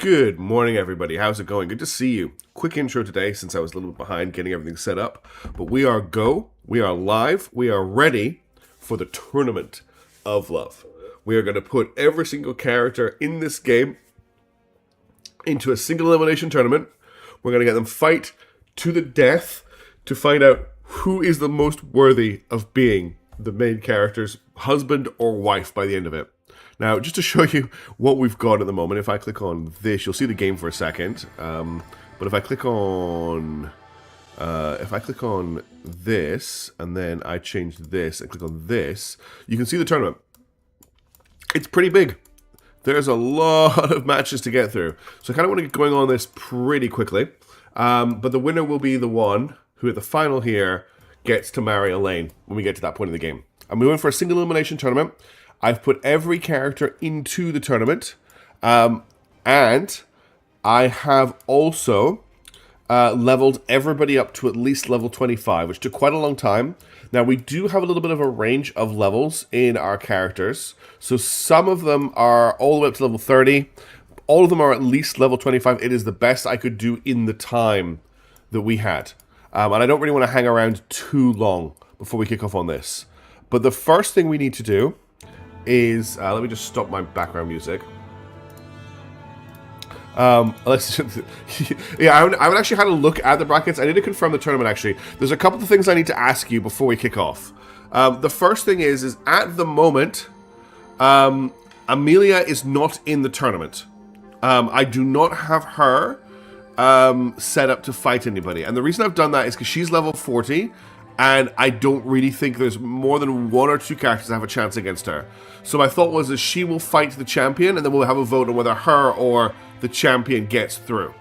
Good morning, everybody. How's it going? Good to see you. Quick intro today since I was a little bit behind getting everything set up. But we are we are live, we are ready for the Tournament of Love. We are going to put every single character in this game into a single elimination tournament. We're going to get them fight to the death to find out who is the most worthy of being the main character's husband or wife by the end of it. Now, just to show you what we've got at the moment, if I click on this, you'll see the game for a second. But if I click on this, and then I change this and click on this, you can see the tournament. It's pretty big. There's a lot of matches to get through. So I kind of want to get going on this pretty quickly. But the winner will be the one who at the final here gets to marry Alain when we get to that point in the game. I'm moving for a single elimination tournament. I've put every character into the tournament, and I have also leveled everybody up to at least level 25, which took quite a long time. Now, we do have a little bit of a range of levels in our characters, so some of them are all the way up to level 30. All of them are at least level 25. It is the best I could do in the time that we had, and I don't really want to hang around too long before we kick off on this. But the first thing we need to do is, let me just stop my background music. Let's yeah, I haven't actually had a look at the brackets. I need to confirm the tournament, actually. There's a couple of things I need to ask you before we kick off. The first thing is at the moment, Amelia is not in the tournament. I do not have her set up to fight anybody. And the reason I've done that is because she's level 40, and I don't really think there's more than one or two characters that have a chance against her. So my thought was that she will fight the champion, and then we'll have a vote on whether her or the champion gets through.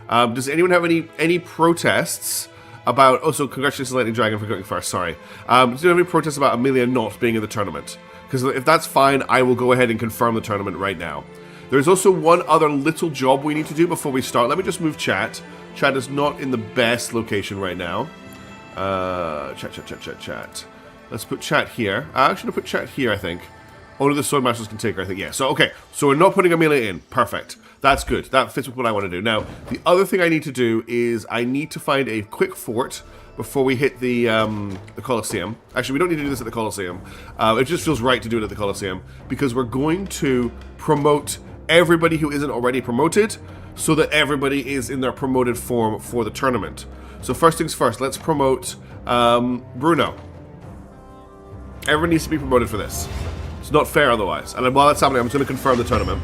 Does anyone have any protests about... Oh, so congratulations, Lightning Dragon, for going first, sorry. Does anyone have any protests about Amelia not being in the tournament? Because if that's fine, I will go ahead and confirm the tournament right now. There's also one other little job we need to do before we start. Let me just move chat. Chat is not in the best location right now. Chat. Let's put chat here. I'm actually going to put chat here, I think. Only the Sword Masters can take her, I think. Yeah, so, okay. So we're not putting Amelia in. Perfect. That's good. That fits with what I want to do. Now, the other thing I need to do is I need to find a quick fort before we hit the Colosseum. Actually, we don't need to do this at the Colosseum. It just feels right to do it at the Colosseum because we're going to promote everybody who isn't already promoted so that everybody is in their promoted form for the tournament. So first things first, let's promote Bruno. Everyone needs to be promoted for this. It's not fair otherwise. And while that's happening, I'm just going to confirm the tournament.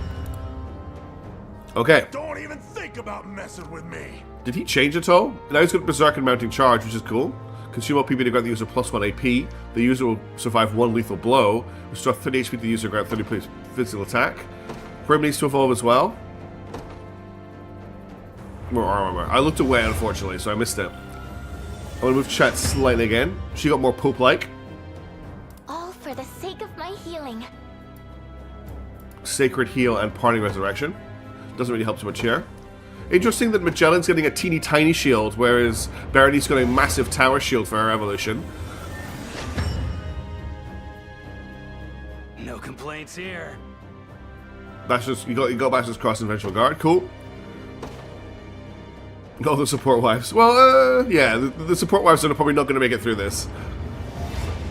Okay. Don't even think about messing with me. Did he change at all? Now he's got Berserk and Mounting Charge, which is cool. Consume all PP to grant the user +1 AP. The user will survive one lethal blow. Restore 30 HP to the user, grant 30 physical attack. Brim needs to evolve as well. More armor. I looked away, unfortunately, so I missed it. I'm going to move chat slightly again. She got more Pope-like. All for the sake of my healing. Sacred Heal and Parting Resurrection. Doesn't really help too much here. Interesting that Magellan's getting a teeny tiny shield, whereas Berenice's got a massive tower shield for her evolution. No complaints here. Bastards, you got Bastards Cross and Vengeful Guard. Cool. All the support wives. Well, yeah, the support wives are probably not going to make it through this.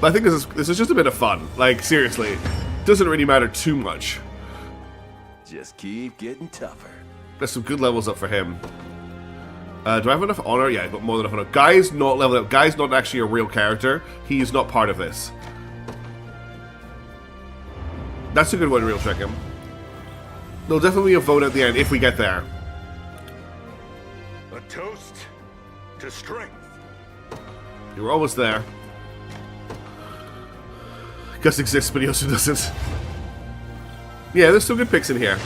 But I think this is just a bit of fun. Like, seriously. Doesn't really matter too much. Just keep getting tougher. There's some good levels up for him. Do I have enough honor? Yeah, I've got more than enough honor. Guy's not leveled up. Guy's not actually a real character. He's not part of this. That's a good way to real check him. There'll definitely be a vote at the end if we get there. A toast to strength. You're almost there. Gus exists, but he also doesn't. Yeah, there's some good picks in here.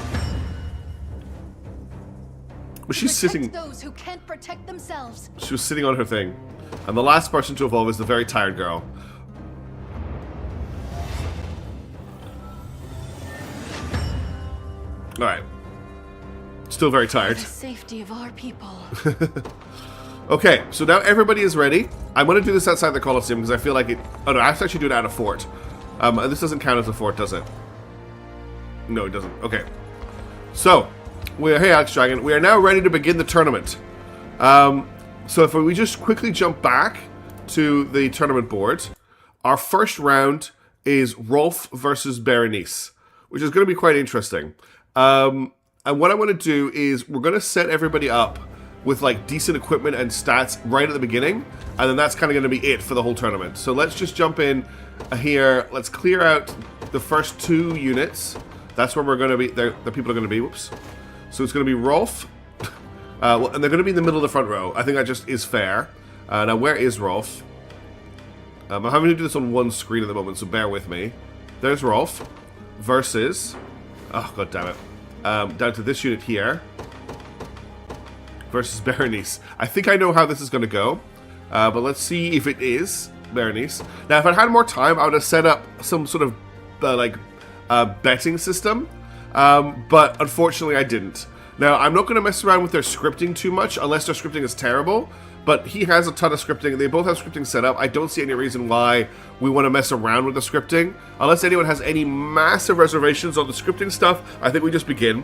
But she's sitting... those who can't protect themselves. She was sitting on her thing. And the last person to evolve is the very tired girl. Alright. Still very tired. For the safety of our people. Okay, so now everybody is ready. I'm going to do this outside the Colosseum because I feel like it... Oh no, I have to actually do it at a fort. This doesn't count as a fort, does it? No, it doesn't. Okay. So, Hey, Alex Dragon. We are now ready to begin the tournament. So if we just quickly jump back to the tournament board, our first round is Rolf versus Berenice, which is going to be quite interesting. And what I want to do is we're going to set everybody up with like decent equipment and stats right at the beginning, and then that's kind of going to be it for the whole tournament. So let's just jump in here. Let's clear out the first 2 units. That's where we're going to be. The people are going to be. Whoops. So it's going to be Rolf. And they're going to be in the middle of the front row. I think that just is fair. Now, where is Rolf? I'm having to do this on one screen at the moment, so bear with me. There's Rolf versus... Oh, god damn it. Down to this unit here. Versus Berenice. I think I know how this is going to go. But let's see if it is Berenice. Now, if I'd had more time, I would have set up some sort of betting system. But unfortunately, I didn't. Now, I'm not going to mess around with their scripting too much, unless their scripting is terrible. But he has a ton of scripting. They both have scripting set up. I don't see any reason why we want to mess around with the scripting. Unless anyone has any massive reservations on the scripting stuff, I think we just begin.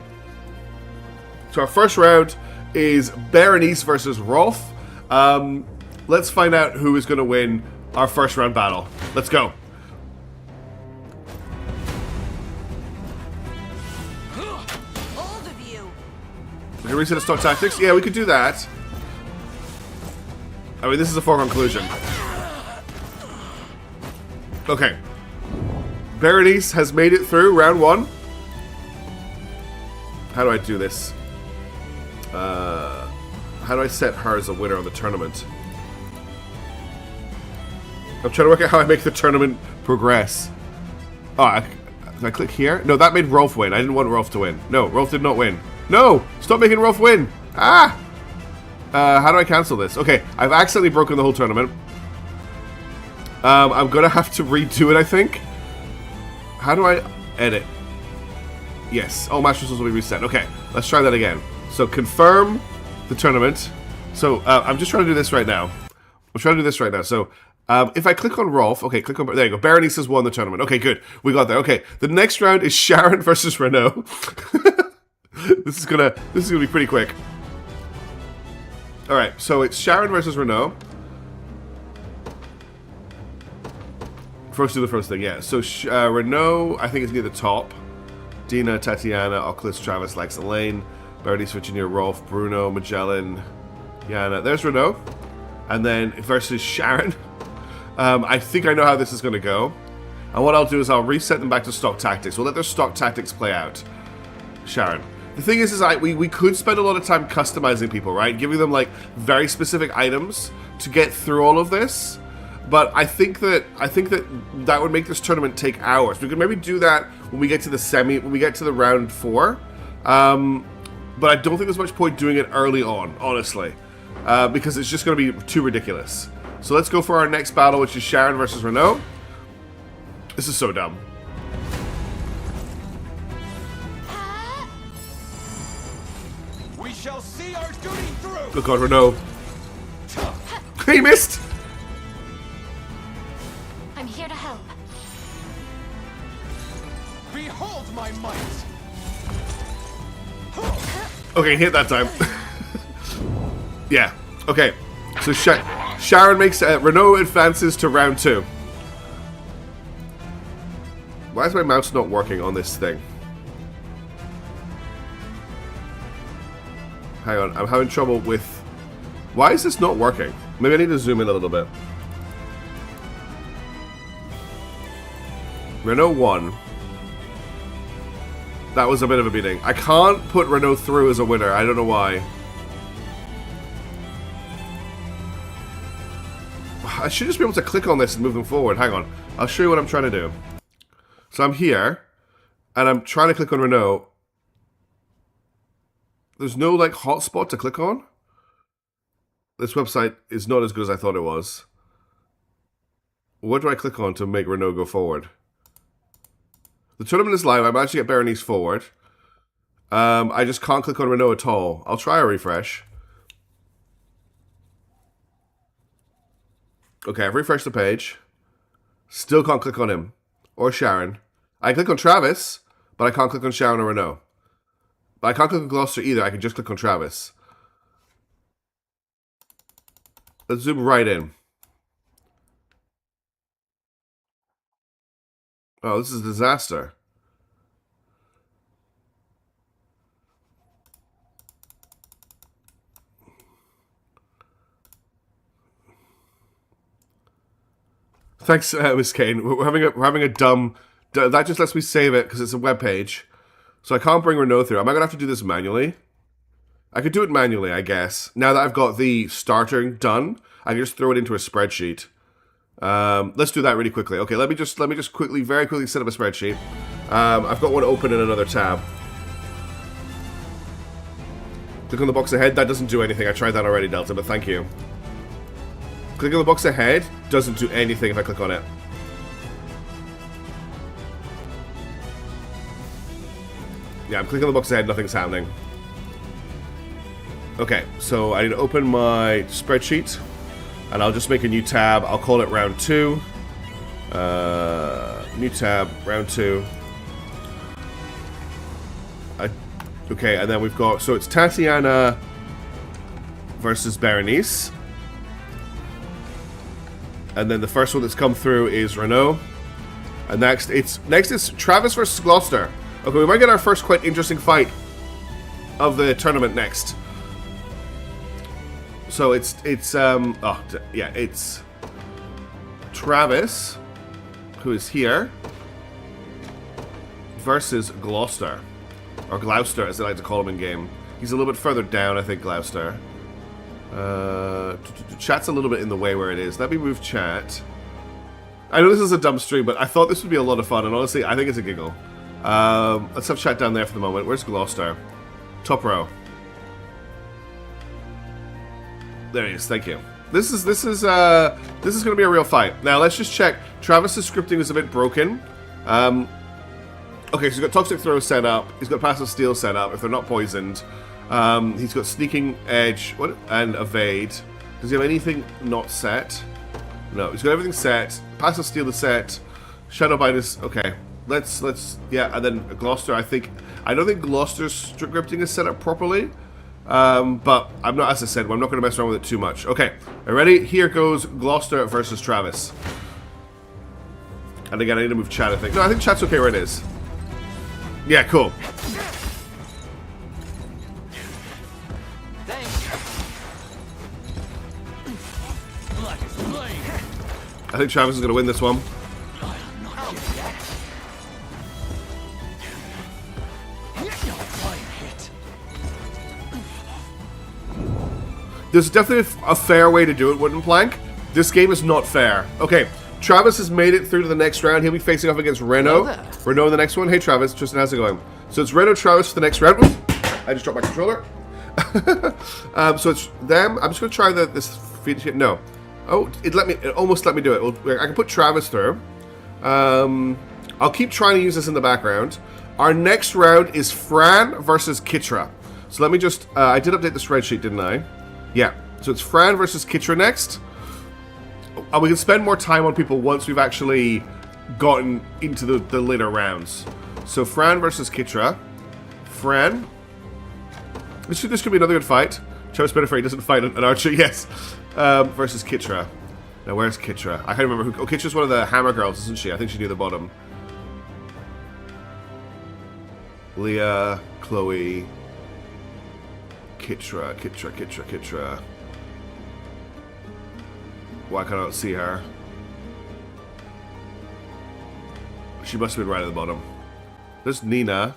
So our first round is Berenice versus Rolf. Let's find out who is going to win our first round battle. Let's go. We can reset the stock tactics? Yeah, we could do that. I mean, this is a foregone conclusion. Okay. Berenice has made it through round 1. How do I do this? How do I set her as a winner of the tournament? I'm trying to work out how I make the tournament progress. Oh, did I click here? No, that made Rolf win. I didn't want Rolf to win. No, Rolf did not win. No! Stop making Rolf win! Ah! How do I cancel this? Okay, I've accidentally broken the whole tournament. I'm gonna have to redo it, I think. How do I edit? Yes, all match results will be reset. Okay, let's try that again. So confirm the tournament. So I'm just trying to do this right now. So if I click on Rolf, okay, click on, there you go. Berenice has won the tournament. Okay, good. We got there. Okay, the next round is Sharon versus Renault. This is gonna be pretty quick. All right, so it's Sharon versus Renault. First, do the first thing, yeah. So Renault, I think, is near the top. Dina, Tatiana, Oculus, Travis, Lexx, Alain, Berenice, Virginia, Rolf, Bruno, Magellan, Yana. There's Renault, and then versus Sharon. I think I know how this is going to go. And what I'll do is I'll reset them back to stock tactics. We'll let their stock tactics play out. Sharon. The thing is we could spend a lot of time customizing people, right? Giving them like very specific items to get through all of this. But I think that would make this tournament take hours. We could maybe do that when we get to the round 4. But I don't think there's much point doing it early on, honestly, because it's just going to be too ridiculous. So let's go for our next battle, which is Sharon versus Renault. This is so dumb. We shall see our duty through. Oh god, Renault. He missed! I'm here to help. Behold my might. Okay, hit that time. Yeah. Okay. So Sharon makes Renault advances to round 2. Why is my mouse not working on this thing? Hang on, I'm having trouble with... Why is this not working? Maybe I need to zoom in a little bit. Renault 1. That was a bit of a beating. I can't put Renault through as a winner. I don't know why. I should just be able to click on this and move them forward. Hang on. I'll show you what I'm trying to do. So I'm here, and I'm trying to click on Renault. There's no, like, hotspot to click on. This website is not as good as I thought it was. What do I click on to make Renault go forward? The tournament is live. I managed to get Berenice forward. I just can't click on Renault at all. I'll try a refresh. Okay, I've refreshed the page. Still can't click on him. Or Sharon. I click on Travis, but I can't click on Sharon or Renault. But I can't click on Gloucester either. I can just click on Travis. Let's zoom right in. Oh, this is a disaster. Thanks, Miss Kane. We're having a dumb. That just lets me save it because it's a web page, so I can't bring Renault through. Am I gonna have to do this manually? I could do it manually, I guess. Now that I've got the starter done, I can just throw it into a spreadsheet. Let's do that really quickly. Okay, let me just quickly, very quickly set up a spreadsheet. I've got one open in another tab. Click on the box ahead. That doesn't do anything. I tried that already, Delta, but thank you. Click on the box ahead. Doesn't do anything if I click on it. Yeah, I'm clicking on the box ahead. Nothing's happening. Okay, so I need to open my spreadsheet, and I'll just make a new tab. I'll call it round 2. New tab, round 2. Okay, and then we've got, so it's Tatiana versus Berenice. And then the first one that's come through is Renault. And next it's Travis versus Gloucester. Okay, we might get our first quite interesting fight of the tournament next. So it's Travis, who is here, versus Gloucester. Or Gloucester, as they like to call him in game. He's a little bit further down, I think, Gloucester. Chat's a little bit in the way where it is. Let me move chat. I know this is a dumb stream, but I thought this would be a lot of fun, and honestly, I think it's a giggle. Let's have chat down there for the moment. Where's Gloucester? Top row. There he is. Thank you. This is going to be a real fight. Now let's just check. Travis's scripting is a bit broken. Okay, so he's got Toxic Throw set up. He's got Passive Steal set up, if they're not poisoned. He's got Sneaking Edge and Evade. Does he have anything not set? No, he's got everything set. Passive Steal is set. Shadowbite is... Okay, let's... Yeah, and then Gloucester, I don't think Gloucester's scripting is set up properly. But I'm not, as I said, I'm not going to mess around with it too much. Okay, are you ready? Here goes Gloucester versus Travis. And again, I need to move chat, I think. No, I think chat's okay where it is. Yeah, cool. I think Travis is going to win this one. There's definitely a fair way to do it, Wooden Plank. This game is not fair. Okay, Travis has made it through to the next round. He'll be facing off against Renault. Renault in the next one. Hey, Travis. Tristan, how's it going? So it's Renault, Travis for the next round. Oops, I just dropped my controller. So it's them. I'm just going to try this feed. No. Oh, it almost let me do it. I can put Travis through. I'll keep trying to use this in the background. Our next round is Fran versus Kitra. So let me just... I did update the spreadsheet, didn't I? Yeah. So it's Fran versus Kitra next. We can spend more time on people once we've actually gotten into the later rounds. So Fran versus Kitra. Fran. This could be another good fight. Travis Benefray doesn't fight an archer. Yes. Versus Kitra. Now where's Kitra? I can't remember who... Oh, Kitra's one of the Hammer girls, isn't she? I think she's near the bottom. Leah, Chloe... Kitra. Why can't I see her? She must have been right at the bottom. There's Nina.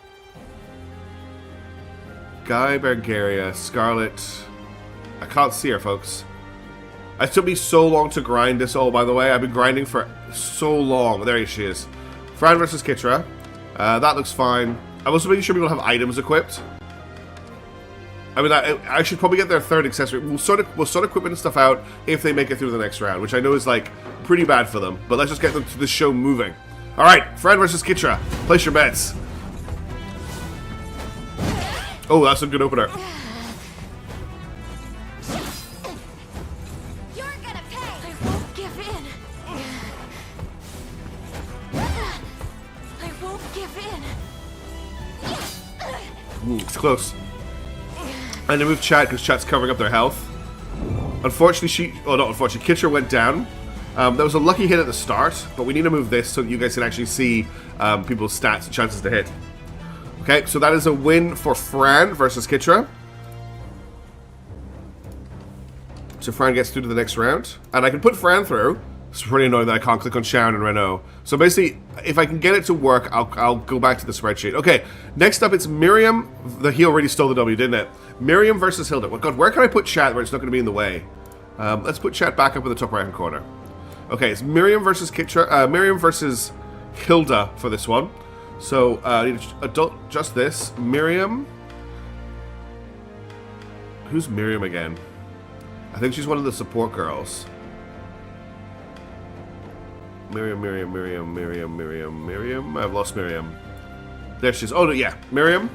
Guy, Bulgaria, Scarlet. I can't see her, folks. It took me so long to grind this all, by the way. I've been grinding for so long. There she is. Fran versus Kitra. That looks fine. I'm also making sure people have items equipped. I mean, I should probably get their third accessory. We'll sort equipment and stuff out if they make it through the next round, which I know is, like, pretty bad for them. But let's just get them to the show moving. Alright, Fran versus Kitra. Place your bets. Oh, that's a good opener. You're gonna pay! I won't give in! I won't give in! It's close. I need to move chat because chat's covering up their health. Unfortunately, not unfortunately, Kitra went down. That was a lucky hit at the start, but we need to move this so that you guys can actually see people's stats and chances to hit. Okay, so that is a win for Fran versus Kitra. So Fran gets through to the next round. And I can put Fran through. It's pretty annoying that I can't click on Sharon and Renault. So basically, if I can get it to work, I'll go back to the spreadsheet. Okay, next up it's Miriam. He already stole the W, didn't it? Miriam versus Hilda. Oh God, where can I put chat where it's not going to be in the way? Let's put chat back up in the top right-hand corner. Okay, it's Miriam versus Kitra. Miriam versus Hilda for this one. So, I need to adjust this. Miriam. Who's Miriam again? I think she's one of the support girls. Miriam. I've lost Miriam. There she is. Oh, no, yeah. Miriam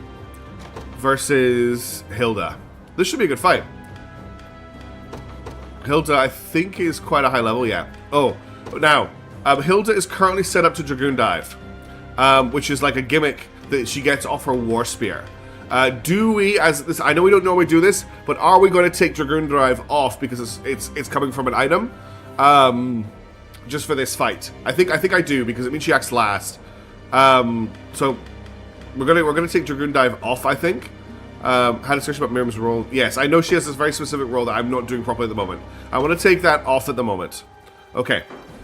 versus Hilda. This should be a good fight. Hilda, I think, is quite a high level, yeah. Oh, now, Hilda is currently set up to Dragoon Dive, which is like a gimmick that she gets off her War Spear. Do we, as this, I know we don't normally do this, but are we going to take Dragoon Drive off because it's coming from an item, just for this fight? I think I do because it means she acts last. So we're gonna take Dragoon Dive off. I think. Had a discussion about Miriam's role. Yes, I know she has this very specific role that I'm not doing properly at the moment. I want to take that off at the moment. Okay.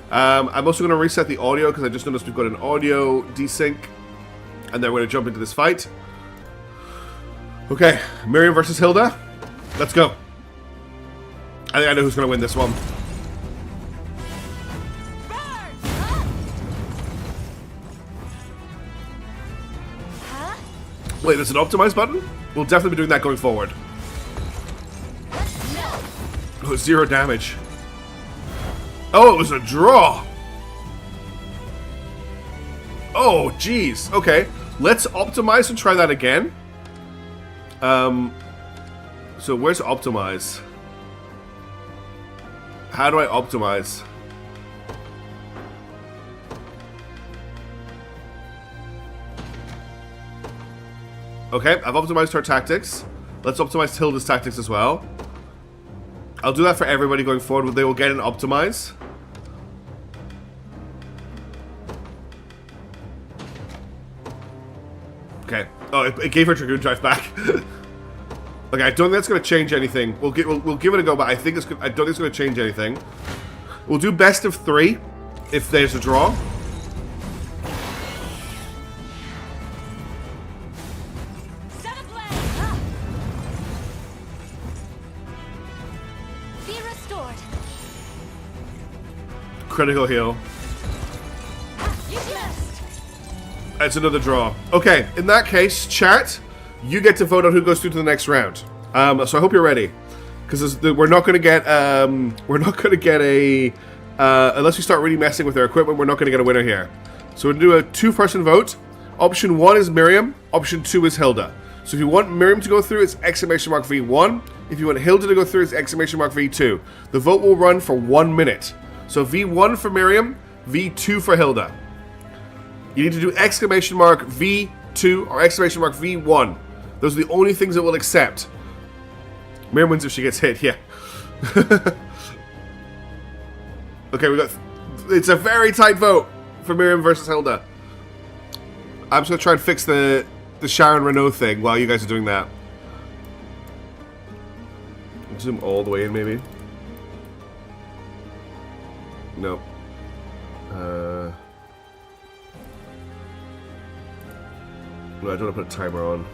I'm also going to reset the audio because I just noticed we've got an audio desync, and then we're going to jump into this fight. Okay, Miriam versus Hilda. Let's go. I think I know who's going to win this one. Wait, there's an optimize button? We'll definitely be doing that going forward. Oh, 0 damage. Oh, it was a draw. Oh, jeez. Okay, let's optimize and try that again. So where's optimize? How do I optimize? Okay, I've optimized her tactics. Let's optimize Hilda's tactics as well. I'll do that for everybody going forward. They will get an optimize. Okay. Oh, it gave her Dragoon Drive back. Okay, I don't think that's going to change anything. We'll give it a go, but I don't think it's going to change anything. We'll do best of 3 if there's a draw. Critical heal. That's another draw. Okay, in that case, chat, you get to vote on who goes through to the next round. So I hope you're ready, because we're not going to get a unless we start really messing with their equipment. We're not going to get a winner here. So we're going to do a 2-person vote. Option 1 is Miriam. Option 2 is Hilda. So if you want Miriam to go through, it's !V1. If you want Hilda to go through, it's !V2. The vote will run for 1 minute. So V1 for Miriam, V2 for Hilda. You need to do !V2 or !V1. Those are the only things it will accept. Miriam wins if she gets hit, yeah. Okay, it's a very tight vote for Miriam versus Hilda. I'm just going to try and fix the Sharon Renault thing while you guys are doing that. Zoom all the way in, maybe. Nope. No, I don't want to put a timer on.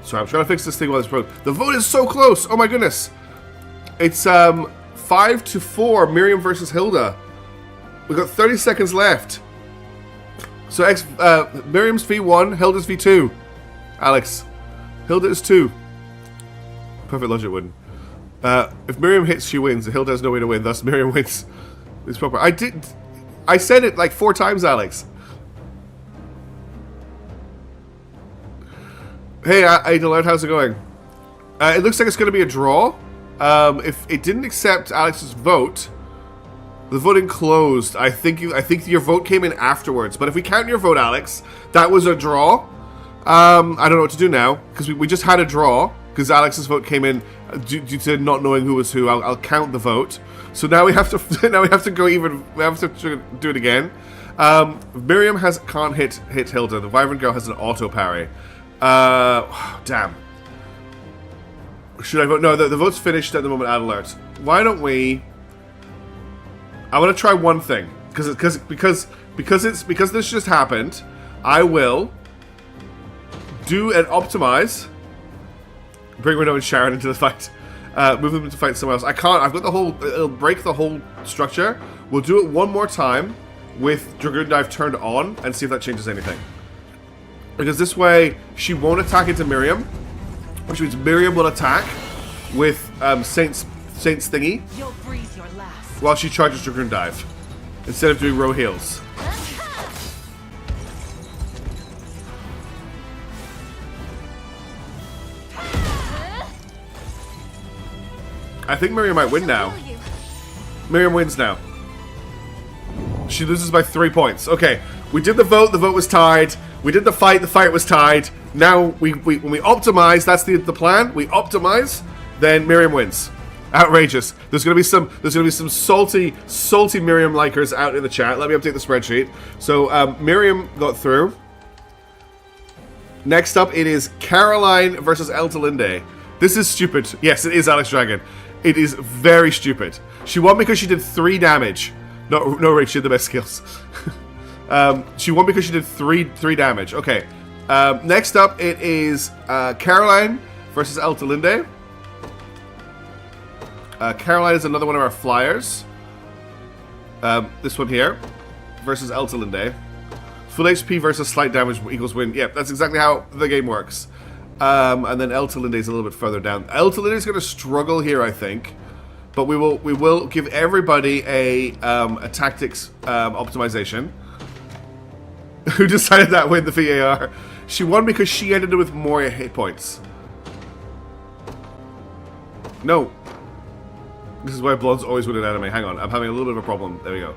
Sorry, I'm trying to fix this thing while it's broken. The vote is so close! Oh my goodness! It's 5-4, Miriam versus Hilda. We've got 30 seconds left. So Miriam's V1, Hilda's V2. Alex. Hilda is 2. Perfect logic win. If Miriam hits, she wins. Hilda has no way to win. Thus, Miriam wins. It's proper. I said it like 4 times, Alex. Hey, Alain, how's it going? It looks like it's going to be a draw. If it didn't accept Alex's vote, The voting closed. I think your vote came in afterwards. But if we count your vote, Alex, that was a draw. I don't know what to do now because we just had a draw because Alex's vote came in due to not knowing who was who. I'll count the vote. So now we have to go even. We have to do it again. Miriam can't hit Hilda. The Wyvern girl has an auto parry. Damn. Should I vote? No, the vote's finished at the moment. Ad alert. Why don't we? I want to try one thing because this just happened. I will do an optimize. Bring Renault and Sharon into the fight. Move them to fight somewhere else. I can't. I've got the whole. It'll break the whole structure. We'll do it one more time with Dragoon Dive turned on and see if that changes anything. Because this way she won't attack into Miriam, which means Miriam will attack with Saint's thingy. You'll breathe your last. While she charges Dragoon Dive, instead of doing row heals. I think Miriam might win now. Miriam wins now. She loses by 3 points. Okay, we did the vote was tied. We did the fight was tied. Now when we optimize, that's the plan. We optimize, then Miriam wins. Outrageous. There's gonna be some salty Miriam likers out in the chat. Let me update the spreadsheet. So Miriam got through. Next up, it is Caroline versus Eltalinde. This is stupid. Yes, it is Alex Dragon. It is very stupid. She won because she did 3 damage. No, Rick, she had the best skills. She won because she did 3 damage. Okay. Next up, it is Caroline versus Eltalinde. Caroline is another one of our flyers. This one here versus Eltalinde. Full HP versus slight damage equals win. Yep, that's exactly how the game works. And then Eltalinde is a little bit further down. Eltalinde is going to struggle here, I think. But we will give everybody a tactics optimization. Who decided that win the VAR? She won because she ended it with more hit points. No. This is why blondes always win in anime. Hang on, I'm having a little bit of a problem. There we go.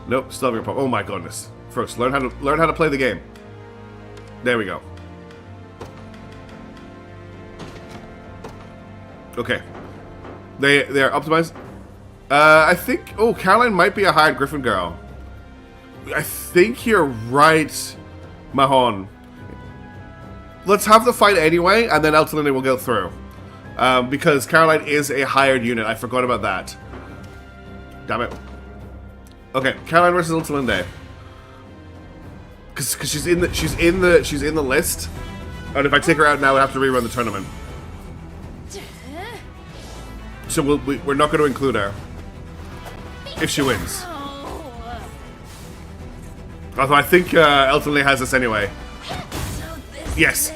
Nope, still having a problem. Oh my goodness. First, learn how to play the game. There we go. Okay. They are optimized. I think. Oh, Caroline might be a hired Griffin girl. I think you're right, Mahon. Let's have the fight anyway, and then Eltalinde will go through. Because Caroline is a hired unit. I forgot about that. Damn it. Okay, Caroline versus Eltalinde. Because she's in the list. And if I take her out now, I have to rerun the tournament. So we're not going to include her if she wins. Although I think Eltalinde has this anyway. Yes.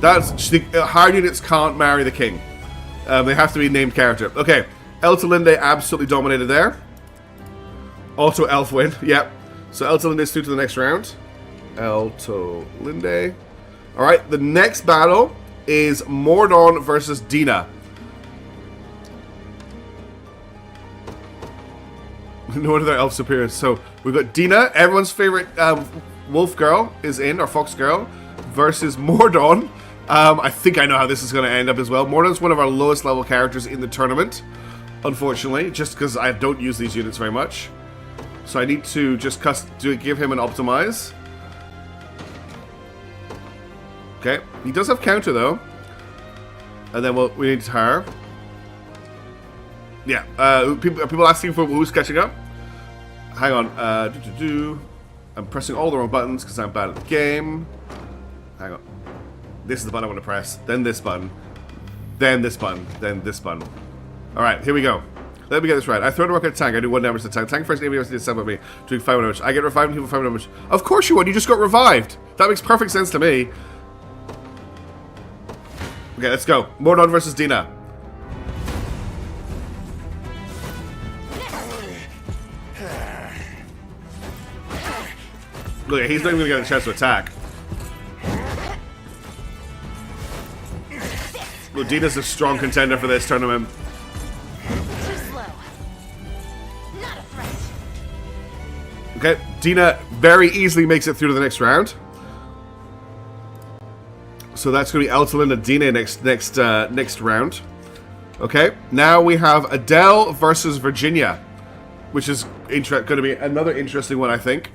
Hard units can't marry the king. They have to be named character. Okay. Eltalinde absolutely dominated there. Also Elf win. Yep. So Eltalinde is through to the next round. Eltalinde. Alright. The next battle is Mordon versus Dina. No one of their elf superiors. So we've got Dina, everyone's favorite wolf girl is in, or fox girl, versus Mordon. I think I know how this is going to end up as well. Mordon's one of our lowest level characters in the tournament, unfortunately, just because I don't use these units very much. So I need to just give him an optimize. Okay, he does have counter though. And then we need her. Yeah, people asking for who's catching up. Hang on. I'm pressing all the wrong buttons because I'm bad at the game. Hang on. This is the button I want to press. Then this button. Then this button. Then this button. Alright, here we go. Let me get this right. I throw the rocket at tank. I do 1 damage to tank. Tank first enemy to sub at me. Doing 5 damage. I get revived and people 5 damage. Of course you would. You just got revived. That makes perfect sense to me. Okay, let's go. Mordon versus Dina. Look, he's not even going to get a chance to attack. Look, Dina's a strong contender for this tournament. Too slow. Not a Okay, Dina very easily makes it through to the next round. So that's going to be Eltalin and Dina next round. Okay, now we have Adele versus Virginia, which is going to be another interesting one, I think.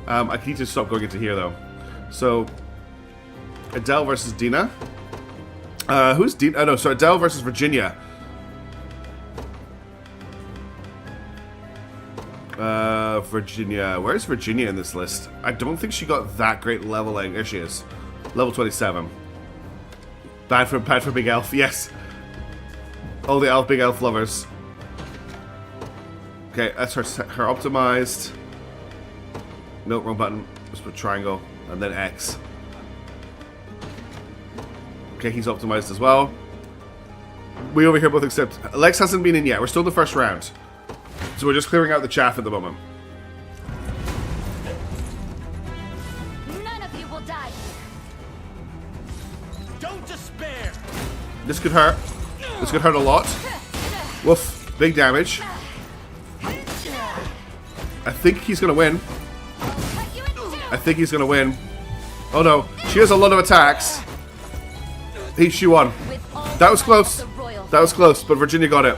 I need to stop going into here, though. So, Adele versus Dina. Who's Dina? Oh, no, so Adele versus Virginia. Virginia. Where's Virginia in this list? I don't think she got that great leveling. There she is. Level 27. Bad for Big Elf, yes. All the Big Elf lovers. Okay, that's her optimized. No, wrong button. Let's put triangle and then X. Okay, he's optimized as well. We over here both accept. Lexx hasn't been in yet. We're still in the first round. So we're just clearing out the chaff at the moment. None of you will die here. Don't despair. This could hurt. This could hurt a lot. Woof. Big damage. I think he's going to win. Cut you in two. I think he's going to win. Oh no. She has a lot of attacks. She won. With all That was the close. of the royal That was close, but Virginia got it.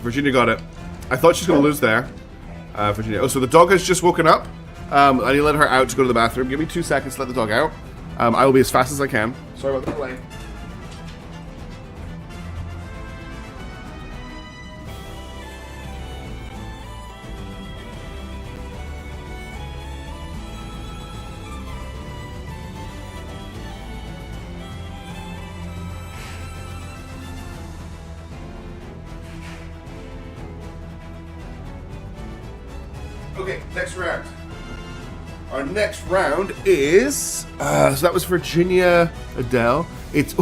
Virginia got it. I thought she was going to lose there. Virginia. Oh, so the dog has just woken up. I need to let her out to go to the bathroom. Give me 2 seconds to let the dog out. I will be as fast as I can. Sorry about the delay. Okay, next round. Our next round is so that was Virginia Adele. It's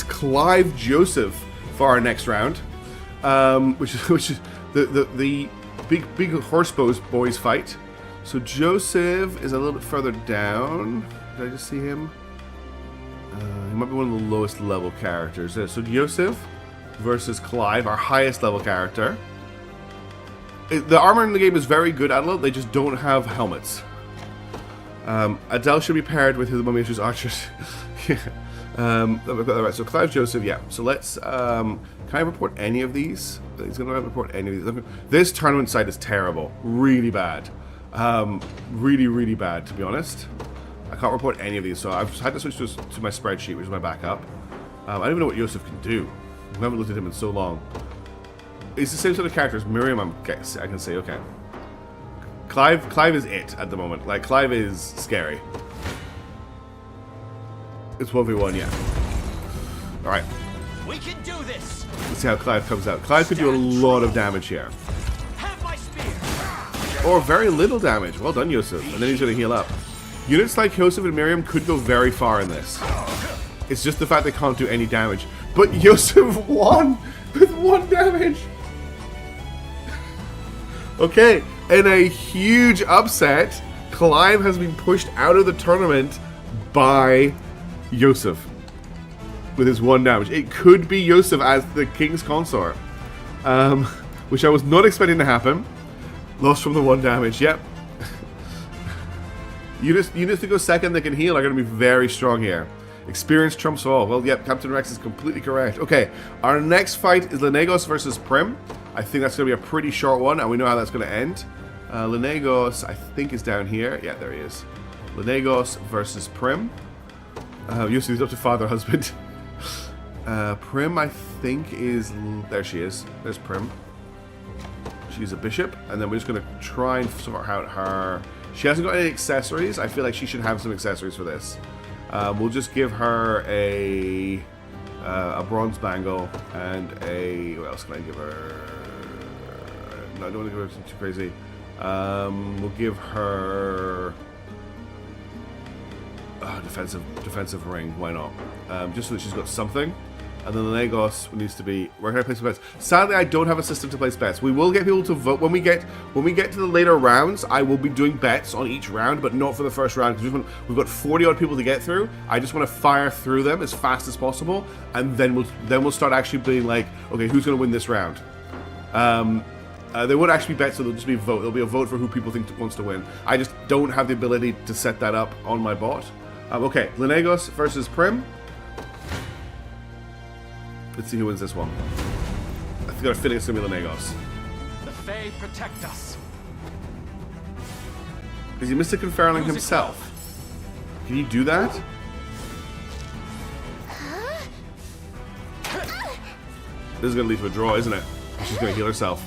Clive Joseph for our next round, which is the big horse boys fight. So Joseph is a little bit further down. Did I just see him? He might be one of the lowest level characters. So Joseph versus Clive, our highest level character. The armor in the game is very good, Adela. They just don't have helmets. Adele should be paired with the Mummy Archers. Yeah. We've got that right. So Clive Joseph, yeah. So let's. Can I report any of these? He's going to report any of these. This tournament site is terrible. Really bad. Really bad, to be honest. I can't report any of these, so I've had to switch to my spreadsheet, which is my backup. I don't even know what Joseph can do. I haven't looked at him in so long. It's the same sort of character as Miriam, I can say, okay. Clive is it at the moment. Like, Clive is scary. It's 1v1, yeah. Alright. We can do this. Let's see how Clive comes out. Clive could do a lot of damage here. Have my spear. Or very little damage. Well done, Yosef. And then he's going to heal up. Units like Yosef and Miriam could go very far in this. It's just the fact they can't do any damage. But Yosef won with 1 damage. Okay, in a huge upset, Clive has been pushed out of the tournament by Yosef with his 1 damage. It could be Yosef as the King's Consort, which I was not expecting to happen. Lost from the 1 damage, yep. Units to go second that can heal are going to be very strong here. Experience trumps all. Well, yep, Captain Rex is completely correct. Okay, our next fight is Lenegos versus Prim. I think that's going to be a pretty short one, and we know how that's going to end. Lenegos, I think, is down here. Yeah, there he is. Lenegos versus Prim. Usually he's up to father, husband. Prim, I think, is... There she is. There's Prim. She's a bishop, and then we're just going to try and sort out her... She hasn't got any accessories. I feel like she should have some accessories for this. We'll just give her a bronze bangle and a... What else can I give her? No, I don't want to give her something too crazy. We'll give her defensive ring. Why not? Just so that she's got something. And then the Legos needs to be... Where can I place bets? Sadly, I don't have a system to place bets. We will get people to vote. When we get to the later rounds, I will be doing bets on each round, but not for the first round, because we've got 40-odd people to get through. I just want to fire through them as fast as possible, and then we'll start actually being like, okay, who's going to win this round? They won't actually be bets, so they'll just be a vote. There'll be a vote for who people think wants to win. I just don't have the ability to set that up on my bot. Okay, Lenegos versus Prim. Let's see who wins this one. I got a feeling it's going to be Lenegos. The Fae protect us. Is he Mr. Conferring himself? Can he do that? This is going to lead to a draw, isn't it? She's going to heal herself.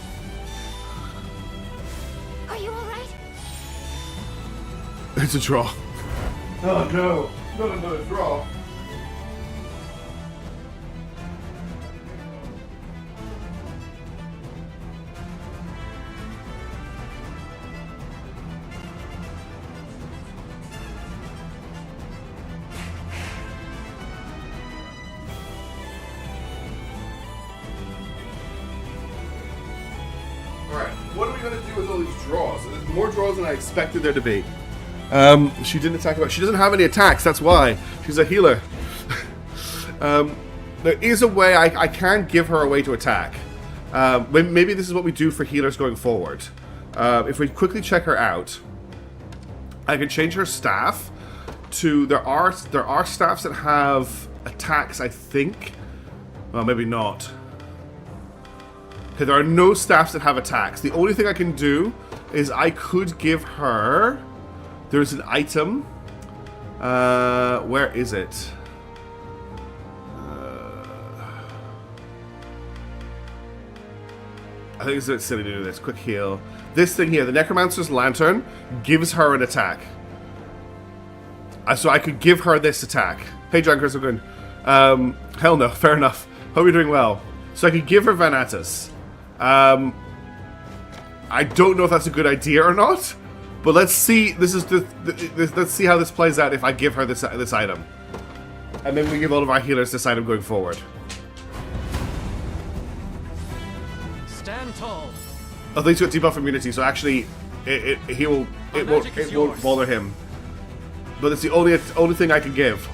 Are you alright? It's a draw. Oh no, not another draw. Alright, what are we going to do with all these draws? There's more draws than I expected there to be. She didn't attack about. She doesn't have any attacks, that's why. She's a healer. There is a way I can give her a way to attack. Maybe this is what we do for healers going forward. If we quickly check her out, I can change her staff to there are staffs that have attacks, I think. Well, maybe not. Okay, there are no staffs that have attacks. The only thing I can do is I could give her. There's an item. Where is it? I think it's a bit silly to do this. Quick heal. This thing here, the Necromancer's Lantern, gives her an attack. So I could give her this attack. Hey, John Chris, I'm good. Hell no, fair enough. Hope you're doing well. So I could give her Vanatus. I don't know if that's a good idea or not. But let's see. Let's see how this plays out if I give her this item, and then we give all of our healers this item going forward. Stand tall. Oh, these got debuff immunity, so actually, it won't bother him. But it's the only thing I can give.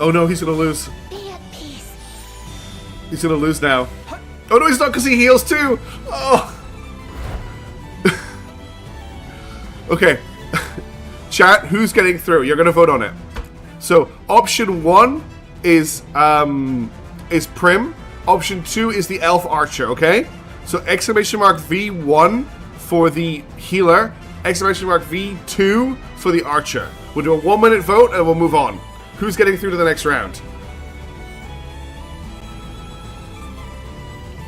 Oh no, he's gonna lose. Be at peace. He's gonna lose now. Oh no, he's not, because he heals too! Oh! Okay. Chat, who's getting through? You're gonna vote on it. So, option 1 is Prim. Option 2 is the Elf Archer, okay? So, exclamation mark V1 for the healer. Exclamation mark V2 for the Archer. We'll do a 1-minute vote and we'll move on. Who's getting through to the next round?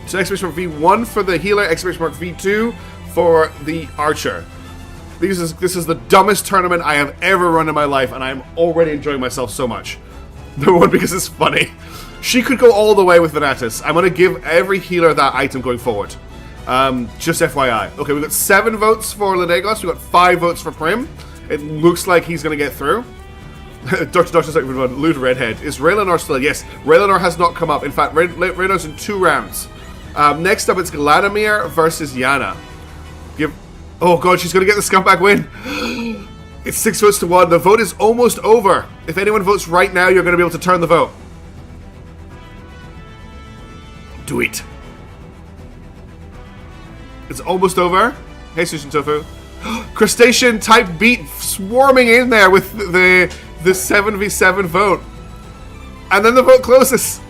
So exclamation mark V1 for the healer, exclamation mark V2 for the archer. This is the dumbest tournament I have ever run in my life, and I'm already enjoying myself so much. Number 1, because it's funny. She could go all the way with Vanatus. I'm going to give every healer that item going forward. Just FYI. Okay, we've got 7 votes for Lenegos. We've got 5 votes for Prim. It looks like he's going to get through. Doctor's like, loot redhead. Is Raylanor still? Yes, Raylanor has not come up. In fact, Raylanor's in 2 rounds. Next up, it's Gladimir versus Yana. Oh god, she's gonna get the scumbag win. It's 6 votes to 1. The vote is almost over. If anyone votes right now, you're gonna be able to turn the vote. Do it. It's almost over. Hey, Sushi Tofu. Crustacean type beat swarming in there with the 7v7 vote. And then the vote closes.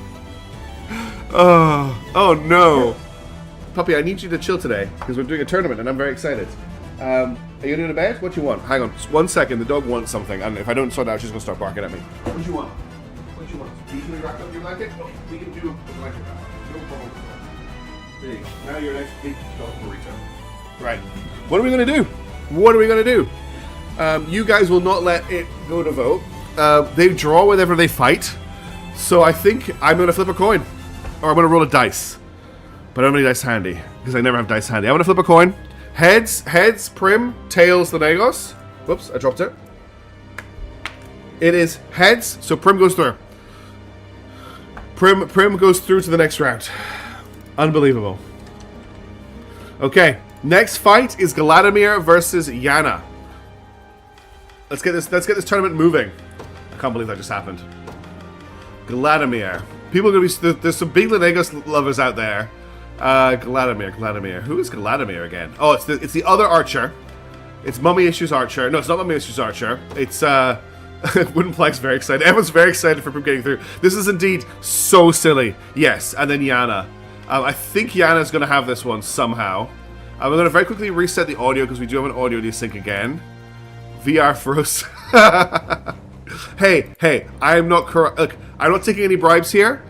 Oh no. Puppy, I need you to chill today, because we're doing a tournament and I'm very excited. Are you doing a bed? What do you want? Hang on, just 1 second, the dog wants something, and if I don't sort it out, she's going to start barking at me. What do you want? What do you want? Usually wrap up your blanket? Oh, we can do a blanket wrap. No problem. Big. Now you're a nice big dog burrito. Right. What are we going to do? What are we going to do? You guys will not let it go to vote. They draw whenever they fight, so I think I'm going to flip a coin. Or I'm going to roll a dice. But I don't have any dice handy, because I never have dice handy. I'm going to flip a coin. Heads, Prim. Tails, Lenegos. Whoops, I dropped it. It is heads, so Prim goes through. Prim goes through to the next round. Unbelievable. Okay, next fight is Gladimir versus Yana. Let's get this tournament moving. I can't believe that just happened. Gladimir. People are going to be... There's some big Lenegos lovers out there. Gladimir. Who is Gladimir again? Oh, it's the other archer. It's Mummy Issues Archer. No, it's not Mummy Issues Archer. It's, Woodenplank's very excited. Everyone's very excited for him getting through. This is indeed so silly. Yes, and then Yana. I think Yana's going to have this one somehow. I'm going to very quickly reset the audio because we do have an audio desync again. VR froze. Hey, I am not corrupt. Look, I'm not taking any bribes here.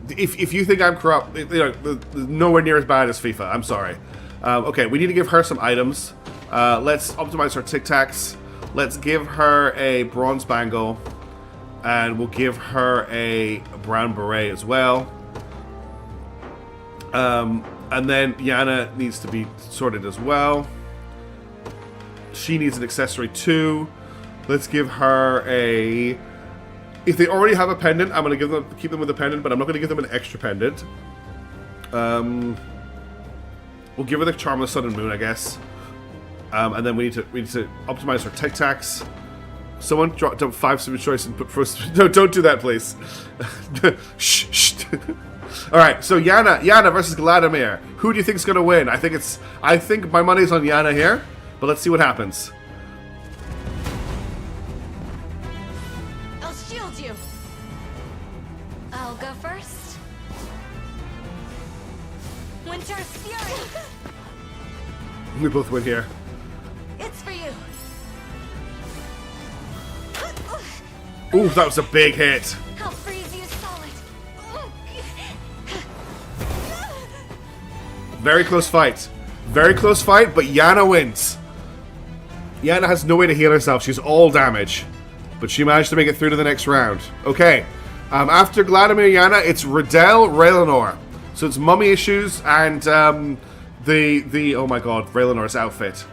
If you think I'm corrupt, you know, nowhere near as bad as FIFA. I'm sorry. Okay, we need to give her some items. Let's optimize her Tic Tacs. Let's give her a bronze bangle, and we'll give her a brown beret as well. And then Yana needs to be sorted as well. She needs an accessory too. Let's give her a... If they already have a pendant, I'm going to keep them with a pendant, but I'm not going to give them an extra pendant. We'll give her the Charm of the Sun and Moon, I guess. And then we need to optimize her Tic Tacs. Someone dump 5 super choice and put first. No, don't do that, please. Shh. All right, so Yana versus Vladimir. Who do you think is going to win? I think my money's on Yana here, but let's see what happens. I'll shield you. I'll go first. Winter's Fury. We both win here. It's for you. Ooh, that was a big hit. I'll freeze you solid. Very close fight. Very close fight, but Yana wins. Yana has no way to heal herself. She's all damage. But she managed to make it through to the next round. Okay. After Vladimir Yana, it's Riddell, Raylanor. So it's Mummy Issues and the oh my god, Raylanor's outfit.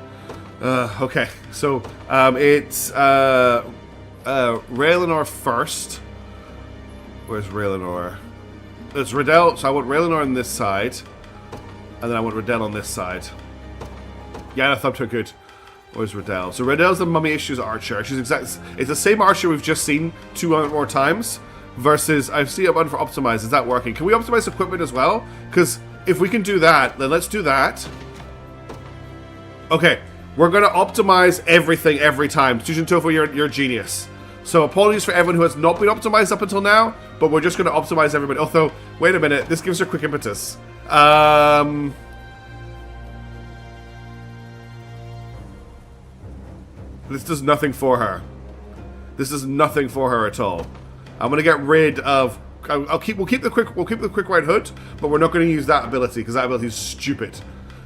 Okay. So it's Raylanor first. Where's Raylanor? It's Riddell. So I want Raylanor on this side. And then I want Riddell on this side. Yana thumped her good. Where's Riddell? So Riddell's the Mummy Issues archer. It's the same archer we've just seen 200 more times. Versus, I see a button for optimize. Is that working? Can we optimize equipment as well? Because if we can do that, then let's do that. Okay, we're going to optimize everything every time. Tujin Tofu, you're a genius. So apologies for everyone who has not been optimized up until now, but we're just going to optimize everybody. Although, wait a minute, this gives her quick impetus. This does nothing for her. This does nothing for her at all. I'm gonna get rid of. We'll keep the quick right hood, but we're not going to use that ability because that ability is stupid.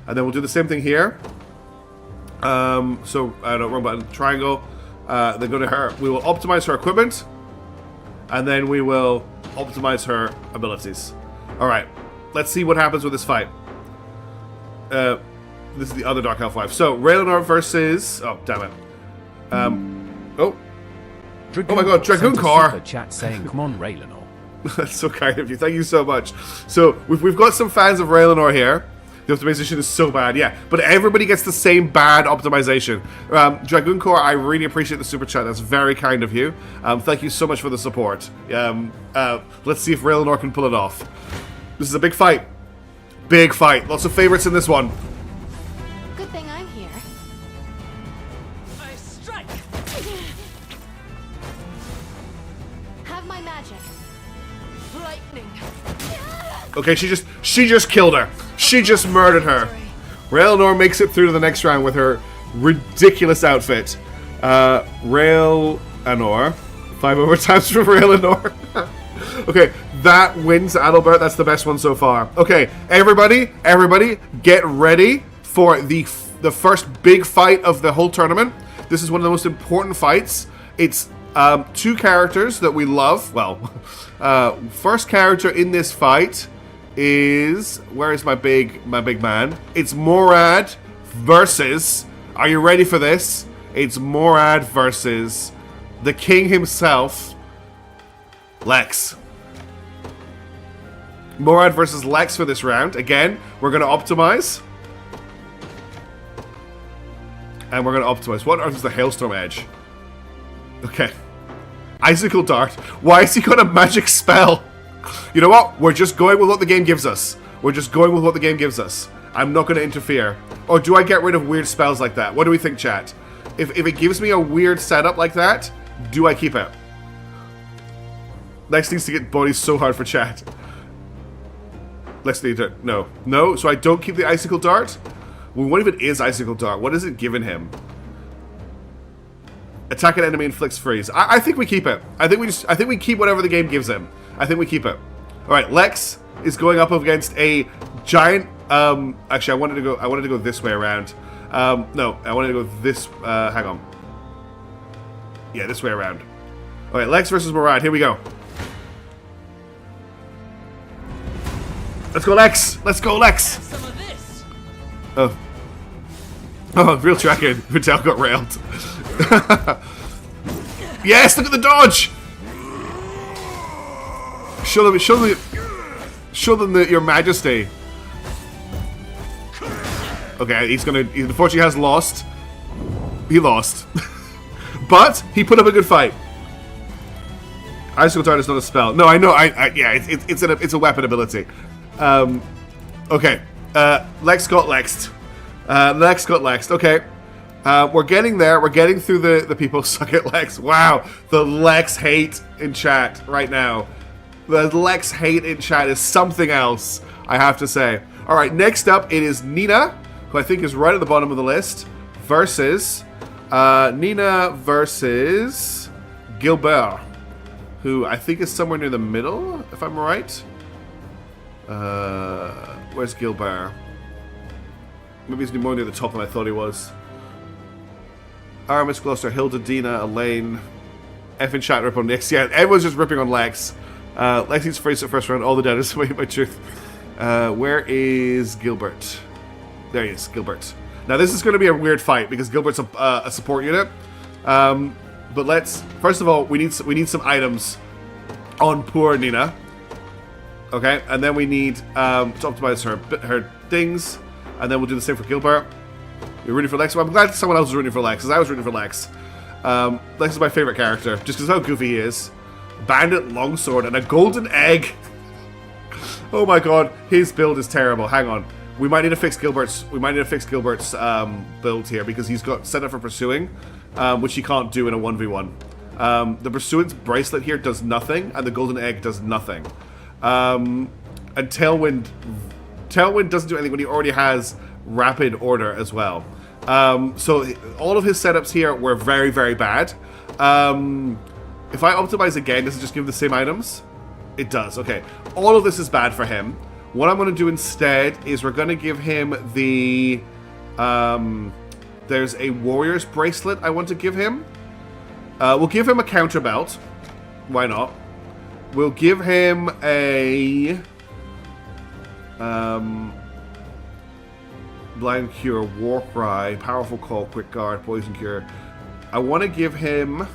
And then we'll do the same thing here. So I don't wrong button. Triangle. Then go to her. We will optimize her equipment, and then we will optimize her abilities. All right. Let's see what happens with this fight. This is the other Dark Elf wife. So Raylanor versus. Oh damn it. Oh my god, Dragoon Car! Chat saying, "Come on, Raylanor." That's so kind of you. Thank you so much. So we've got some fans of Raylanor here. The optimization is so bad, yeah. But everybody gets the same bad optimization. Dragoon Core, I really appreciate the super chat. That's very kind of you. Thank you so much for the support. Let's see if Raylanor can pull it off. This is a big fight. Big fight. Lots of favorites in this one. Good thing I'm here. I strike. Have my magic. Lightning. Okay, she just killed her. She just murdered her. Raylanor makes it through to the next round with her ridiculous outfit. Raylanor. 5 overtimes from Raylanor. Okay, that wins Adalbert. That's the best one so far. Okay, everybody, get ready for the first big fight of the whole tournament. This is one of the most important fights. It's 2 characters that we love. Well, first character in this fight is, where is my big man? It's Morad versus, are you ready for this? It's Morad versus the king himself, Lexx. Morad versus Lexx for this round. Again, we're going to optimize. And we're going to optimize. What on earth is the Hailstorm Edge? Okay. Icicle Dart. Why has he got a magic spell? You know what? We're just going with what the game gives us. We're just going with what the game gives us. I'm not going to interfere. Or do I get rid of weird spells like that? What do we think, chat? If it gives me a weird setup like that, do I keep it? Lex needs to get bodies so hard for chat. Lex needs to... No. No? So I don't keep the Icicle Dart? Well, what if it is Icicle Dart? What is it giving him? Attack an enemy inflicts freeze. I think we keep it. I think we keep whatever the game gives him. I think we keep it. Alright, Lex is going up against a giant... actually, I wanted to go this way around. No, I wanted to go this... hang on. Yeah, this way around. Alright, Lex versus Murad. Here we go. Let's go, Lex! Let's go, Lex! Some of this. Oh. Oh, real tracking. Vital got railed. Yes, look at the dodge! Show them your majesty. Okay, he unfortunately has lost. He lost. But he put up a good fight. Icicle Dart is not a spell. No, I know. Yeah, it's a weapon ability. Okay. Lex got Lexed. Lex got Lexed. Okay. We're getting there. We're getting through the people suck at Lex. Wow. The Lex hate in chat right now. The Lex hate in chat is something else, I have to say. Alright, next up it is Nina, who I think is right at the bottom of the list, versus Nina versus Gilbert, who I think is somewhere near the middle, if I'm right. Where's Gilbert? Maybe he's more near the top than I thought he was. Aramis, Gloucester, Hilda, Dina, Alain, F in chat rip on Nix. Yeah, everyone's just ripping on Lex. Lex needs phrase at first round. All the dead is my truth. Where is Gilbert? There he is, Gilbert. Now this is going to be a weird fight because Gilbert's a support unit. But let's first of all we need some items on poor Nina. Okay, and then we need to optimize her things, and then we'll do the same for Gilbert. You're rooting for Lex. Well, I'm glad someone else is rooting for Lex, because I was rooting for Lex. Lex is my favorite character, just because how goofy he is. Bandit, longsword, and a golden egg. Oh my god, his build is terrible. Hang on, we might need to fix Gilbert's. Build here because he's got set up for pursuing, which he can't do in a 1v1. The pursuance bracelet here does nothing, and the golden egg does nothing. And Tailwind doesn't do anything when he already has rapid order as well. So all of his setups here were very, very bad. If I optimize again, does it just give the same items? It does, okay. All of this is bad for him. What I'm going to do instead is we're going to give him the... there's a warrior's bracelet I want to give him. We'll give him a counter belt. Why not? We'll give him a... Blind Cure, War Cry, Powerful Call, Quick Guard, Poison Cure. I want to give him...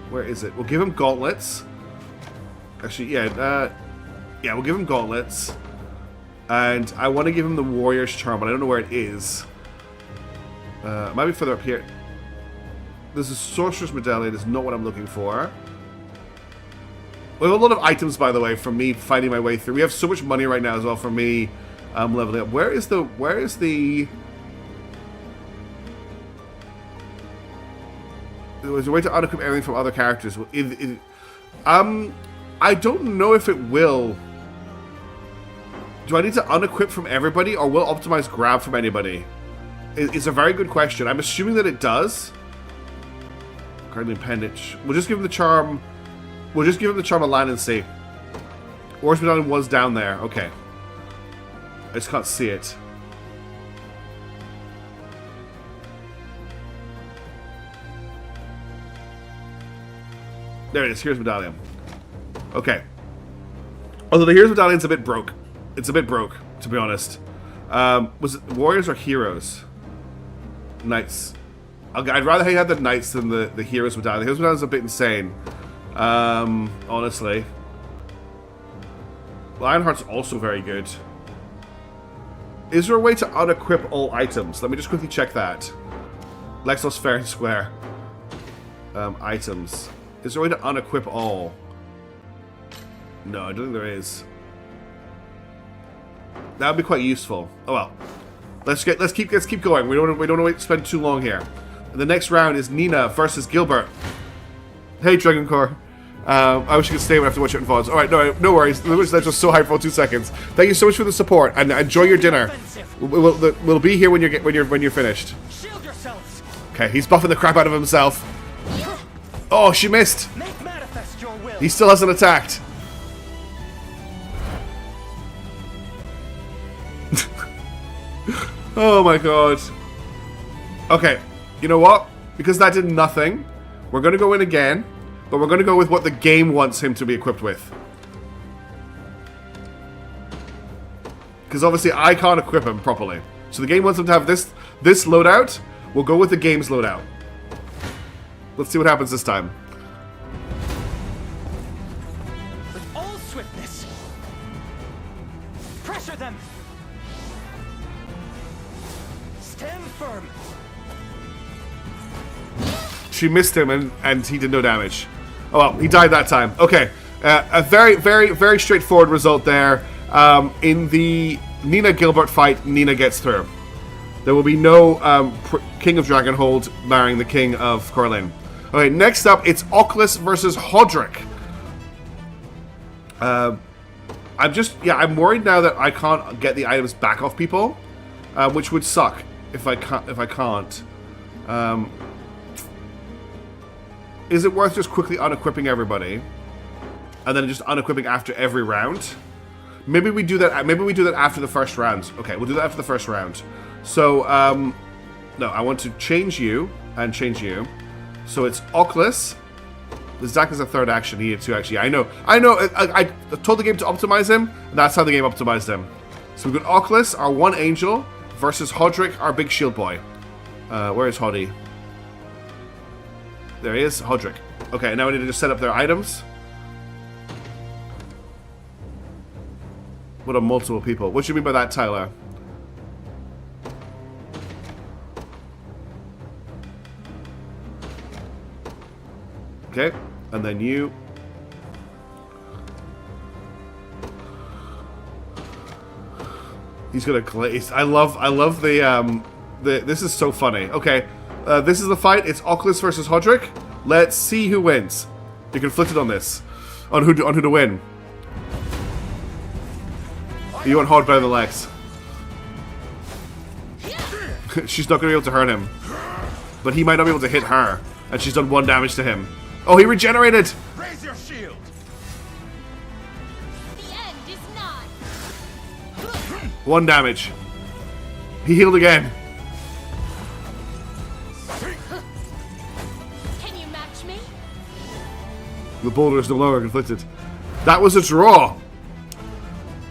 Where is it? We'll give him Gauntlets. Actually, yeah, we'll give him Gauntlets. And I want to give him the Warrior's Charm, but I don't know where it is. It might be further up here. This is Sorcerer's Medallion, is not what I'm looking for. We have a lot of items, by the way, from me finding my way through. We have so much money right now as well for me leveling up. Where is the... There's a way to unequip everything from other characters. I don't know if it will. Do I need to unequip from everybody, or will optimize grab from anybody? It's a very good question. I'm assuming that it does. Guardian Appendage. We'll just give him the charm. We'll just give him the charm Alain and see. Warrior's Medallion was down there. Okay. I just can't see it. There it is. Here's Medallion. Okay. Although the Hero's Medallion's a bit broke. It's a bit broke, to be honest. Was it Warriors or Heroes? Knights. I'd rather he had the Knights than the Hero's Medallion. The Hero's Medallion's a bit insane. Honestly. Lionheart's also very good. Is there a way to unequip all items? Let me just quickly check that. Lexos fair and square. Items. Is there a way to unequip all? No, I don't think there is. That would be quite useful. Oh well. Let's keep going. We don't want to spend too long here. The next round is Nina versus Gilbert. Hey, Dragoncore. I wish you could stay when I have to watch it in VODs. Alright, no worries. That's just so hyped for 2 seconds. Thank you so much for the support and enjoy your dinner. We'll be here when you're finished. Shield yourselves. Okay, he's buffing the crap out of himself. Oh, she missed. Make manifest your will. He still hasn't attacked. Oh my god. Okay, you know what? Because that did nothing, we're going to go in again, but we're going to go with what the game wants him to be equipped with. Because obviously I can't equip him properly. So the game wants him to have this loadout. We'll go with the game's loadout. Let's see what happens this time. With all swiftness. Pressure them. Stand firm. She missed him and he did no damage. Oh well, he died that time. Okay, a very straightforward result there. In the Nina Gilbert fight, Nina gets through. There will be no King of Dragonhold marrying the King of Corlin. Okay, next up, it's Oculus versus Hodrick. I'm worried now that I can't get the items back off people, which would suck if I can't. Is it worth just quickly unequipping everybody, and then just unequipping after every round? Maybe we do that. Maybe we do that after the first round. Okay, we'll do that after the first round. So, no, I want to change you and change you. So it's Oculus. Zach is a third action. He had 2 actually. I know. I told the game to optimize him, and that's how the game optimized him. So we've got Oculus, our one angel, versus Hodrick, our big shield boy. Where is Hoddy? There he is, Hodrick. Okay, now we need to just set up their items. What are multiple people? What do you mean by that, Tyler? Okay, and then you. He's gonna glaze. I love the this is so funny. Okay, this is the fight. It's Oculus versus Hodrick. Let's see who wins. You're conflicted on this, on who to win. You want Hod better than Lexx. She's not gonna be able to hurt him, but he might not be able to hit her, and she's done 1 damage to him. Oh, he regenerated. Raise your shield. The end is nigh. 1 damage. He healed again. Can you match me? The boulder is no longer conflicted. That was a draw.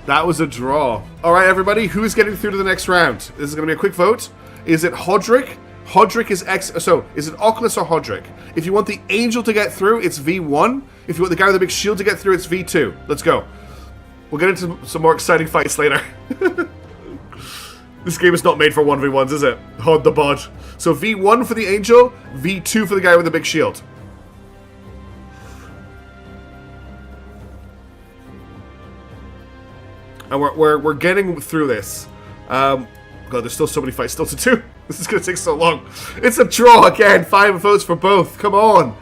That was a draw. Alright, everybody, who's getting through to the next round? This is going to be a quick vote. Is it Hodrick? Hodrick is So, is it Oculus or Hodrick? If you want the angel to get through, it's V1. If you want the guy with the big shield to get through, it's V2. Let's go. We'll get into some more exciting fights later. This game is not made for 1v1s, is it? Hod the bod. So V1 for the angel, V2 for the guy with the big shield. And we're getting through this. God, there's still so many fights still to do. This is going to take so long. It's a draw again. 5 votes for both. Come on.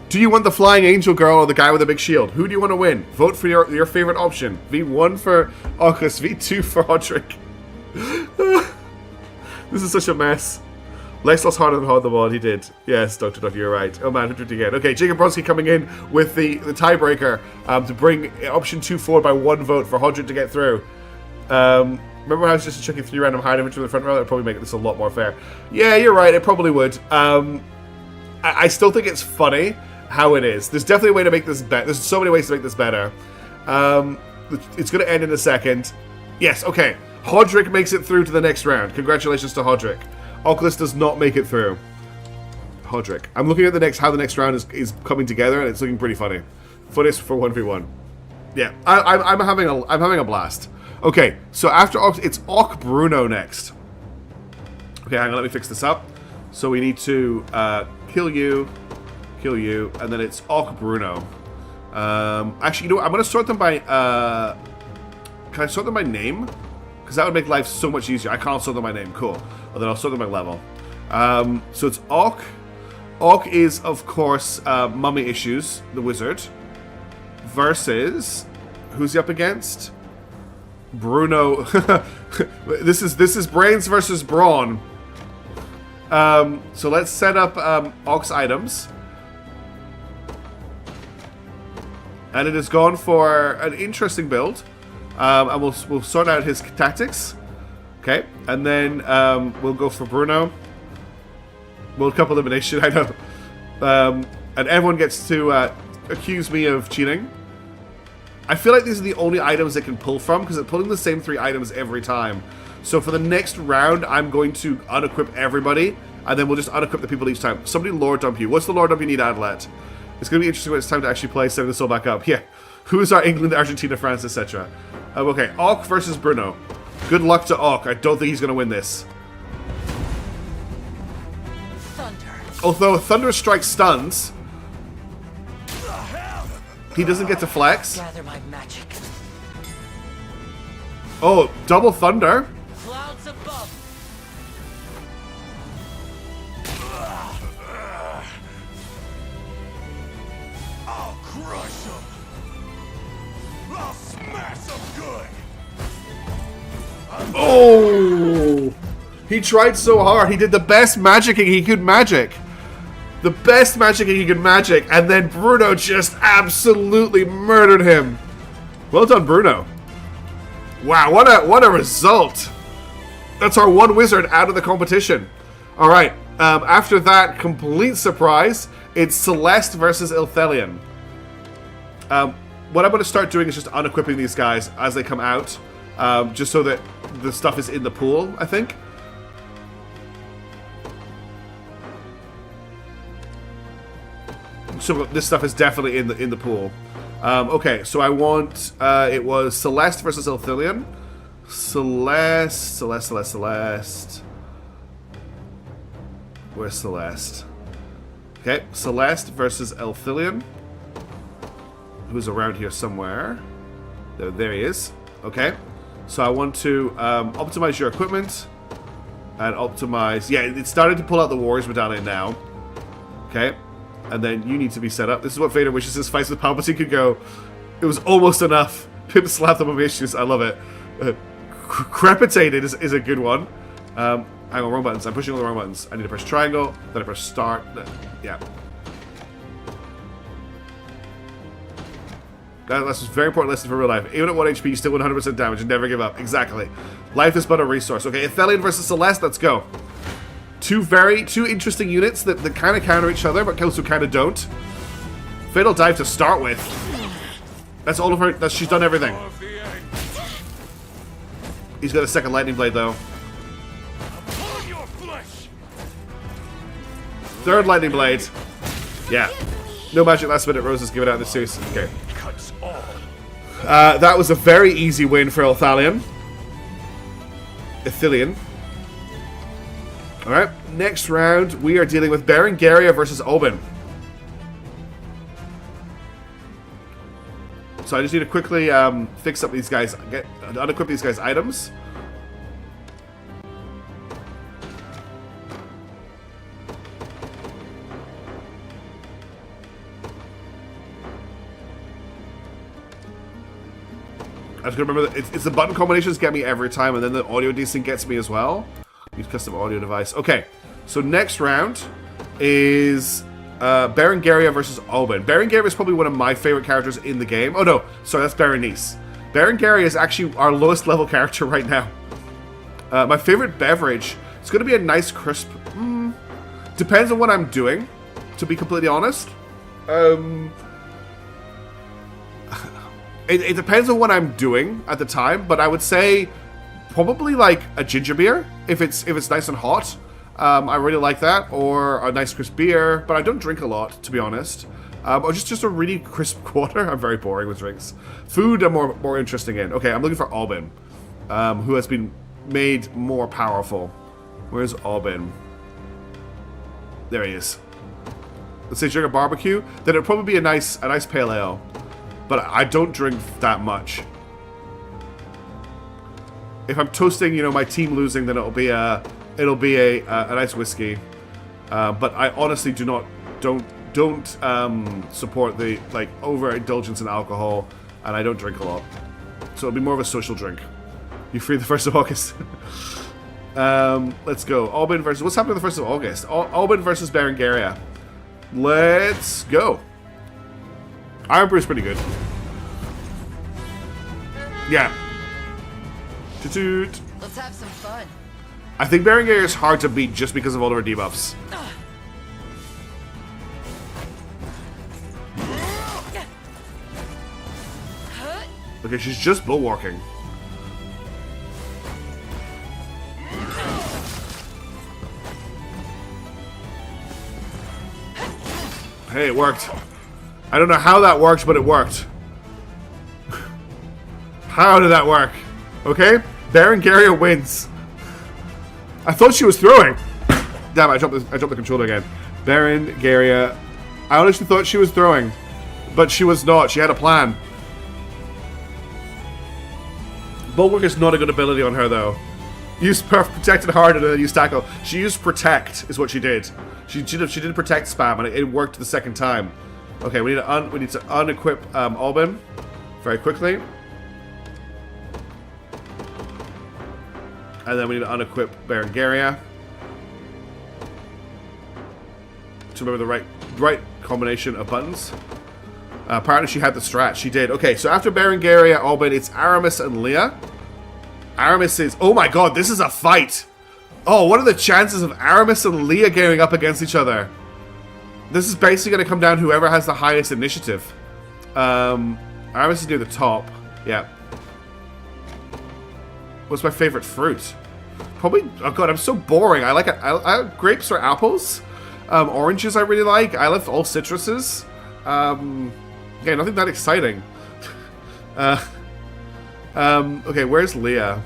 Do you want the flying angel girl or the guy with the big shield? Who do you want to win? Vote for your favorite option. V1 for Oculus, V2 for Hodrick. This is such a mess. Lexx lost harder than Hod the Mod. He did. Yes, Dr. You're right. Oh man, 150 again. Okay, Jacob Bronski coming in with the tiebreaker to bring option 2 forward by 1 vote for Hodrick to get through. Remember when I was just checking 3 random hard image from the front row? That would probably make this a lot more fair. Yeah, you're right. It probably would. I still think it's funny how it is. There's definitely a way to make this better. There's so many ways to make this better. It's going to end in a second. Yes, okay. Hodrick makes it through to the next round. Congratulations to Hodrick. Oculus does not make it through. Hodrick. I'm looking at how the next round is coming together, and it's looking pretty funny. Funniest for 1v1. Yeah, I'm having a blast. Okay, so after Ox, it's Ock Bruno next. Okay, hang on, let me fix this up. So we need to kill you, Kill you. And then it's Orc Bruno. Actually, you know what? I'm going to sort them by... can I sort them by name? Because that would make life so much easier. I can't sort them by name. Cool. Well, then I'll sort them by level. So it's Orc. Orc is, of course, Mummy Issues, the wizard. Versus... Who's he up against? Bruno. This is brains versus brawn. So let's set up Orc's items. And it has gone for an interesting build. And we'll sort out his tactics. Okay. And then we'll go for Bruno. World Cup elimination, I know. And everyone gets to accuse me of cheating. I feel like these are the only items they can pull from, because they're pulling the same 3 items every time. So for the next round, I'm going to unequip everybody, and then we'll just unequip the people each time. Somebody lore dump you. What's the lore dump you need, Adlet? It's going to be interesting when it's time to actually play, setting this all back up. Yeah. Who's our England, Argentina, France, etc.? Okay, Orc versus Bruno. Good luck to Orc. I don't think he's going to win this. Although Thunder Strike stuns, he doesn't get to flex. Gather my magic. Oh, double Thunder. Clouds above. I'll crush him. I'll smash him good. Oh! He tried so hard. He did the best magicking he could magic. The best magicking he could magic, and then Bruno just absolutely murdered him. Well done, Bruno. Wow, what a result. That's our one wizard out of the competition. All right, after that complete surprise, it's Celeste versus Ilthelion. What I'm going to start doing is just unequipping these guys as they come out, just so that the stuff is in the pool, I think. So this stuff is definitely in the pool. Okay, so I want it was Celeste versus Ilthelion. Celeste. Where's Celeste? Okay, Celeste versus Ilthelion, who's around here somewhere. There he is. Okay, so I want to optimize your equipment and optimize. Yeah, it started to pull out the Warriors Medallion now. Okay. And then you need to be set up. This is what Vader wishes his fights with Palpatine could go. It was almost enough. Pip slapped them with issues. I love it. Crepitated is a good one. Hang on, wrong buttons. I'm pushing all the wrong buttons. I need to press triangle. Then I press start. Yeah. That's a very important lesson for real life. Even at 1 HP, you still 100% damage and never give up. Exactly. Life is but a resource. Okay, Ilthelion versus Celeste. Let's go. Two interesting units that kind of counter each other, but also kind of don't. Fatal Dive to start with. That's all of her. She's done everything. He's got a second Lightning Blade, though. Third Lightning Blade. Yeah. No magic last minute roses given out in the series. Okay. That was a very easy win for Ilthelion. Alright, next round we are dealing with Berengaria versus Oben. So I just need to quickly fix up these guys, unequip these guys' items. I have to remember that it's the button combinations get me every time, and then the audio desync gets me as well. Use custom audio device. Okay, so next round is Berengaria versus Oben. Berengaria is probably one of my favorite characters in the game. Oh no, sorry, that's Berenice. Berengaria is actually our lowest level character right now. My favorite beverage, it's going to be a nice crisp. Depends on what I'm doing, to be completely honest. It depends on what I'm doing at the time, but I would say probably like a ginger beer if it's nice and hot. I really like that, or a nice crisp beer, but I don't drink a lot, to be honest. Or just a really crisp quarter. I'm very boring with drinks. Food I'm more interesting in. Okay, I'm looking for Oben, who has been made more powerful. Where's Oben? There he is. let's say drink a barbecue, then it'd probably be a nice pale ale. But I don't drink that much. If I'm toasting, you know, my team losing, then it'll be a nice whiskey. But I honestly don't support the like overindulgence in alcohol, and I don't drink a lot. So it'll be more of a social drink. You free the 1st of August. Let's go. Albin versus... What's happening on the 1st of August? Albin versus Berengaria. Let's go. Iron Brew's pretty good. Yeah. Toot. Let's have some fun. I think Berengaria is hard to beat just because of all of her debuffs. Okay, she's just bulwarking. Hey, it worked. I don't know how that worked, but it worked. How did that work? Okay, Berengaria wins. I thought she was throwing. Damn, I dropped the controller again. Berengaria. I honestly thought she was throwing, but she was not. She had a plan. Bulwark is not a good ability on her, though. Use protected hard and then use tackle. She used protect, is what she did. She did protect spam, and it worked the second time. Okay, we need to unequip Albin very quickly, and then we need to unequip Berengaria to remember the right combination of buttons. Apparently she had the strat. She did. Okay, so after Berengaria, Albin, it's Aramis and Leah. Aramis is... Oh my god, this is a fight! Oh, what are the chances of Aramis and Leah going up against each other? This is basically going to come down to whoever has the highest initiative. Aramis is near the top. Yeah. What's my favorite fruit? Probably... Oh god, I'm so boring. I like grapes or apples. Oranges I really like. I love all citruses. Yeah, nothing that exciting. Okay, where's Leah?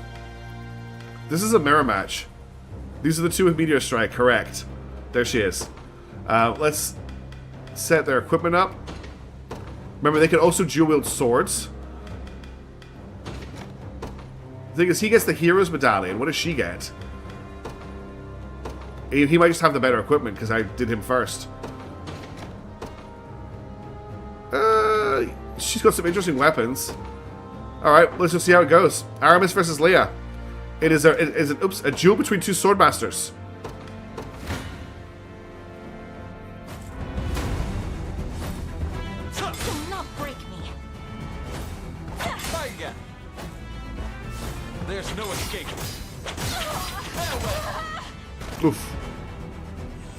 This is a mirror match. These are the two with Meteor Strike, correct. There she is. Let's set their equipment up. Remember, they can also dual-wield swords. The thing is, he gets the Hero's Medallion. What does she get? He might just have the better equipment, because I did him first. She's got some interesting weapons. Alright, let's just see how it goes. Aramis versus Leah. It is a duel between two swordmasters. Do not break me. Try again. There's no escape. Oof.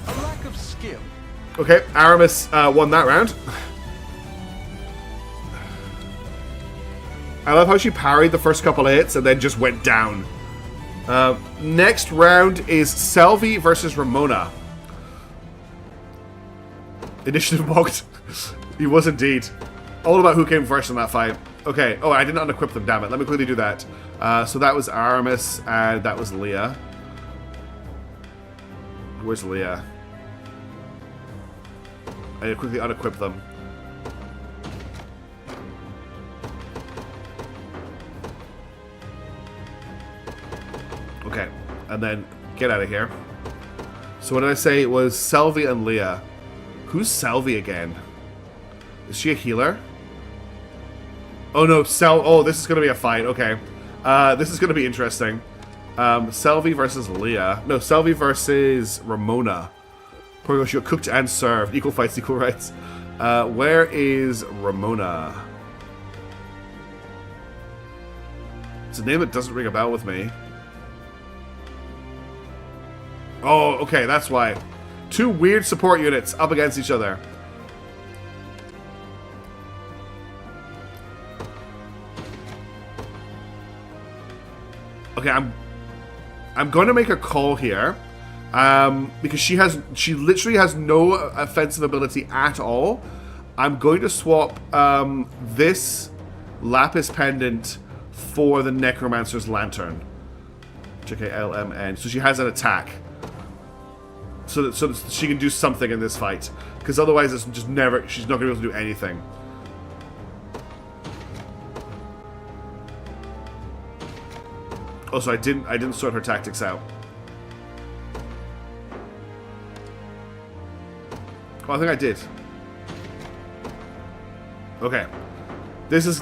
A lack of skill. Okay, Aramis won that round. I love how she parried the first couple of hits and then just went down. Next round is Selvi versus Ramona. Initiative bogged. He was indeed. All about who came first in that fight. Okay. Oh, I didn't unequip them, damn it. Let me quickly do that. So that was Aramis and that was Leah. Where's Leah? I need to quickly unequip them. Okay, and then get out of here. So what did I say? It was Selvi and Leah. Who's Selvi again? Is she a healer? Oh no, oh, this is going to be a fight. Okay. This is going to be interesting. Selvi versus Leah. No, Selvi versus Ramona. Poor girl, she got cooked and served. Equal fights, equal rights. Where is Ramona? It's a name that doesn't ring a bell with me. Oh, okay, that's why. Two weird support units up against each other. Okay, I'm going to make a call here. Because she literally has no offensive ability at all. I'm going to swap this Lapis Pendant for the Necromancer's Lantern. JKLMN. So she has an attack. so that she can do something in this fight. Because otherwise, it's just never. She's not going to be able to do anything. Also, I didn't sort her tactics out. Oh, I think I did. Okay, this is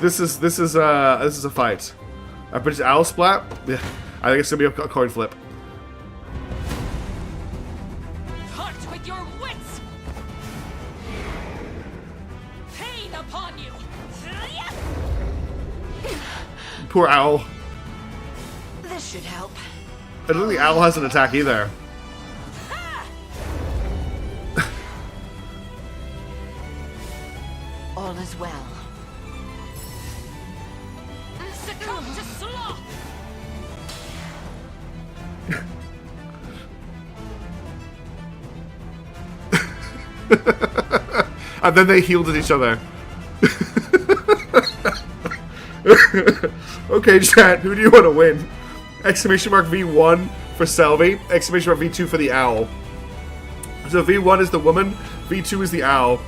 a fight. A British owl splat. Yeah, I think it's gonna be a coin flip. Hunt with your wits. Pain upon you. Poor owl. This should help. I don't think the owl has an attack either. All is well. Succumb to sloth. And then they healed at each other. Okay, chat, who do you want to win? Exclamation mark V1 for Selby, exclamation mark V2 for the owl. So V1 is the woman, V2 is the owl.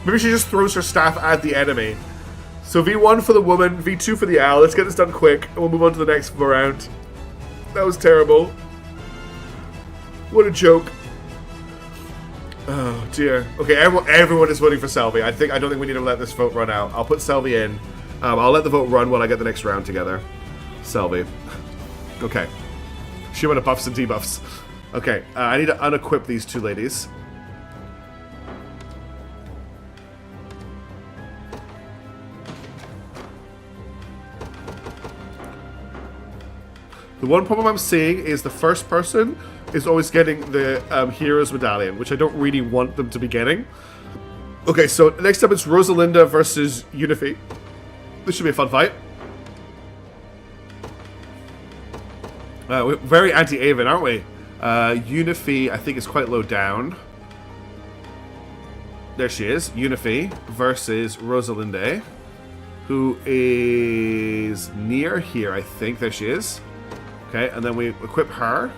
Maybe she just throws her staff at the enemy. So V1 for the woman, V2 for the owl. Let's get this done quick, and we'll move on to the next round. That was terrible. What a joke. Oh dear. Okay, everyone is voting for Selby. I don't think we need to let this vote run out. I'll put Selby in. I'll let the vote run while I get the next round together. Selby. Okay. She went to buffs and debuffs. Okay, I need to unequip these two ladies. The one problem I'm seeing is the first person is always getting the Hero's Medallion, which I don't really want them to be getting. Okay, so next up it's Rosalinda versus Unifi. This should be a fun fight. We're very anti-Aven, aren't we? Unifi, I think, is quite low down. There she is. Unifi versus Rosalinde, who is near here, I think. There she is. Okay, and then we equip her.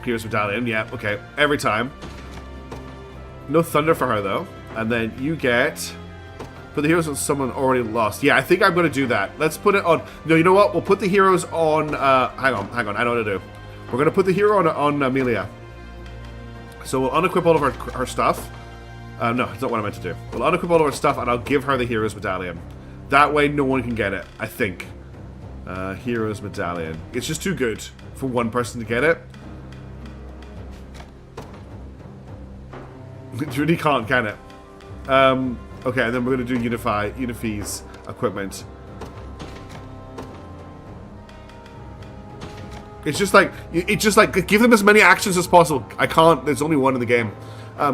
Here's Medallion, yeah, okay. Every time. No Thunder for her, though. And then you get... Put the heroes on someone already lost. Yeah, I think I'm going to do that. Let's put it on... No, you know what? We'll put the heroes on... hang on. I know what to do. We're going to put the hero on Amelia. So we'll unequip all of her stuff. No, it's not what I meant to do. We'll unequip all of her stuff, and I'll give her the Hero's Medallion. That way, no one can get it, I think. Hero's Medallion. It's just too good for one person to get it. It really can't, can it? Okay, and then we're going to do Unifi's equipment. It's just like give them as many actions as possible. I can't. There's only one in the game.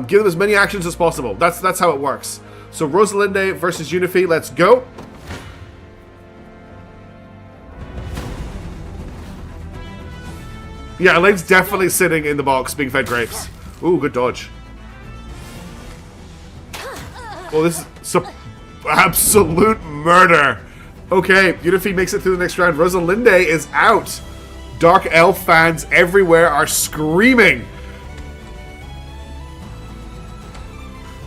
Give them as many actions as possible. That's how it works. So Rosalinde versus Unifi. Let's go. Yeah, Alain's definitely sitting in the box being fed grapes. Ooh, good dodge. Oh, this is absolute murder. Okay, Unifi makes it through the next round. Rosalinde is out. Dark Elf fans everywhere are screaming.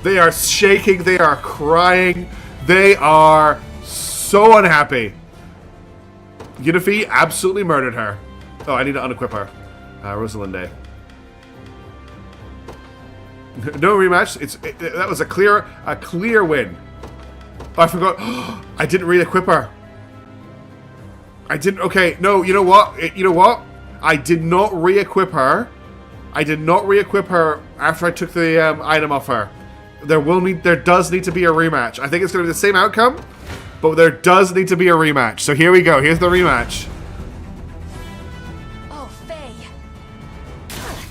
They are shaking. They are crying. They are so unhappy. Unifi absolutely murdered her. Oh, I need to unequip her. Rosalinde. No rematch. That was a clear win. Oh, I forgot. I didn't re-equip her. I didn't. Okay, no. You know what? I did not re-equip her. I did not re-equip her after I took the item off her. There does need to be a rematch. I think it's going to be the same outcome, but there does need to be a rematch. So here we go. Here's the rematch. Oh, Faye.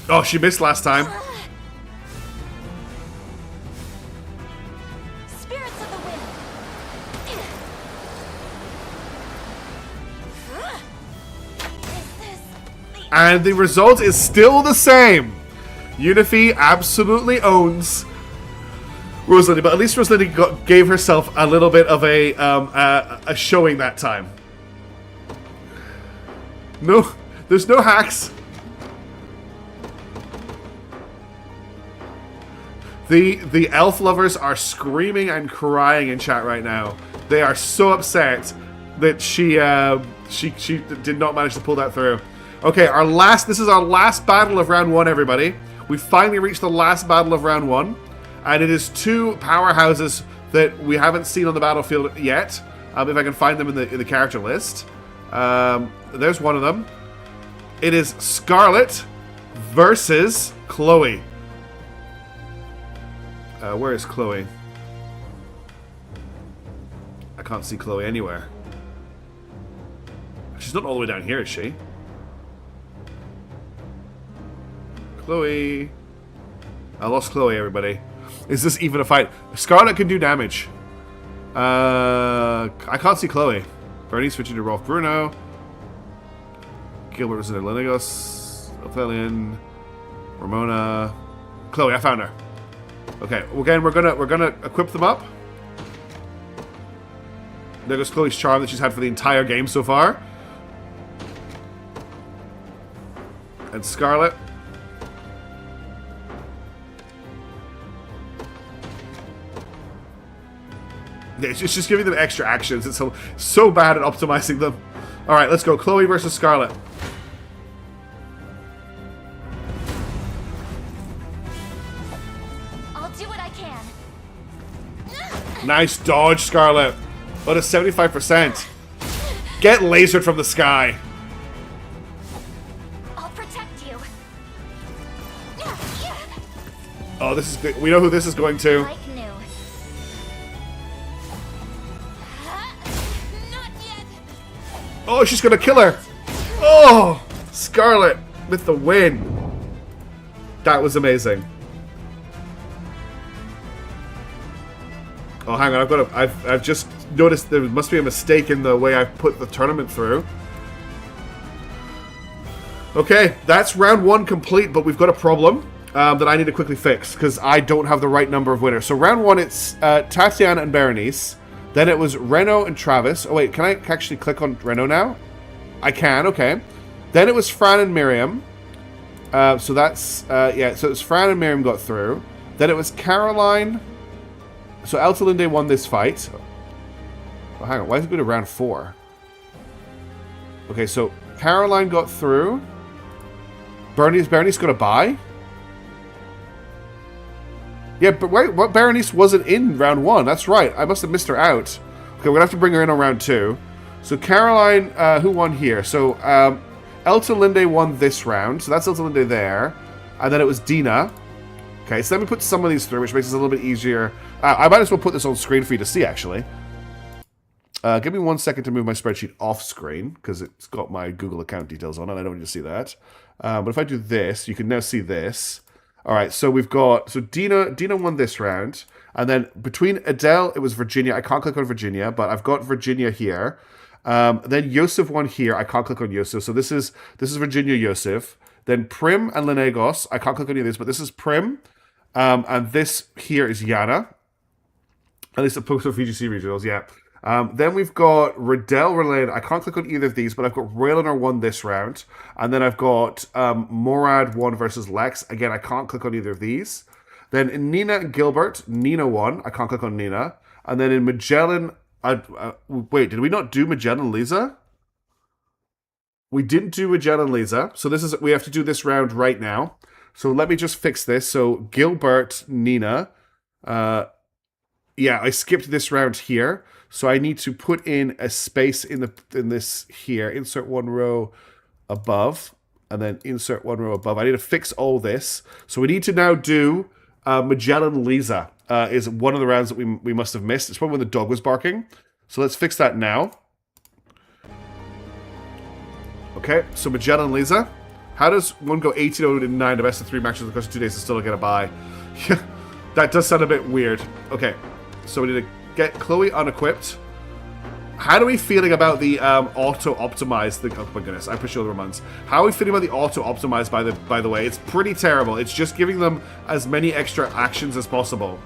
Oh, she missed last time. Spirits of the wind. And the result is still the same. Unifi absolutely owns Rosalinde, but at least Rosalinde gave herself a little bit of a showing that time. No, there's no hacks. The elf lovers are screaming and crying in chat right now. They are so upset that she did not manage to pull that through. Okay, this is our last battle of round 1, everybody. We finally reached the last battle of round 1, and it is 2 powerhouses that we haven't seen on the battlefield yet. If I can find them in the character list. There's one of them. It is Scarlet versus Chloe. Where is Chloe? I can't see Chloe anywhere. She's not all the way down here, is she? Chloe. I lost Chloe, everybody. Is this even a fight? Scarlet can do damage. I can't see Chloe. Bernie switching to Rolf Bruno. Gilbert was in Lenegos. Ophelion. Ramona. Chloe, I found her. Okay, again, we're gonna equip them up. There goes Chloe's charm that she's had for the entire game so far. And Scarlet. Yeah, it's just giving them extra actions. It's so bad at optimizing them. Alright, let's go. Chloe versus Scarlet. I'll do what I can. Nice dodge, Scarlet. What a 75%. Get lasered from the sky. I'll protect you. Oh, this is good. We know who this is going to. Like new. Not yet. Oh, she's gonna kill her. Oh, Scarlet with the win. That was amazing. Oh, hang on. I've just noticed there must be a mistake in the way I put the tournament through. Okay, that's round 1 complete, but we've got a problem that I need to quickly fix because I don't have the right number of winners. So round 1, it's Tatiana and Berenice. Then it was Reno and Travis. Oh wait, can I actually click on Reno now? I can. Okay. Then it was Fran and Miriam. So that's yeah. So it's Fran and Miriam got through. Then it was Caroline. So Eltalinde won this fight. Oh, hang on, why is it going to round 4? Okay, so Caroline got through. Berenice got a bye? Yeah, but wait, what? Berenice wasn't in round 1. That's right, I must have missed her out. Okay, we're going to have to bring her in on round 2. So Caroline, who won here? So Eltalinde won this round. So that's Eltalinde there. And then it was Dina. Okay, so let me put some of these through, which makes this a little bit easier. I might as well put this on screen for you to see, actually. Give me 1 second to move my spreadsheet off screen, because it's got my Google account details on it. I don't need to see that. But if I do this, you can now see this. All right, so we've got... So Dina won this round. And then between Adele, it was Virginia. I can't click on Virginia, but I've got Virginia here. Then Yosef won here. I can't click on Yosef. So this is Virginia Yosef. Then Prim and Lenegos. I can't click on any of this, but this is Prim. And this here is Yana. At least the post of VGC regionals, yeah. Then we've got Riddell Relaine. I can't click on either of these, but I've got Rayliner won this round. And then I've got Morad won versus Lexx. Again, I can't click on either of these. Then in Nina and Gilbert, Nina won. I can't click on Nina. And then in Magellan... wait, did we not do Magellan and Lisa? We didn't do Magellan and Lisa. So we have to do this round right now. So let me just fix this. So Gilbert, Nina... yeah, I skipped this round here. So I need to put in a space in this here. Insert 1 row above. And then insert 1 row above. I need to fix all this. So we need to now do Magellan Lisa. Is one of the rounds that we must have missed. It's probably when the dog was barking. So let's fix that now. Okay, so Magellan Lisa. How does one go 18-0-9, the best of 3 matches in the course of 2 days and still get a bye? That does sound a bit weird. Okay, so we need to get Chloe unequipped. How are we feeling about the auto-optimize thing? Oh my goodness, I push all the ones. How are we feeling about the auto-optimize, by the way? It's pretty terrible. It's just giving them as many extra actions as possible.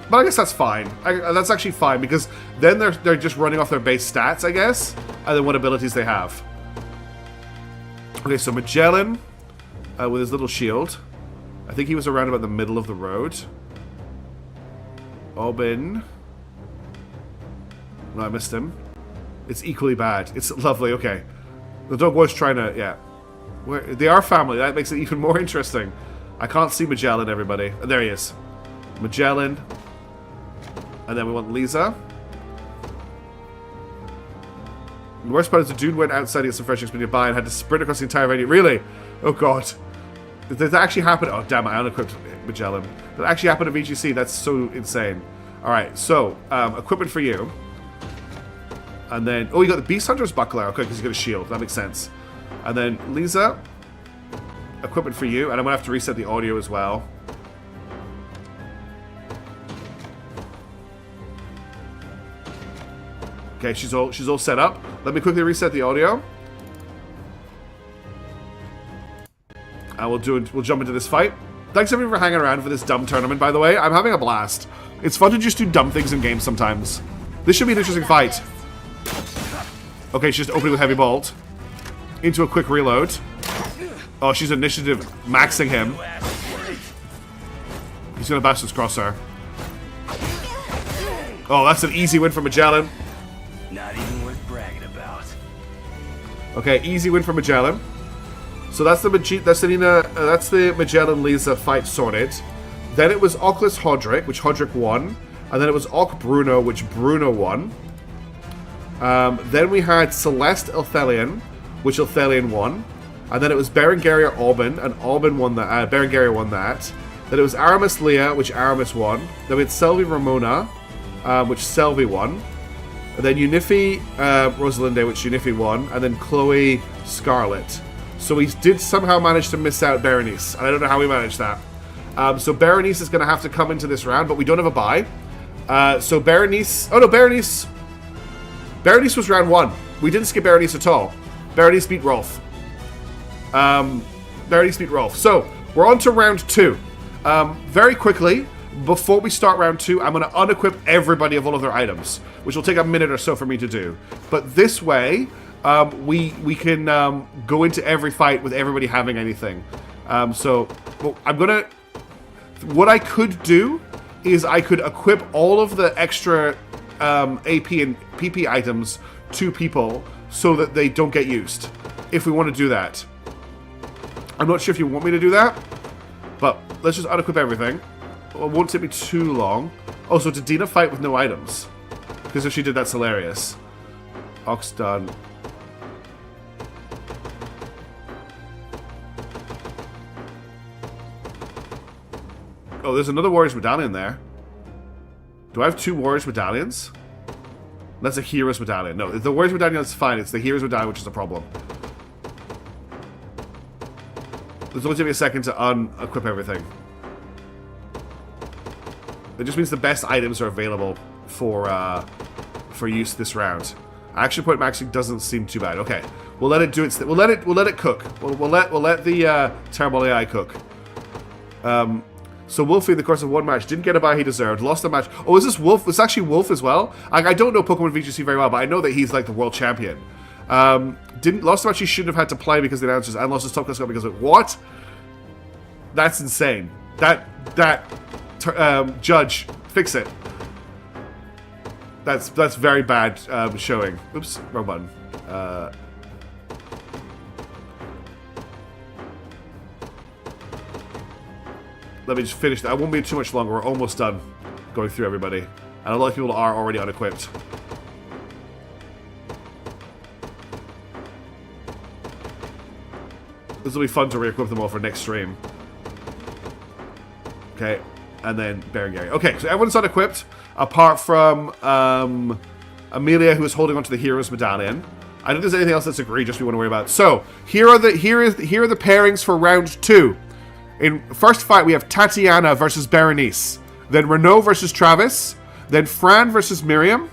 But I guess that's fine. That's actually fine, because then they're just running off their base stats, I guess, and then what abilities they have. Okay, so Magellan with his little shield. I think he was around about the middle of the road. Aubin. No, I missed him. It's equally bad. It's lovely, okay. The dog was trying to, yeah. They are family. That makes it even more interesting. I can't see Magellan, everybody. There he is. Magellan. And then we want Lisa. The worst part is the dude went outside to get some fresh air nearby and had to sprint across the entire venue. Really? Oh, God. Did that actually happen? Oh, damn, I unequipped Magellan. Did that actually happen at VGC? That's so insane. Alright, so, equipment for you. And then, oh, you got the Beast Hunter's Buckler. Okay, because you got a shield. That makes sense. And then, Lisa. Equipment for you. And I'm going to have to reset the audio as well. Okay, she's all set up. Let me quickly reset the audio. And we'll jump into this fight. Thanks everyone for hanging around for this dumb tournament, by the way. I'm having a blast. It's fun to just do dumb things in games sometimes. This should be an interesting fight. Okay, she's just opening with heavy bolt. Into a quick reload. Oh, she's initiative maxing him. He's gonna Bastards Cross her. Oh, that's an easy win for Magellan. Not even worth bragging about. Okay, easy win for Magellan. So that's the Magellan Lisa fight sorted. Then it was Oculus Hodrick, which Hodrick won, and then it was Ock Bruno, which Bruno won. Then we had Celeste Elthelion, which Elthelion won, and then it was Berengaria Aubin, and Aubin won that. Berengaria won that. Then it was Aramis Leah, which Aramis won. Then we had Selvi Ramona, which Selvi won. And then Unifi Rosalinde, which Unifi won, and then Chloe Scarlet. So we did somehow manage to miss out Berenice, and I don't know how we managed that. So Berenice is going to have to come into this round, but we don't have a bye. So Berenice... Oh no, Berenice was round 1. We didn't skip Berenice at all. Berenice beat Rolf. So, we're on to round 2. Very quickly, before we start round 2, I'm going to unequip everybody of all of their items, which will take a minute or so for me to do. But this way... we can go into every fight with everybody having anything. What I could do is I could equip all of the extra AP and PP items to people so that they don't get used. If we want to do that. I'm not sure if you want me to do that, but let's just unequip everything. It won't take me too long. Oh, so it's a Dina fight with no items. Because if she did, that's hilarious. Ox done. Oh, there's another Warrior's Medallion there. Do I have 2 Warrior's Medallions? That's a Hero's Medallion. No, the Warrior's Medallion is fine. It's the Hero's Medallion which is the problem. There's only take me a second to unequip everything. It just means the best items are available for use this round. Action point maxing doesn't seem too bad. Okay, we'll let it do its. We'll let it cook. We'll let the terrible AI cook. So Wolfie, in the course of one match, didn't get a bye he deserved, lost a match. Oh, is this Wolf? It's actually Wolf as well? I don't know Pokemon VGC very well, but I know that he's like the world champion. Lost a match he shouldn't have had to play because of the announcers, and lost his top class because of what? That's insane. Judge, fix it. That's very bad showing. Oops, wrong button. Let me just finish that. I won't be too much longer. We're almost done going through everybody. And a lot of people are already unequipped. This will be fun to re-equip them all for next stream. Okay, and then Berengaria. Okay, so everyone's unequipped, apart from Amelia, who is holding onto the Hero's Medallion. I don't think there's anything else that's egregious we want to worry about. So, here are the pairings for round 2. In first fight, we have Tatiana versus Berenice. Then Renault versus Travis. Then Fran versus Miriam.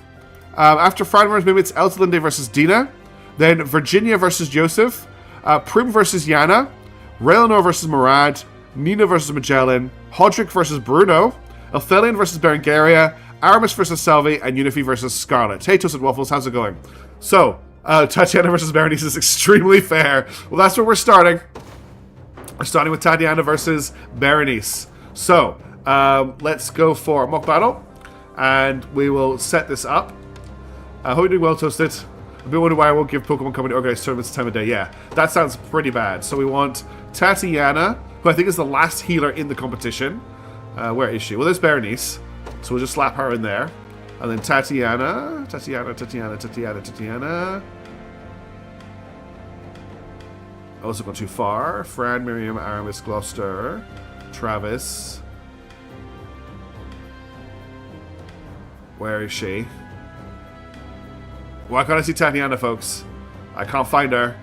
After Fran versus Miriam, it's Eltalinde versus Dina. Then Virginia versus Joseph. Prim versus Yana. Raelnor versus Murad. Nina versus Magellan. Hodrick versus Bruno. Elthelion versus Berengaria. Aramis versus Selvi. And Unifi versus Scarlet. Hey, Toasted Waffles, how's it going? So, Tatiana versus Berenice is extremely fair. Well, that's where we're starting. We're starting with Tatiana versus Berenice. So, let's go for a mock battle. And we will set this up. Hope you're doing well, Toasted. I've been wondering why I won't give Pokemon Company organized tournaments time of day. Yeah, that sounds pretty bad. So we want Tatiana, who I think is the last healer in the competition. Where is she? Well, there's Berenice. So we'll just slap her in there. And then Tatiana. Also gone too far. Fran, Miriam, Aramis, Gloucester, Travis. Where is she? Why can't I see Tatiana, folks? I can't find her.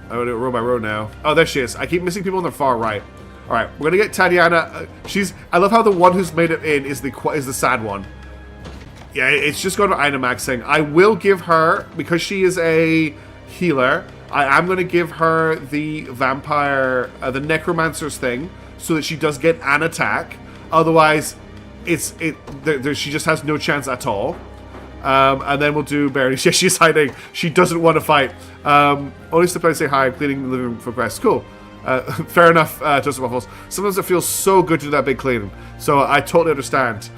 I'm gonna do it row by row now. Oh, there she is. I keep missing people on the far right. All right, we're gonna get Tatiana. I love how the one who's made it in is the sad one. Yeah, it's just going to Dynamaxing. I will give her, because she is a healer, I am going to give her the vampire, the necromancer's thing, so that she does get an attack. Otherwise, she just has no chance at all. And then we'll do Berenice. Yeah, she's hiding. She doesn't want to fight. Only step out and say hi. I'm cleaning the living room for Grace. Cool. Fair enough, Joseph Waffles. Sometimes it feels so good to do that big cleaning. So I totally understand.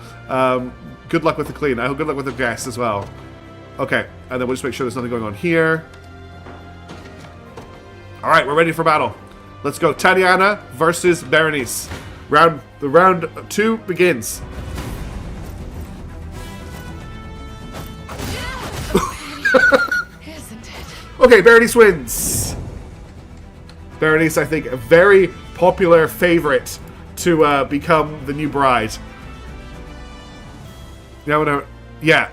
Good luck with the clean. I hope good luck with the guests as well. Okay, and then we'll just make sure there's nothing going on here. Alright, we're ready for battle. Let's go. Tatiana versus Berenice. Round 2 begins. Isn't it? Okay, Berenice wins. Berenice, I think, a very popular favorite to become the new bride. No. Yeah.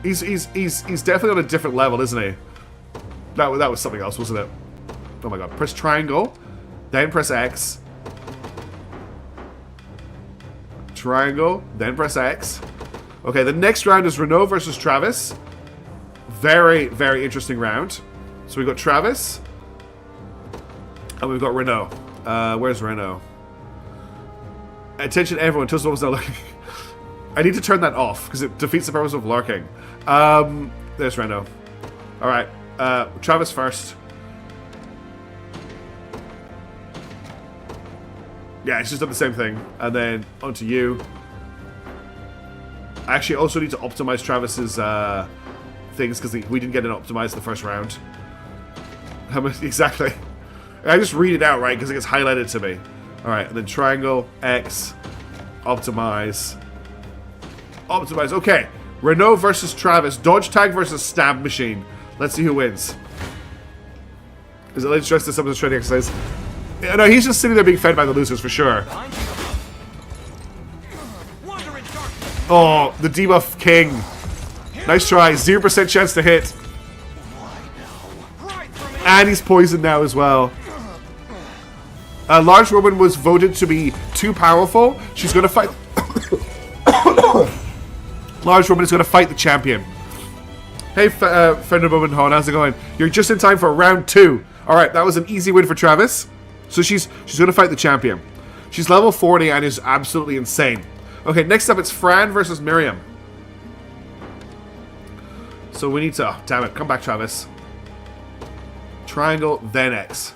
He's definitely on a different level, isn't he? That was something else, wasn't it? Oh my god. Press triangle, then press X. Triangle, then press X. Okay, the next round is Renault versus Travis. Very, very interesting round. So we've got Travis. And we've got Renault. Where's Renault? Attention everyone, Toast was not looking. I need to turn that off, because it defeats the purpose of lurking. There's Renault. Alright, Travis first. Yeah, it's just done the same thing. And then onto you. I actually also need to optimize Travis's things, because we didn't get it optimized in the first round. Exactly. I just read it out, right, because it gets highlighted to me. Alright, and then triangle, X, optimize. Optimize. Okay, Renault versus Travis. Dodge tag versus stab machine. Let's see who wins. Is it late stress to someone's training exercise? Yeah, no, he's just sitting there being fed by the losers for sure. Oh, the debuff king. Nice try. 0% chance to hit. And he's poisoned now as well. Large woman was voted to be too powerful. She's going to fight... Large woman is going to fight the champion. Hey, friend of Woman Hon, how's it going? You're just in time for round 2. Alright, that was an easy win for Travis. So she's going to fight the champion. She's level 40 and is absolutely insane. Okay, next up it's Fran versus Miriam. So we need to... Oh, damn it. Come back, Travis. Triangle, then X.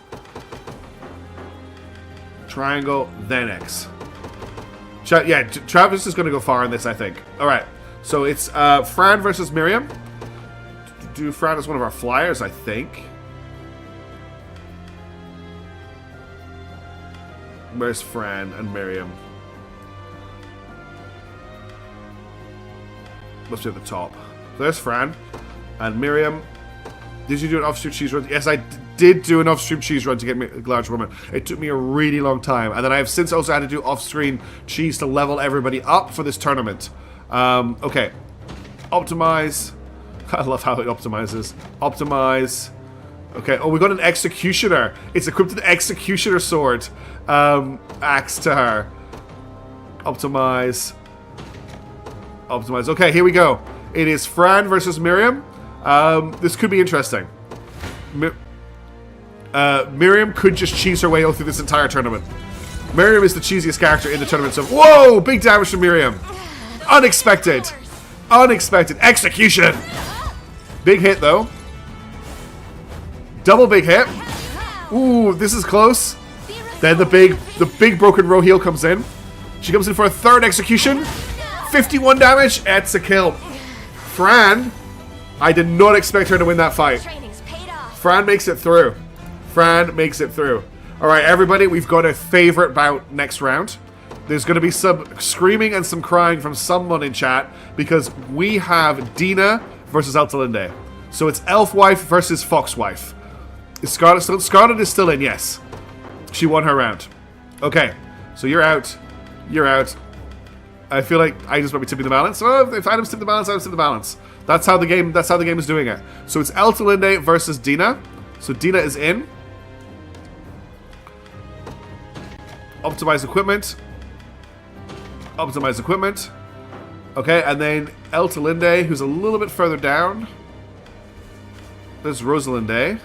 Triangle, then X. Yeah, Travis is going to go far in this, I think. Alright. So it's Fran versus Miriam. Do Fran as one of our flyers, I think. Where's Fran and Miriam? Must be at the top. There's Fran. And Miriam. Did you do an off-stream cheese run? Yes, I did do an off-stream cheese run to get me a large woman. It took me a really long time. And then I have since also had to do off-stream cheese to level everybody up for this tournament. Okay. Optimize. I love how it optimizes. Optimize. Okay. Oh, we got an executioner. It's equipped with an executioner sword. Axe to her. Optimize. Optimize. Okay, here we go. It is Fran versus Miriam. This could be interesting. Miriam could just cheese her way through this entire tournament. Miriam is the cheesiest character in the tournament. So, whoa! Big damage from Miriam. Unexpected. Unexpected execution. Big hit though. Double big hit. Ooh, this is close. Then the big broken row heel comes in. She comes in for a third execution. 51 damage. It's a kill. Fran, I did not expect her to win that fight. Training's paid off. Fran makes it through. Fran makes it through. All right, everybody, we've got a favorite bout next round. There's going to be some screaming and some crying from someone in chat because we have Dina versus Altalinde. So it's Elf Wife versus Fox Wife. Is Scarlet still? Scarlet is still in, yes. She won her round. Okay, so you're out. You're out. I feel like I just might be tipping the balance. Oh, if items tip the balance, items tip the balance. That's how the game is doing it. So it's Altalinde versus Dina. So Dina is in. Optimize equipment. Optimize equipment. Okay, and then Altalinde, who's a little bit further down. There's Rosalinde.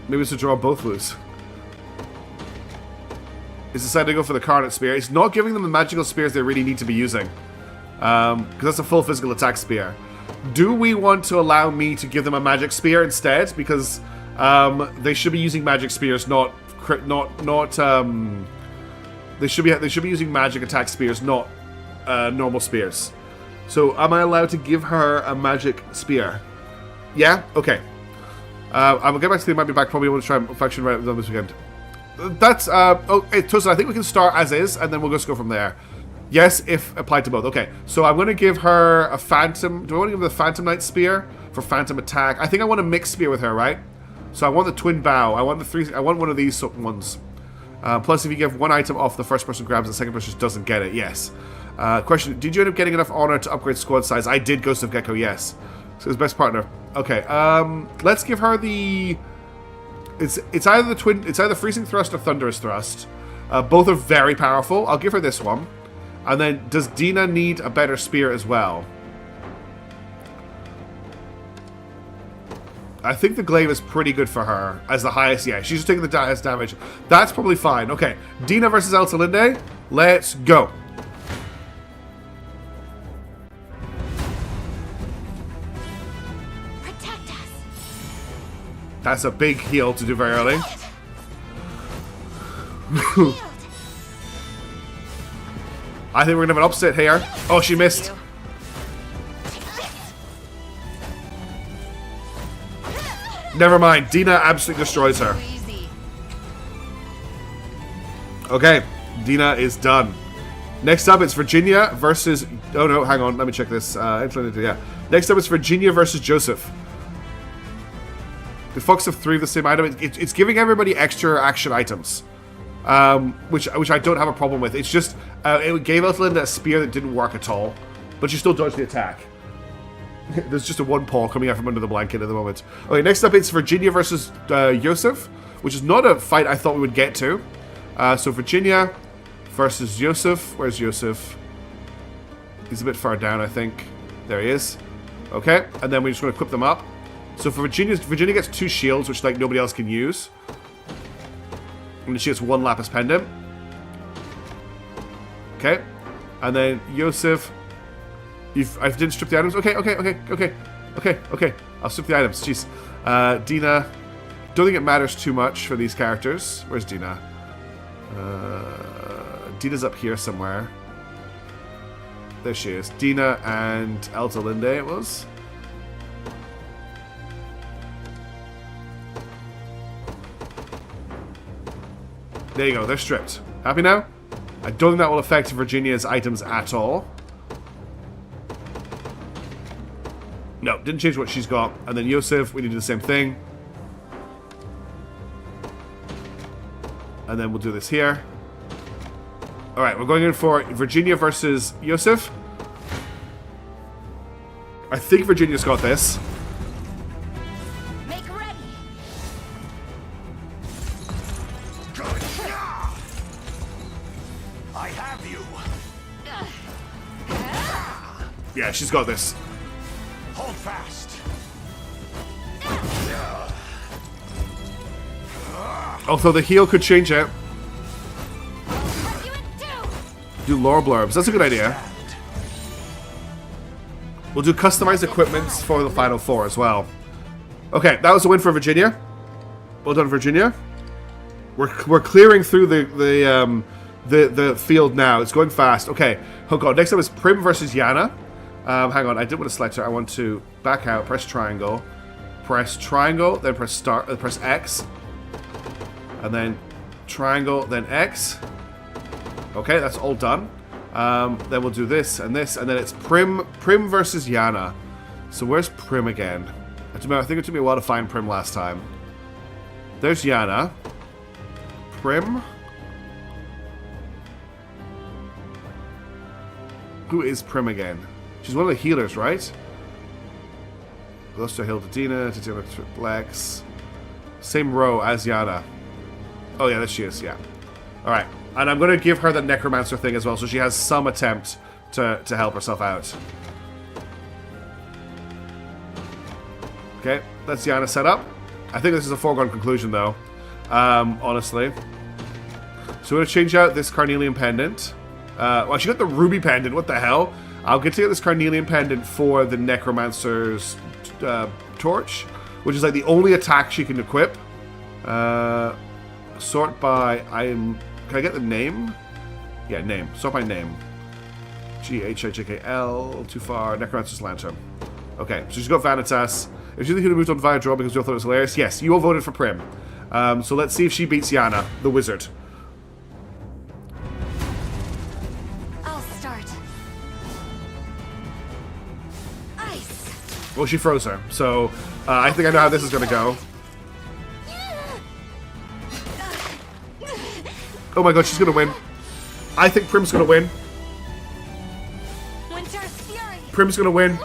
Maybe it's to draw both loose. It's decided to go for the Carnate Spear. It's not giving them the magical spears they really need to be using. Because that's a full physical attack spear. Do we want to allow me to give them a magic spear instead? Because they should be using magic spears, they should be using magic attack spears, not normal spears. So am I allowed to give her a magic spear? Yeah? Okay. I'm gonna get back to the might be back. Probably want to try faction right up this weekend. That's Tosin, I think we can start as is, and then we'll just go from there. Yes, if applied to both. Okay, so I'm gonna give her a phantom. Do I want to give her the Phantom Knight Spear for phantom attack? I think I want a mixed spear with her, right? So I want the twin bow. I want one of these ones. Plus, if you give one item off, the first person grabs, the second person just doesn't get it. Yes. Question: did you end up getting enough honor to upgrade squad size? I did. Ghost of Gecko. Yes. So his best partner. Okay. Let's give her the. It's either the twin. It's either freezing thrust or thunderous thrust. Both are very powerful. I'll give her this one. And then, does Dina need a better spear as well? I think the glaive is pretty good for her as the highest. Yeah, she's just taking the highest damage. That's probably fine. Okay, Dina versus Altalinde. Let's go. Protect us. That's a big heal to do very early. I think we're gonna have an upset here. Oh, she missed. Never mind. Dina absolutely destroys her. Okay, Dina is done. Next up, it's Virginia versus. Oh no, hang on. Let me check this. Yeah. Next up, it's Virginia versus Joseph. The Fox have 3 of the same item. It's giving everybody extra action items. Which I don't have a problem with. It's just it gave Altalinde a spear that didn't work at all, but she still dodged the attack. There's just a one paw coming out from under the blanket at the moment. Okay, next up it's Virginia versus Joseph, which is not a fight I thought we would get to. So Virginia versus Joseph. Where's Joseph? He's a bit far down, I think. There he is. Okay, and then we're just going to equip them up. So for Virginia gets 2 shields, which like nobody else can use. And she gets 1 lapis pendant. Okay. And then Joseph. I didn't strip the items. Okay. I'll strip the items. Jeez. Dina. Don't think it matters too much for these characters. Where's Dina? Dina's up here somewhere. There she is. Dina and Altalinde it was. There you go, they're stripped. Happy now? I don't think that will affect Virginia's items at all. No, didn't change what she's got. And then Joseph, we need to do the same thing. And then we'll do this here. Alright, we're going in for Virginia versus Joseph. I think Virginia's got this. Make ready. I have you. Yeah, she's got this. Hold fast. Although the heal could change it. What you do? Do lore blurbs. That's a good idea. We'll do customized equipments for the Final Four as well. Okay, that was a win for Virginia. Well done, Virginia. We're clearing through the field now. It's going fast. Okay, oh god. Next up is Prim versus Yana. Hang on, I didn't want to select her. I want to back out, press triangle, then press start, press X, and then triangle, then X. Okay, that's all done. Then we'll do this, and then it's Prim versus Yana. So where's Prim again? I think it took me a while to find Prim last time. There's Yana. Prim. Who is Prim again? She's one of the healers, right? Those two heal Dina, Lexx. Same row as Yana. Oh yeah, there she is, yeah. Alright. And I'm going to give her the necromancer thing as well, so she has some attempt to help herself out. Okay, that's Yana set up. I think this is a foregone conclusion, though. Honestly. So we're going to change out this carnelian pendant. Well, she got the ruby pendant. What the hell? I'll get to get this carnelian pendant for the necromancer's torch, which is like the only attack she can equip. Sort by... Can I get the name? Yeah, name. Sort by name. G-H-I-J-K-L. Too far. Necromancer's Lantern. Okay, so she's got Vanitas. If you think you moved on via draw because you all thought it was hilarious, yes, you all voted for Prim. So let's see if she beats Yana, the wizard. I'll start. Ice. Well, she froze her, so I think I know how this is going to go. Oh my god, she's going to win. I think Prim's going to win. Winter's Fury. Prim's going to win.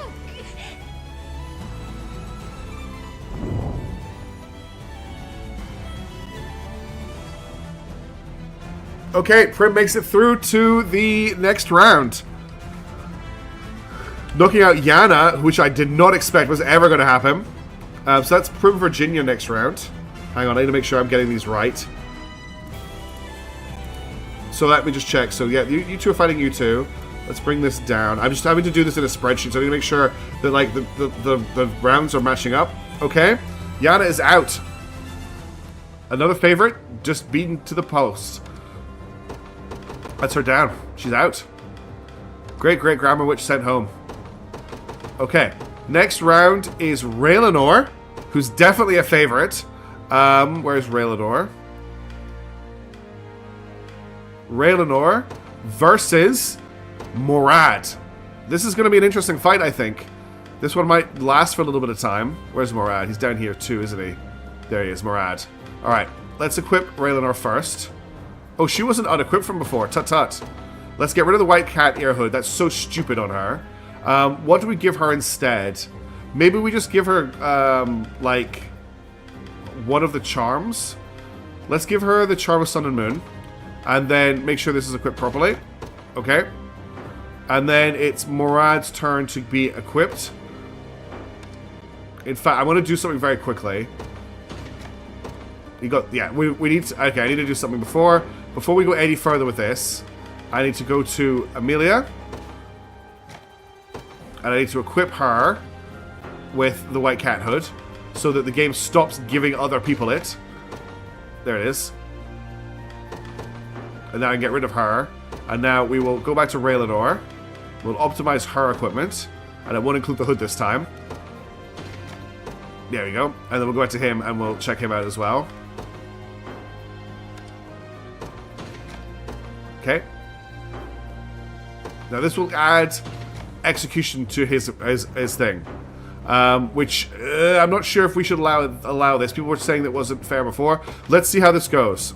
Okay, Prim makes it through to the next round. Knocking out Yana, which I did not expect was ever going to happen. So that's Prim Virginia next round. Hang on, I need to make sure I'm getting these right. So let me just check. So yeah, you two are fighting you two. Let's bring this down. I'm just having to do this in a spreadsheet, so I need to make sure that like the rounds are matching up. Okay, Yana is out. Another favorite, just beaten to the post. That's her down. She's out. Great-great-grandma witch sent home. Okay, next round is Raylanor, who's definitely a favorite. Where's Raylanor? Raylanor versus Morad. This is going to be an interesting fight, I think. This one might last for a little bit of time. Where's Morad? He's down here too, isn't he? There he is, Morad. Alright, let's equip Raylanor first. Oh, she wasn't unequipped from before. Tut-tut. Let's get rid of the white cat ear hood. That's so stupid on her. What do we give her instead? Maybe we just give her, like, one of the charms. Let's give her the Charm of Sun and Moon. And then make sure this is equipped properly. Okay. And then it's Morad's turn to be equipped. In fact, I want to do something very quickly. You got... Yeah, we need to... Okay, I need to do something before we go any further with this. I need to go to Amelia. And I need to equip her with the white cat hood. So that the game stops giving other people it. There it is. And now I can get rid of her. And now we will go back to Raylanor. We'll optimize her equipment. And I won't include the hood this time. There we go. And then we'll go back to him and we'll check him out as well. Okay. Now this will add execution to his thing. Which I'm not sure if we should allow this. People were saying that wasn't fair before. Let's see how this goes.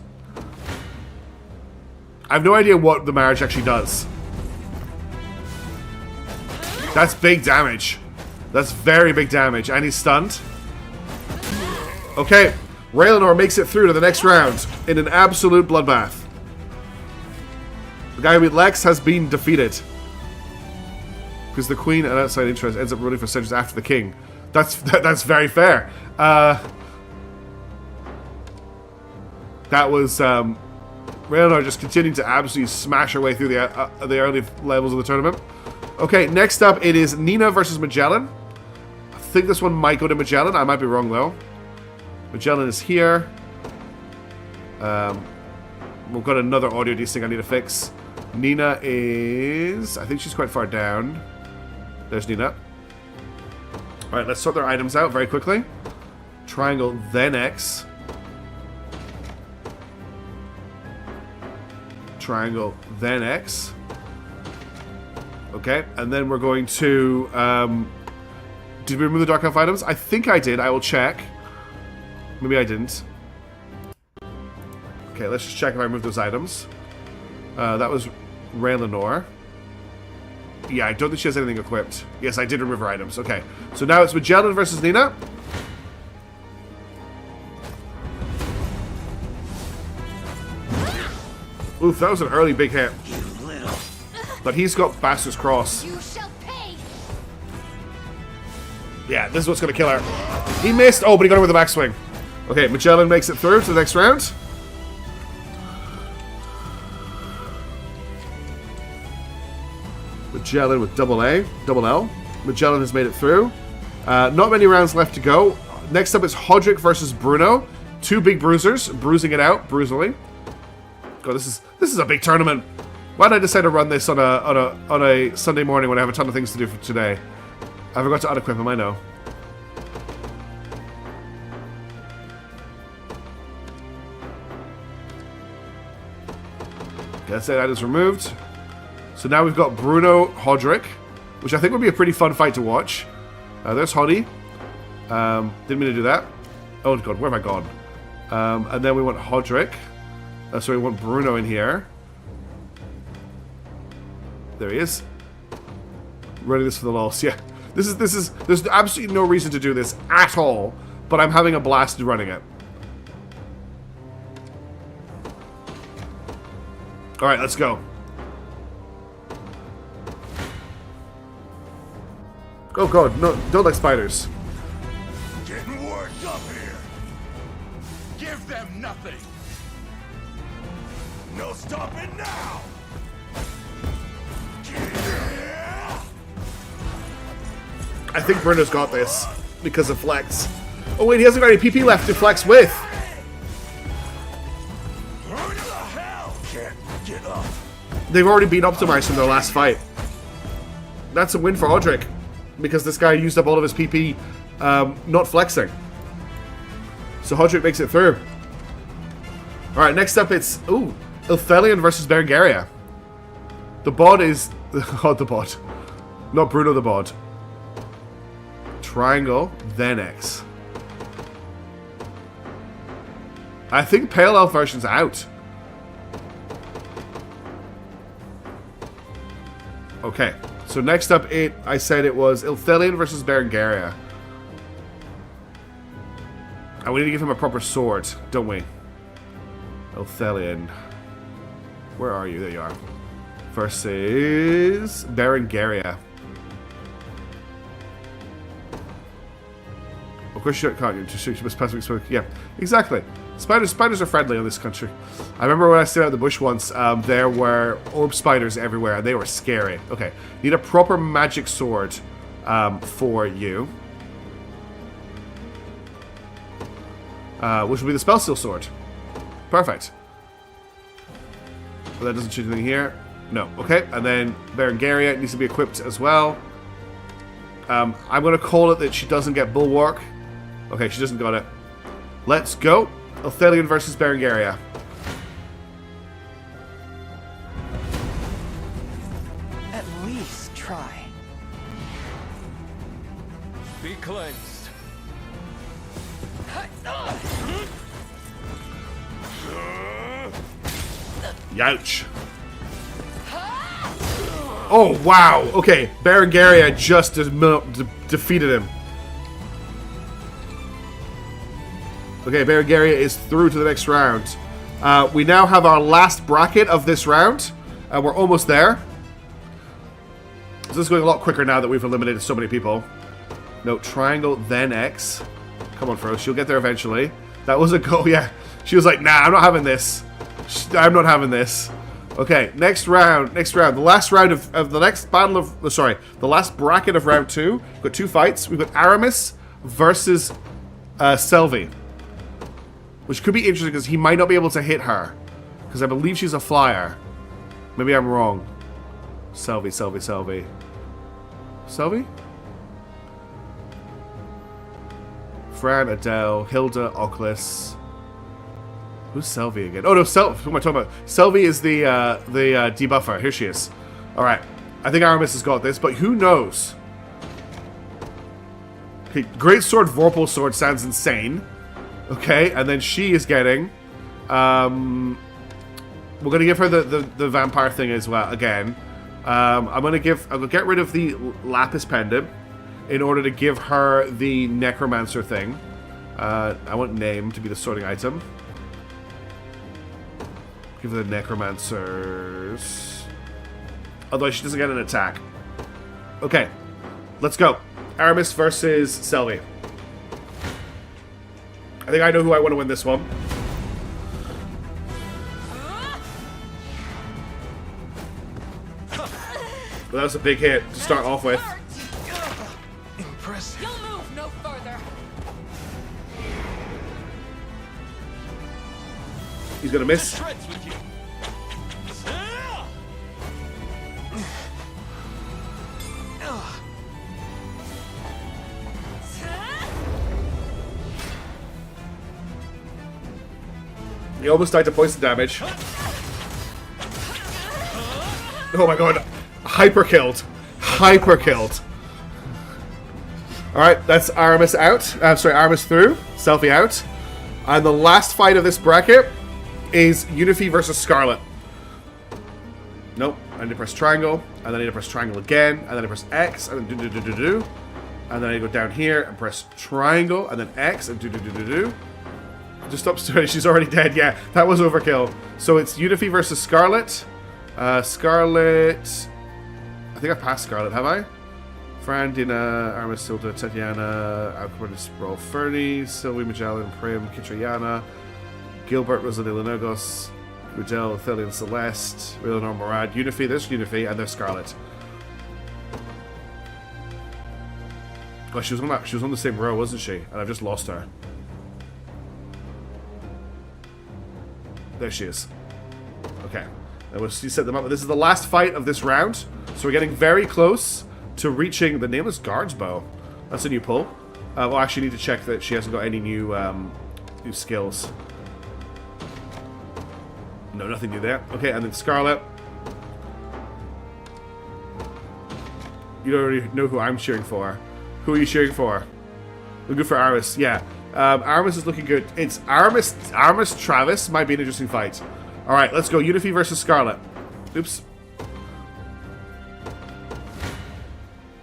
I have no idea what the marriage actually does. That's big damage. That's very big damage. And he's stunned. Okay. Raylanor makes it through to the next round in an absolute bloodbath. The guy with Lexx has been defeated. Because the queen and outside interest ends up ruling for centuries after the king. That's very fair. That was Raynor just continuing to absolutely smash her way through the early levels of the tournament. Okay, next up it is Nina versus Magellan. I think this one might go to Magellan. I might be wrong though. Magellan is here. We've got another audio desync I need to fix. Nina is... I think she's quite far down. There's Nina. Alright, let's sort their items out very quickly. Triangle, then X. Triangle, then X. Okay, and then we're going to... did we remove the Dark Elf items? I think I did. I will check. Maybe I didn't. Okay, let's just check if I removed those items. That was Raynor. Yeah, I don't think she has anything equipped. Yes, I did remove her items. Okay, so now it's Magellan versus Nina. Oof, that was an early big hit. But he's got Bastard's Cross. You shall pay. Yeah, this is what's going to kill her. He missed. Oh, but he got her with a backswing. Okay, Magellan makes it through to the next round. Magellan with double L. Magellan has made it through. Not many rounds left to go. Next up is Hodrick versus Bruno. Two big bruisers, bruising it out, brutally. God, this is a big tournament. Why did I decide to run this on a Sunday morning when I have a ton of things to do for today? I forgot to unequip him, I know. That's it, that is removed. So now we've got Bruno Hodrick, which I think would be a pretty fun fight to watch. There's Hoddy. Didn't mean to do that. Oh god, where have I gone? And then we want Hodrick. So we want Bruno in here. There he is. Running this for the loss. Yeah. This is there's absolutely no reason to do this at all, but I'm having a blast running it. Alright, let's go. Oh god, no, don't like spiders. Getting worked up here. Give them nothing. No stopping now. I think Bruno's got this because of Flex. Oh wait, he hasn't got any PP left to flex with. Who the hell can't get up? They've already been optimized from their last fight. That's a win for Hodrick because this guy used up all of his PP not flexing. So Hodrick makes it through. Alright, next up it's... Ooh, Ithalian versus Berengaria. The bod is... Oh, the bod. Not Bruno the bod. Triangle, then X. I think Pale Elf version's out. Okay, so next up I said it was Ithalian versus Berengaria. And we need to give him a proper sword, don't we? Ithalian. Where are you? There you are. Versus Berengaria. Of course you can't. She must pass. Yeah, exactly. Spiders are friendly in this country. I remember when I stayed out in the bush once, there were orb spiders everywhere, and they were scary. Okay, need a proper magic sword for you. Which will be the Spellsteel sword. Perfect. But that doesn't change anything here. No. Okay, and then Berengaria needs to be equipped as well. I'm going to call it that she doesn't get Bulwark. Okay, she doesn't got it. Let's go. Ithalian versus Berengaria. At least try. Be cleansed. Youch. Oh, wow. Okay, Berengaria just defeated him. Okay, Berengaria is through to the next round. We now have our last bracket of this round. We're almost there. So this is going a lot quicker now that we've eliminated so many people. No, triangle, then X. Come on, Frost. You'll get there eventually. That was a go. Yeah. She was like, nah, I'm not having this. I'm not having this. Okay, next round. The last round of the next battle of... sorry, the last bracket of round 2. We've got 2 fights. We've got Aramis versus Selvi. Which could be interesting because he might not be able to hit her. Because I believe she's a flyer. Maybe I'm wrong. Selvi. Selvi? Fran, Adele, Hilda, Oculus. Who's Selvi again? Oh no, who am I talking about? Selvi is the debuffer. Here she is. Alright. I think Aramis has got this, but who knows? Okay, Great Sword, Vorpal Sword sounds insane. Okay, and then she is getting... we're going to give her the vampire thing as well, again. I'm going to get rid of the Lapis Pendant in order to give her the Necromancer thing. I want name to be the sorting item. Give her the Necromancers. Otherwise she doesn't get an attack. Okay, let's go. Aramis versus Selvi. I think I know who I want to win this one. Well, that was a big hit to start off with. Impressive. You'll move no further. He's gonna miss. Shreds with you. He almost died to poison damage. Oh my god. Hyper killed. Alright, that's Aramis out. Sorry, Aramis through. Selfie out. And the last fight of this bracket is Unifi versus Scarlet. Nope. I need to press triangle. And then I need to press triangle again. And then I press X. And then do. And then I go down here and press triangle. And then X. And do. Just stop staring. She's already dead. Yeah, that was overkill. So it's Unifi versus Scarlet. Scarlet... I think I passed Scarlet, have I? Fran, Dina, Aramis, Silda, Tatiana, Alcabardis, Brawl, Fernie, Sylvie, Magellan, Prim, Kitrayana, Gilbert, Rosalie, Lenogos, Rudel, Thelian, Celeste, Eleanor, Morad, Unifi, there's Unifi, and there's Scarlet. Oh, she was on the same row, wasn't she? And I've just lost her. There she is. Okay. Now we'll set them up. This is the last fight of this round. So we're getting very close to reaching the Nameless Guard's Bow. That's a new pull. Well, I actually need to check that she hasn't got any new skills. No, nothing new there. Okay, and then Scarlet. You already know who I'm cheering for. Who are you cheering for? We're good for Aramis. Yeah. Aramis is looking good. It's Aramis Travis might be an interesting fight. Alright, let's go. Unifi versus Scarlet. Oops.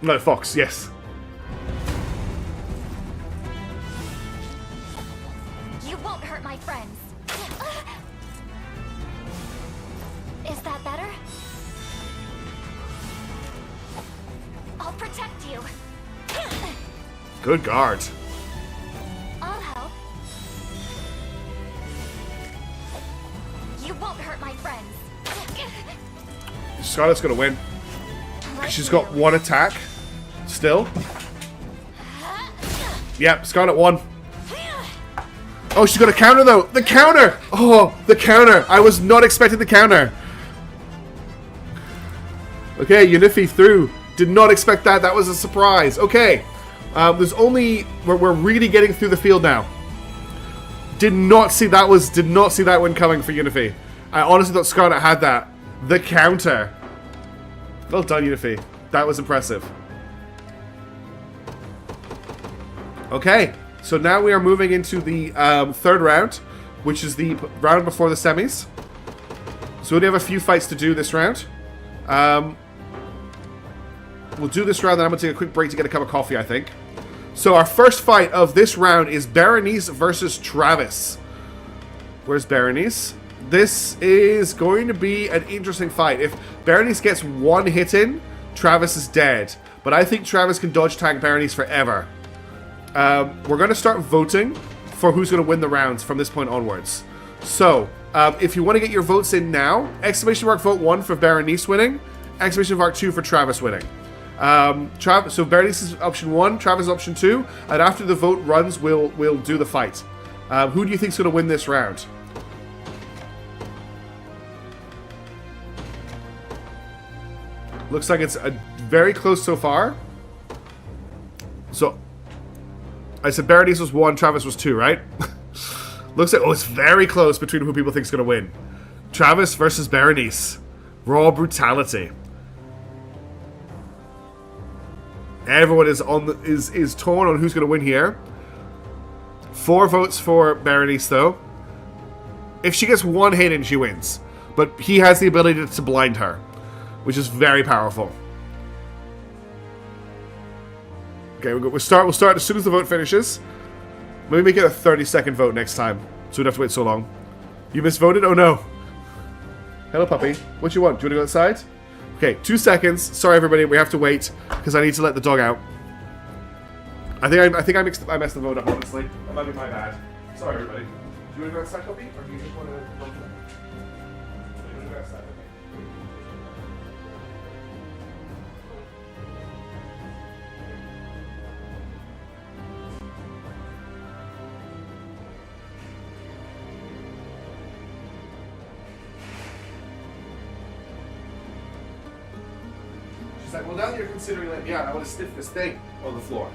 No, Fox, yes. You won't hurt my friends. Is that better? I'll protect you. Good guard. I'll help. You won't hurt my friends. Scarlet's gonna win. She's got one attack. Still. Yep, Scarlet won. Oh, she's got a counter though. The counter! Oh, the counter. I was not expecting the counter. Okay, Unifi through. Did not expect that. That was a surprise. Okay. There's only... We're really getting through the field now. Did not see that one coming for Unifi. I honestly thought Scarlet had that. The counter. Well done, Unifi. That was impressive. Okay, so now we are moving into the third round, which is the round before the semis. So we only have a few fights to do this round. We'll do this round, then I'm going to take a quick break to get a cup of coffee, I think. So our first fight of this round is Berenice versus Travis. Where's Berenice? This is going to be an interesting fight. If Berenice gets one hit in, Travis is dead. But I think Travis can dodge tag Berenice forever. We're going to start voting for who's going to win the rounds from this point onwards. So, if you want to get your votes in now, exclamation mark vote 1 for Berenice winning, exclamation mark 2 for Travis winning. So Berenice is option 1, Travis is option 2, and after the vote runs, we'll do the fight. Who do you think's going to win this round? Looks like it's very close so far. So, I said Berenice was 1, Travis was 2, right? Looks like, oh, it's very close between who people think is going to win. Travis versus Berenice. Raw brutality. Everyone is is torn on who's going to win here. 4 votes for Berenice, though. If she gets 1 hit in, she wins. But he has the ability to blind her, which is very powerful. Okay, we'll start as soon as the vote finishes. Maybe make it a 30-second vote next time, so we don't have to wait so long. You misvoted? Oh no. Hello, puppy. What you want? Do you want to go outside? Okay, 2 seconds. Sorry, everybody. We have to wait because I need to let the dog out. I think I messed the vote up. Honestly, that might be my bad. Sorry, everybody. Do you want to go outside, puppy, or do you just want to? Do you want to go outside? She's like, well, now that you're considering letting me out, I want to sniff this thing on the floor.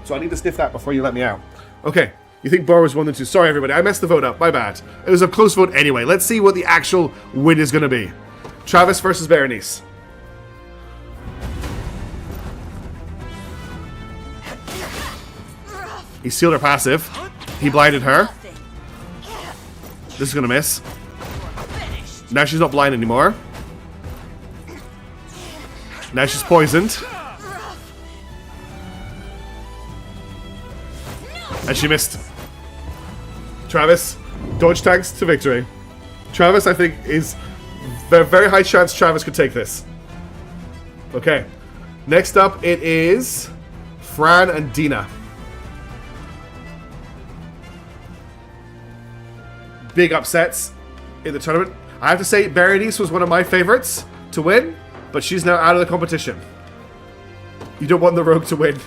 So I need to sniff that before you let me out. Okay, you think Bar was 1 and 2. Sorry, everybody, I messed the vote up. My bad. It was a close vote anyway. Let's see what the actual win is going to be. Travis versus Berenice. He sealed her passive. He blinded her. This is going to miss. Now she's not blind anymore. Now she's poisoned. And she missed. Travis, dodge tanks to victory. Travis, I think, is very high chance Travis could take this. Okay. Next up, it is Fran and Dina. Big upsets in the tournament. I have to say, Berenice was one of my favorites to win, but she's now out of the competition. You don't want the rogue to win.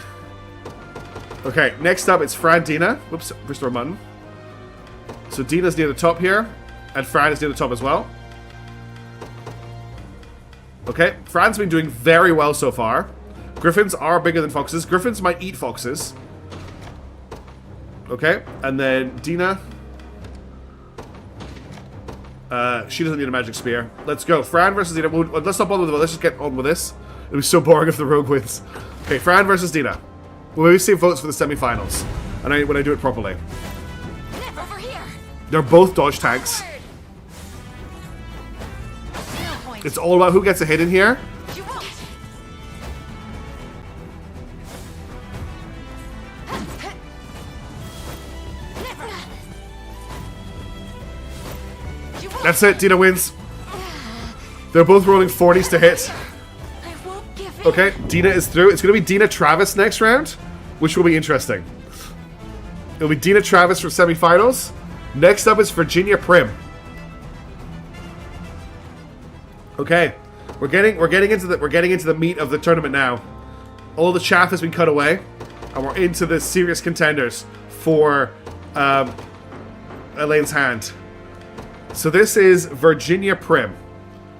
Okay, next up it's Fran, Dina. Whoops, restore button. So Dina's near the top here, and Fran is near the top as well. Okay, Fran's been doing very well so far. Griffins are bigger than foxes. Griffins might eat foxes. Okay, and then Dina. She doesn't need a magic spear. Let's go. Fran versus Dina. Let's not bother with it. Let's just get on with this. It'll be so boring if the rogue wins. Okay, Fran versus Dina. We'll maybe save votes for the semi-finals. And when I do it properly. Over here. They're both dodge tanks. It's all about who gets a hit in here. You won't. That's it. Dina wins. They're both rolling 40s to hit. I won't give in. Okay, Dina is through. It's going to be Dina Travis next round, which will be interesting. It'll be Dina Travis for semifinals. Next up is Virginia Prim. Okay, we're getting into the meat of the tournament now. All the chaff has been cut away, and we're into the serious contenders for Elaine's hand. So this is Virginia Prim.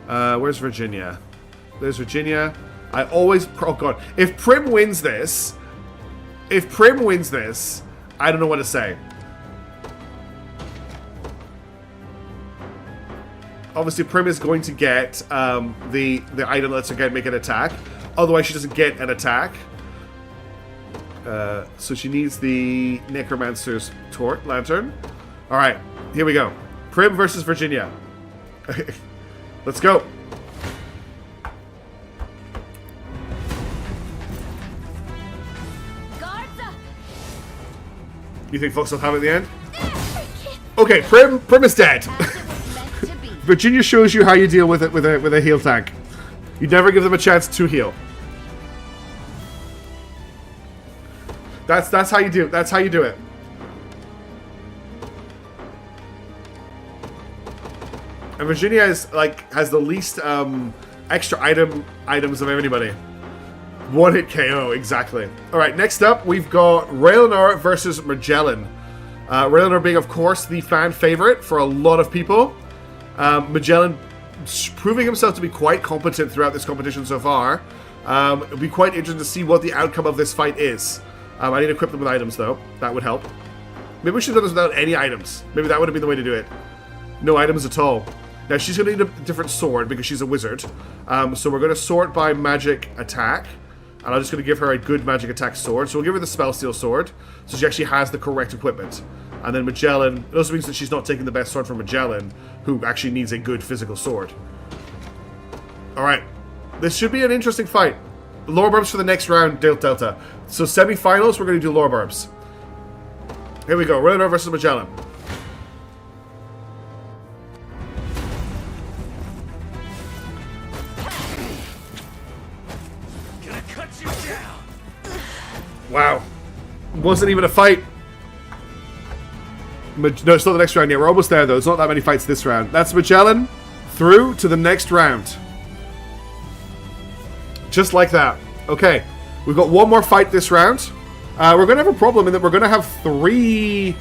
Where's Virginia? There's Virginia. I always... Oh, God. If Prim wins this... I don't know what to say. Obviously, Prim is going to get the item that lets her make an attack. Otherwise, she doesn't get an attack. So she needs the Necromancer's Lantern. All right. Here we go. Prim versus Virginia. Let's go. You think folks will have it at the end? Okay, Prim is dead. Virginia shows you how you deal with it with a heal tank. You never give them a chance to heal. That's how you do. That's how you do it. And Virginia is like has the least extra items of anybody. One hit KO, exactly. Alright, next up we've got Raylanor versus Magellan. Raylanor being, of course, the fan favorite for a lot of people. Magellan proving himself to be quite competent throughout this competition so far. It'll be quite interesting to see what the outcome of this fight is. I need to equip them with items, though. That would help. Maybe we should have done this without any items. Maybe that would have been the way to do it. No items at all. Now, she's going to need a different sword because she's a wizard. So we're going to sort by magic attack. And I'm just going to give her a good magic attack sword. So we'll give her the Spell Steel sword. So she actually has the correct equipment. And then Magellan... It also means that she's not taking the best sword from Magellan, who actually needs a good physical sword. Alright. This should be an interesting fight. Lore Burbs for the next round, Delta. So semi-finals, we're going to do Lore Burbs. Here we go. Raylanor versus Magellan. Gonna cut you down. Wow. Wasn't even a fight. No, it's not the next round yet. We're almost there, though. There's not that many fights this round. That's Magellan through to the next round. Just like that. Okay. We've got one more fight this round. We're going to have a problem in that we're going to have 3...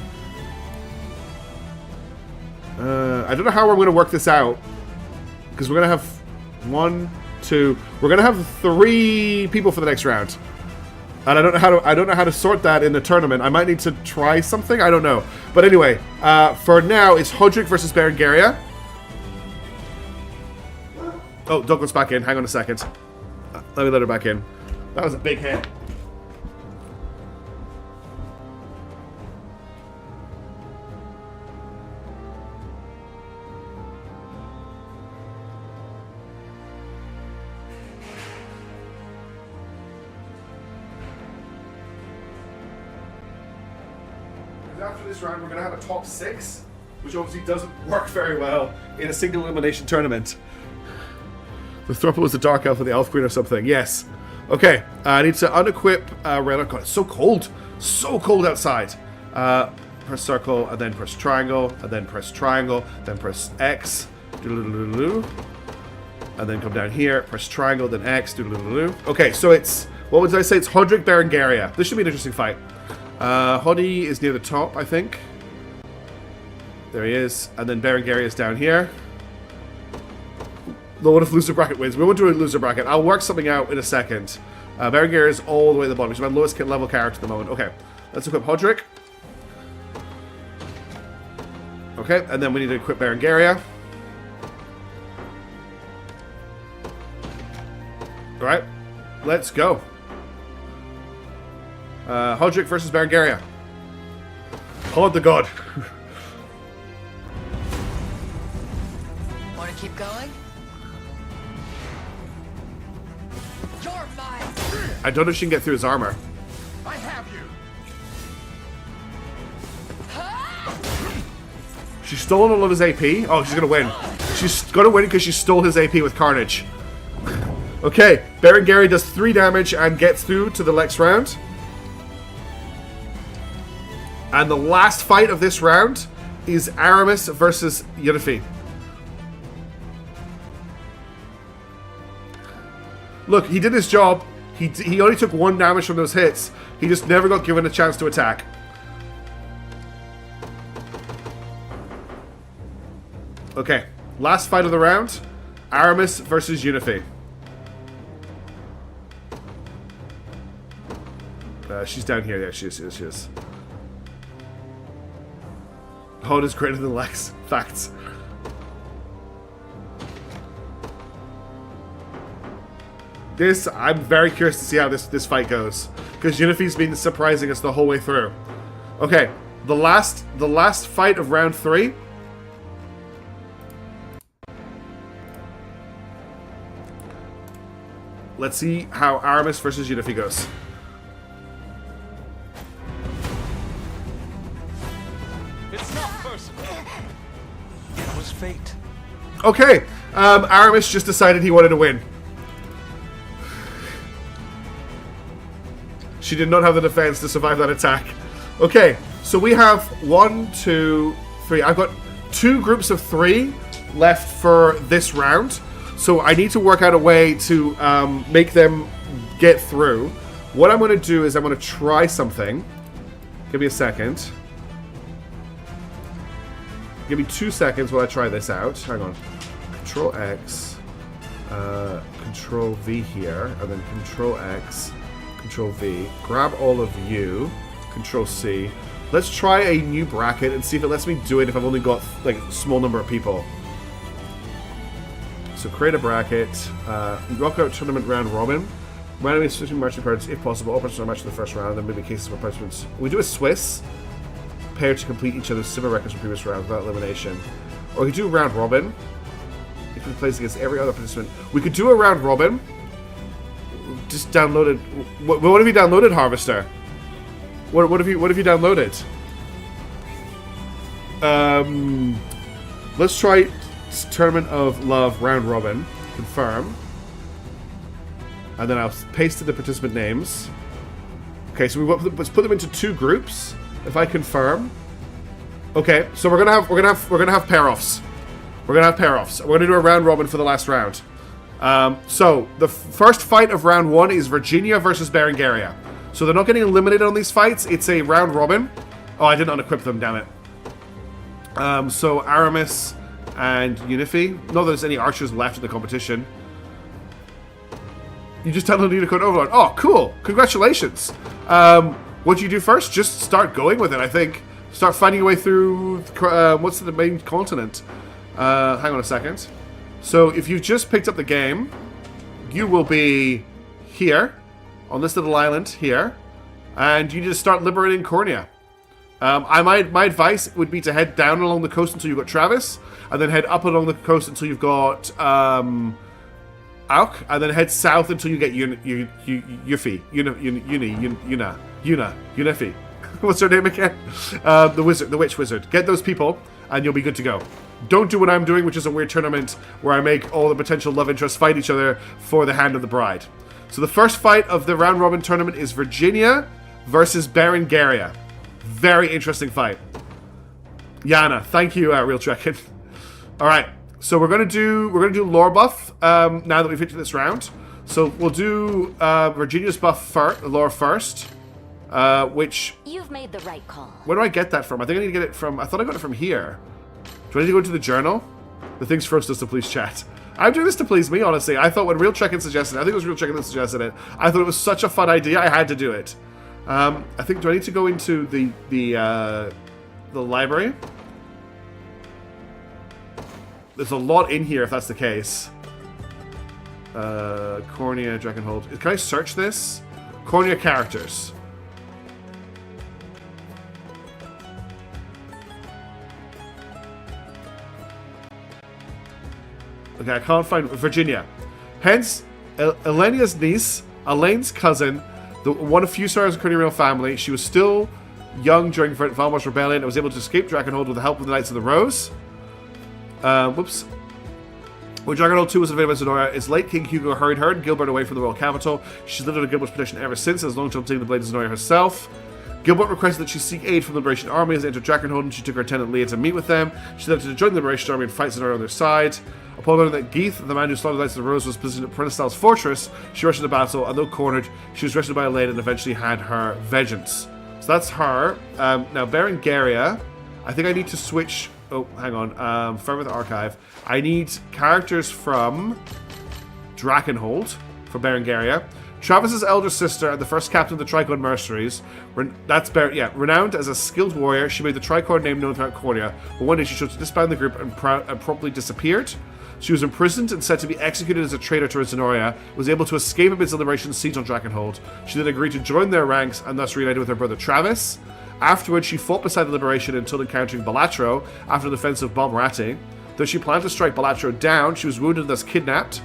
I don't know how we're going to work this out. Because we're going to have 1, 2... We're going to have 3 people for the next round. And I don't know how to sort that in the tournament. I might need to try something. I don't know. But anyway, for now, it's Hodrick versus Berengaria. Oh, Douglas back in. Hang on a second. Let me let her back in. That was a big hit. After this round, we're going to have a top 6, which obviously doesn't work very well in a single elimination tournament. The Thruple was the Dark Elf and the Elf Queen or something. Yes. Okay. I need to unequip Raylanor. God, it's so cold. So cold outside. Press circle, and then press triangle, and then press triangle, then press X. And then come down here, press triangle, then X. Okay, so it's... What would I say? It's Hodrick Berengaria. This should be an interesting fight. Hoddy is near the top, I think. There he is. And then Berengaria is down here. What if loser bracket wins? We won't do a loser bracket. I'll work something out in a second. Berengaria is all the way at the bottom. She's my lowest level character at the moment. Okay, let's equip Hodrick. Okay, and then we need to equip Berengaria. Alright, let's go. Hodrick versus Berengaria. Hod the God. Want to keep going? You're mine. I don't know if she can get through his armor. I have you. She's stolen all of his AP. Oh, she's gonna win. She's gonna win because she stole his AP with Carnage. Okay, Berengaria does 3 damage and gets through to the Lexx round. And the last fight of this round is Aramis versus Yennefer. Look, he did his job. He only took 1 damage from those hits. He just never got given a chance to attack. Okay, last fight of the round. Aramis versus Yennefer. She's down here. Yeah, she is. Hod is greater than Lexx. Facts. I'm very curious to see how this fight goes. Because Yennefer's been surprising us the whole way through. Okay, the last fight of round 3. Let's see how Aramis versus Yennefer goes. It's not personal. It was fate. Okay, Aramis just decided he wanted to win. She did not have the defense to survive that attack. Okay, so we have 1, 2, 3. I've got 2 groups of 3 left for this round. So I need to work out a way to make them get through. What I'm going to do is I'm going to try something. Give me a second. Give me 2 seconds while I try this out. Hang on. Control X. Control V here. And then Control X. Control V. Grab all of you. Control C. Let's try a new bracket and see if it lets me do it if I've only got like a small number of people. So create a bracket. Rock out tournament round robin. Randomly switching marching cards if possible. All participants are matched in the first round. Then maybe cases where participants. We do a Swiss pair to complete each other's similar records from previous rounds without elimination. Or we could do a round robin. If we plays against every other participant. We could do a round robin. Just downloaded. What have you downloaded, Harvester? What have you downloaded? Let's try Tournament of Love round robin. Confirm. And then I'll paste in the participant names. Okay, so let's put them into 2 groups. If I confirm. Okay, so we're gonna have pair-offs. We're gonna have pair-offs. We're gonna do a round robin for the last round. So the first fight of round 1 is Virginia versus Berengaria. So they're not getting eliminated on these fights. It's a round robin. Oh, I did not equip them, damn it. So Aramis and Unifi. Not that there's any archers left in the competition. You just downloaded Unicode Overlord. Oh, cool. Congratulations. What do you do first? Just start going with it, I think. Start finding your way through... what's the main continent? Hang on a second. So if you've just picked up the game, you will be here. On this little island here. And you need to start liberating Cornea. My advice would be to head down along the coast until you've got Travis. And then head up along the coast until you've got... Auk, and then head south until you get Yuffie. Unifi. What's her name again? The witch wizard. Get those people, and you'll be good to go. Don't do what I'm doing, which is a weird tournament where I make all the potential love interests fight each other for the hand of the bride. So the first fight of the round robin tournament is Virginia versus Berengaria. Very interesting fight. Yana, thank you, Real Trekkin. All right. So we're gonna do lore buff now that we've hit this round. So we'll do Virginia's buff lore first, which You've made the right call. where do I get that from? I think I need to get it from. I thought I got it from here. Do I need to go into the journal? The things first is to please chat. I'm doing this to please me, honestly. I thought when Real Trekkin suggested it, I think it was Real Trekkin that suggested it. I thought it was such a fun idea. I had to do it. I think. Do I need to go into the library? There's a lot in here if that's the case. Cornea, Dragonhold. Can I search this? Cornea characters. Okay, I can't find Virginia. Hence, Elenia's niece, Alain's cousin, one of few stars of Cornea royal family. She was still young during Valmar's rebellion and was able to escape Dragonhold with the help of the Knights of the Rose. Whoops. When Dragonhold 2 was invaded by Zenora, its late King Hugo hurried her and Gilbert away from the royal capital. She's lived under Gilbert's protection ever since, as long as taking the blade of Zenora herself. Gilbert requested that she seek aid from the Liberation Army as they entered Dragonhold, and she took her attendant Leah to meet with them. She left to join the Liberation Army and fight Zenora on their side. Upon learning that Geeth, the man who slaughtered the Knights of the Rose, was positioned at Prenesthal's fortress, she rushed into battle, and though cornered, she was rescued by Alain and eventually had her vengeance. So that's her. Now, Berengaria, I think I need to switch... Oh, hang on. Firm with the archive. I need characters from Dragonhold for Berengaria. Travis's elder sister and the first captain of the Tricorn Mercenaries. Renowned as a skilled warrior, she made the Tricorn name known throughout Cornea, but one day she chose to disband the group and promptly disappeared. She was imprisoned and said to be executed as a traitor to Zenoria, was able to escape amidst the Liberation siege on Dragonhold. She then agreed to join their ranks and thus reunited with her brother Travis. Afterwards, she fought beside the Liberation until encountering Balatro after the defense of Bomrati. Though she planned to strike Balatro down, she was wounded and thus kidnapped.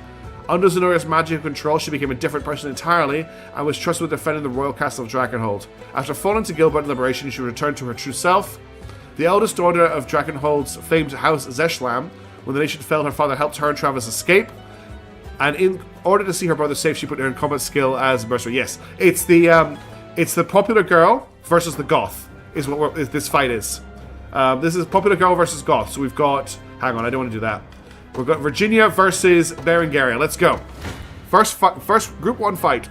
Under Zenoria's magical control, she became a different person entirely and was trusted with defending the royal castle of Dragonhold. After falling to Gilbert in Liberation, she returned to her true self. The eldest daughter of Dragonhold's famed house, Zeshlam, when the nation fell, her father helped her and Travis escape. And in order to see her brother safe, she put her in combat skill as a mercenary. Yes, it's the popular girl versus the goth is what this fight is. This is Popular Girl versus Goth. So we've got... Hang on, I don't want to do that. We've got Virginia versus Berengaria. Let's go. First Group 1 fight.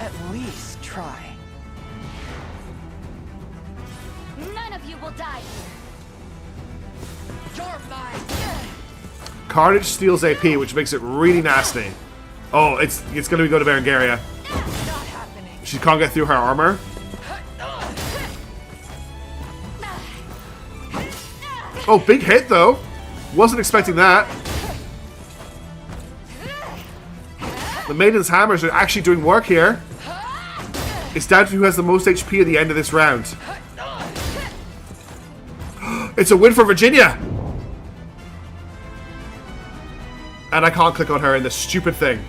At least try. None of you will die here. You're mine. Carnage steals AP, which makes it really nasty. Oh, it's going to go to Berengaria. Not happening. She can't get through her armor. Oh, big hit, though. Wasn't expecting that. The Maiden's Hammers are actually doing work here. It's down to who has the most HP at the end of this round. It's a win for Virginia! And I can't click on her in this stupid thing.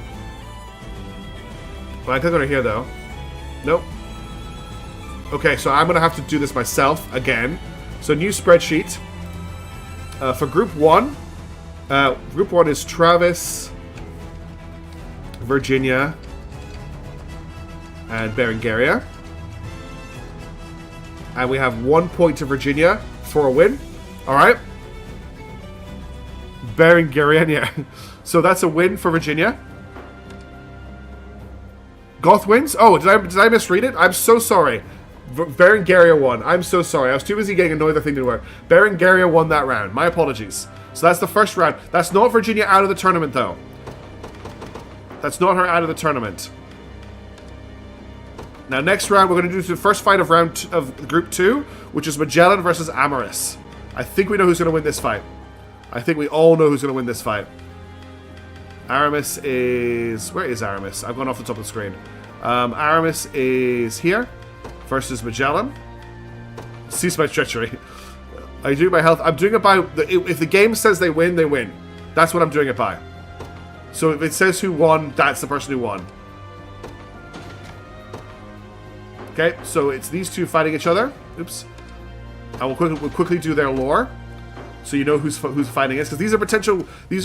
Well, I click on her here, though. Nope. Okay, so I'm going to have to do this myself again. So, new spreadsheet. For Group 1. Group 1 is Travis, Virginia, and Berengaria. And we have 1 point to Virginia for a win. Alright. Berengaria. So that's a win for Virginia. Goth wins? Oh, did I misread it? I'm so sorry. Berengaria won. I'm so sorry. I was too busy getting annoyed the thing didn't work. Berengaria won that round. My apologies. So that's the first round. That's not Virginia out of the tournament, though. That's not her out of the tournament. Now, next round, we're going to do the first fight of Group 2, which is Magellan versus Amaris. I think we know who's going to win this fight. I think we all know who's going to win this fight. Aramis is... Where is Aramis? I've gone off the top of the screen. Aramis is here versus Magellan. Cease my treachery. I do my health. I'm doing it by... If the game says they win, they win. That's what I'm doing it by. So if it says who won, that's the person who won. Okay, so it's these two fighting each other. Oops. And we'll quickly do their lore, so you know who's fighting us, because these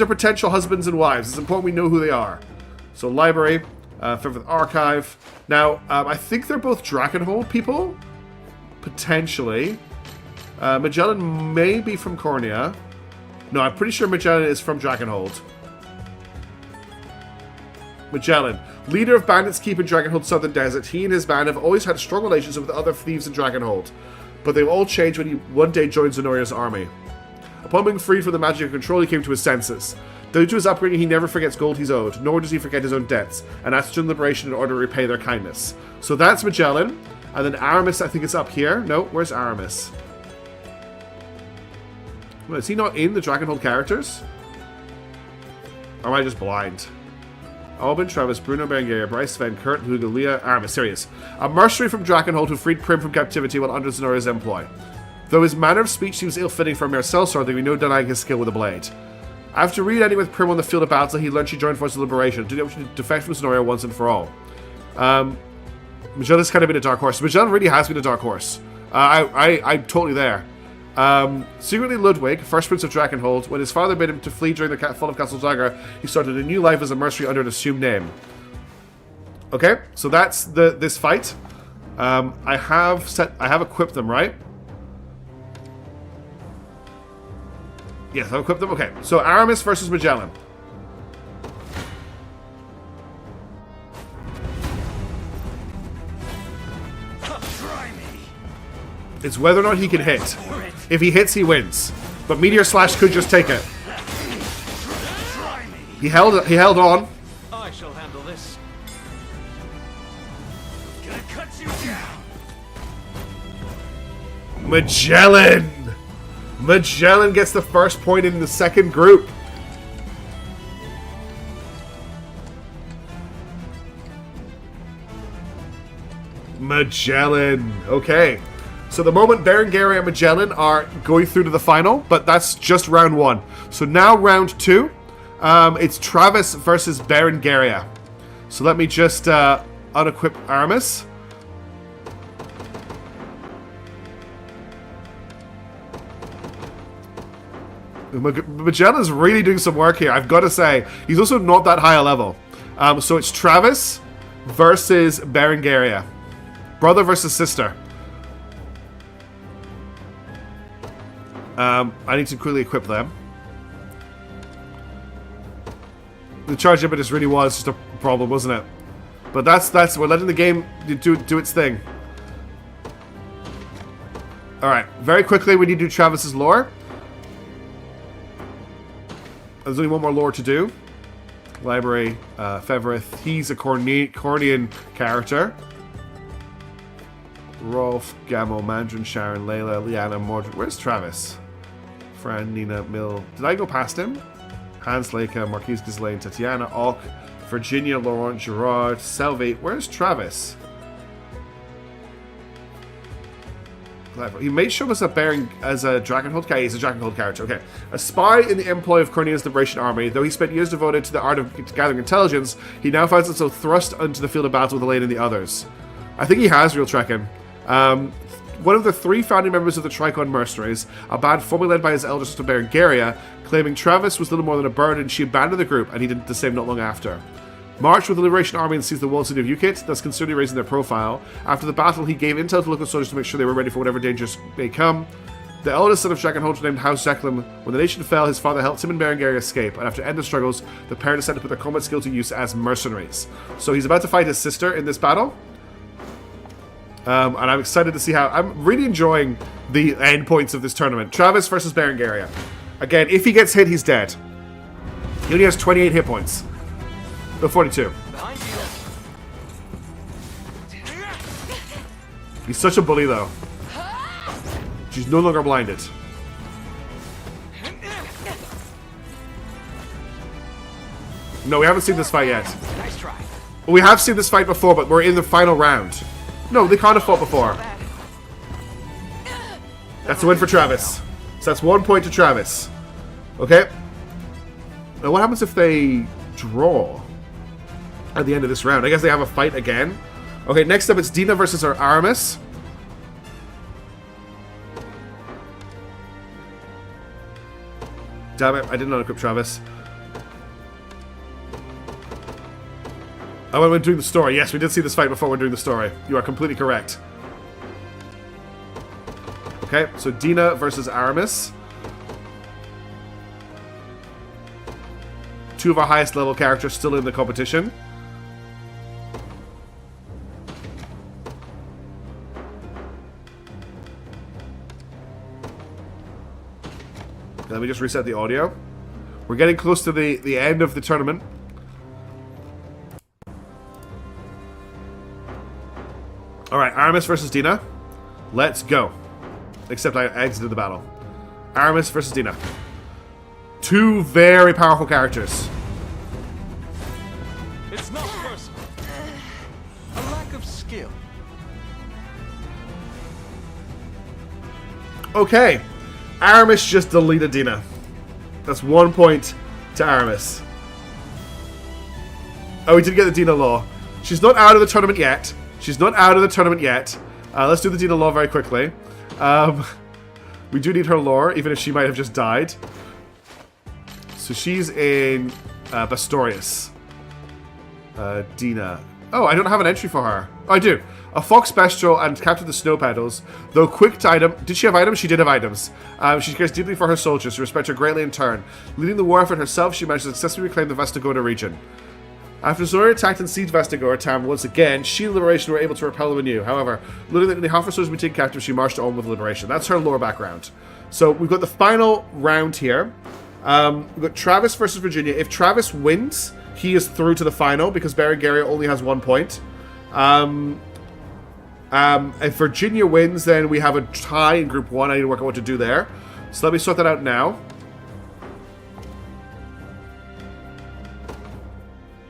are potential husbands and wives. It's important we know who they are. So library, fifth archive. Now I think they're both Dragonhold people, potentially. Magellan may be from Cornea. No, I'm pretty sure Magellan is from Dragonhold. Magellan, leader of bandits keeping Dragonhold's southern desert, he and his band have always had strong relations with other thieves in Dragonhold, but they've all changed when he one day joined Zenoria's army. Upon being freed from the magic of control, he came to his senses. Due to his upbringing, he never forgets gold he's owed, nor does he forget his own debts, and asks for liberation in order to repay their kindness. So that's Magellan, and then Aramis, I think it's up here. No, where's Aramis? Well, is he not in the Dragonhold characters? Or am I just blind? Albin, Travis, Bruno, Berengaria, Bryce, Sven, Kurt, Hugo, Leah, Aramis. Here he is. A mercenary from Dragonhold who freed Prim from captivity while under Zenoria's employ. Though his manner of speech seems ill-fitting for a mere sellsword, there be no denying his skill with a blade. After reuniting with Prim on the field of battle, he learned she joined forces of liberation, to defect from Zenoria once and for all. Magellan's kind of been a dark horse. Magellan really has been a dark horse. I'm totally there. Secretly Ludwig, first prince of Dragonhold, when his father bid him to flee during the fall of Castle Dagger, he started a new life as a mercenary under an assumed name. Okay, so that's this fight. I have equipped them, right? Yes, I've equipped them. Okay, so Aramis versus Magellan. Try me. It's whether or not he can hit. If he hits, he wins. But Meteor Slash could just take it. Try me. He held on. I shall handle this. Gonna cut you down. Magellan! Magellan gets the first point in the second group. Magellan. Okay. So the moment Berengaria and Magellan are going through to the final, but that's just round 1. So now round 2, it's Travis versus Berengaria. So let me just unequip Aramis. Magellan's really doing some work here, I've got to say. He's also not that high a level. So it's Travis versus Berengaria. Brother versus sister. I need to quickly equip them. The charge impetus really was just a problem, wasn't it? But that's we're letting the game do its thing. Alright, very quickly we need to do Travis's lore. There's only one more lore to do. Library, Feverith. He's a Cornian character. Rolf, Gamo, Mandarin, Sharon, Layla, Liana, Mordred. Where's Travis? Fran, Nina, Mill. Did I go past him? Hans Leica, Marquise Ghislaine, Tatiana, Alk, Virginia, Laurent, Gerard, Salvate. Where's Travis? He may show us up bearing as a Dragonhold character. He's a Dragonhold character. Okay. A spy in the employ of Cornia's Liberation Army. Though he spent years devoted to the art of gathering intelligence, he now finds himself thrust onto the field of battle with Alain and the others. I think he has real trekking. One of the 3 founding members of the Tricon Mercenaries, a band formerly led by his elder sister Berengaria, claiming Travis was little more than a burden, she abandoned the group, and he did the same not long after. Marched with the Liberation Army and seized the walled city of Ukit, thus considerably raising their profile. After the battle, he gave intel to local soldiers to make sure they were ready for whatever dangers may come. The eldest son of Dragonhold, named House Zeklim, when the nation fell, his father helped him and Berengaria escape, and after endless struggles, the pair decided to put their combat skill to use as mercenaries. So he's about to fight his sister in this battle. And I'm excited to see how... I'm really enjoying the end points of this tournament. Travis versus Berengaria. Again, if he gets hit, he's dead. He only has 28 hit points. No, 42. Behind you. He's such a bully, though. She's no longer blinded. No, we haven't seen this fight yet. Nice try. We have seen this fight before, but we're in the final round. No, they can't have fought before. That's a win for Travis. So that's 1 point to Travis. Okay. Now what happens if they draw at the end of this round? I guess they have a fight again. Okay, next up it's Dina versus our Aramis. Damn it, I didn't unequip Travis. Oh, we're doing the story. Yes, we did see this fight before we're doing the story. You are completely correct. Okay, so Dina versus Aramis. 2 of our highest level characters still in the competition. Let me just reset the audio. We're getting close to the end of the tournament. Alright, Aramis versus Dina. Let's go. Except I exited the battle. Aramis versus Dina. 2 very powerful characters. It's not personal. A lack of skill. Okay. Aramis just deleted Dina. That's 1 point to Aramis. Oh, we did get the Dina law. She's not out of the tournament yet. She's not out of the tournament yet. Let's do the Dina lore very quickly. We do need her lore, even if she might have just died. So she's in Bastorius. Dina. Oh, I don't have an entry for her. Oh, I do. A fox bestial and captured the snow petals. Though quick to item. Did she have items? She did have items. She cares deeply for her soldiers, who respect her greatly in turn. Leading the war effort herself, she managed to successfully reclaim the Vestagoda region. After Zora attacked and sieged Vestagoda town once again, she and Liberation were able to repel them anew. However, learning that the half her soldiers were taken captive, she marched on with Liberation. That's her lore background. So we've got the final round here. We've got Travis versus Virginia. If Travis wins, he is through to the final because Berengaria only has 1 point. If Virginia wins, then we have a tie in Group 1. I need to work out what to do there. So let me sort that out now.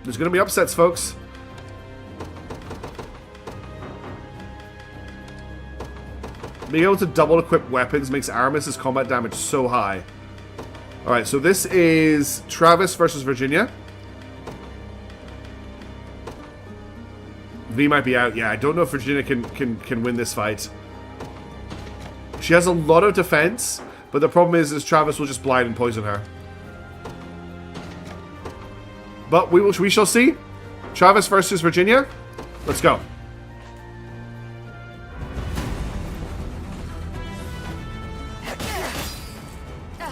There's going to be upsets, folks. Being able to double equip weapons makes Aramis' combat damage so high. Alright, so this is Travis versus Virginia. V might be out. Yeah, I don't know if Virginia can win this fight. She has a lot of defense, but the problem is Travis will just blind and poison her. But we shall see. Travis versus Virginia. Let's go.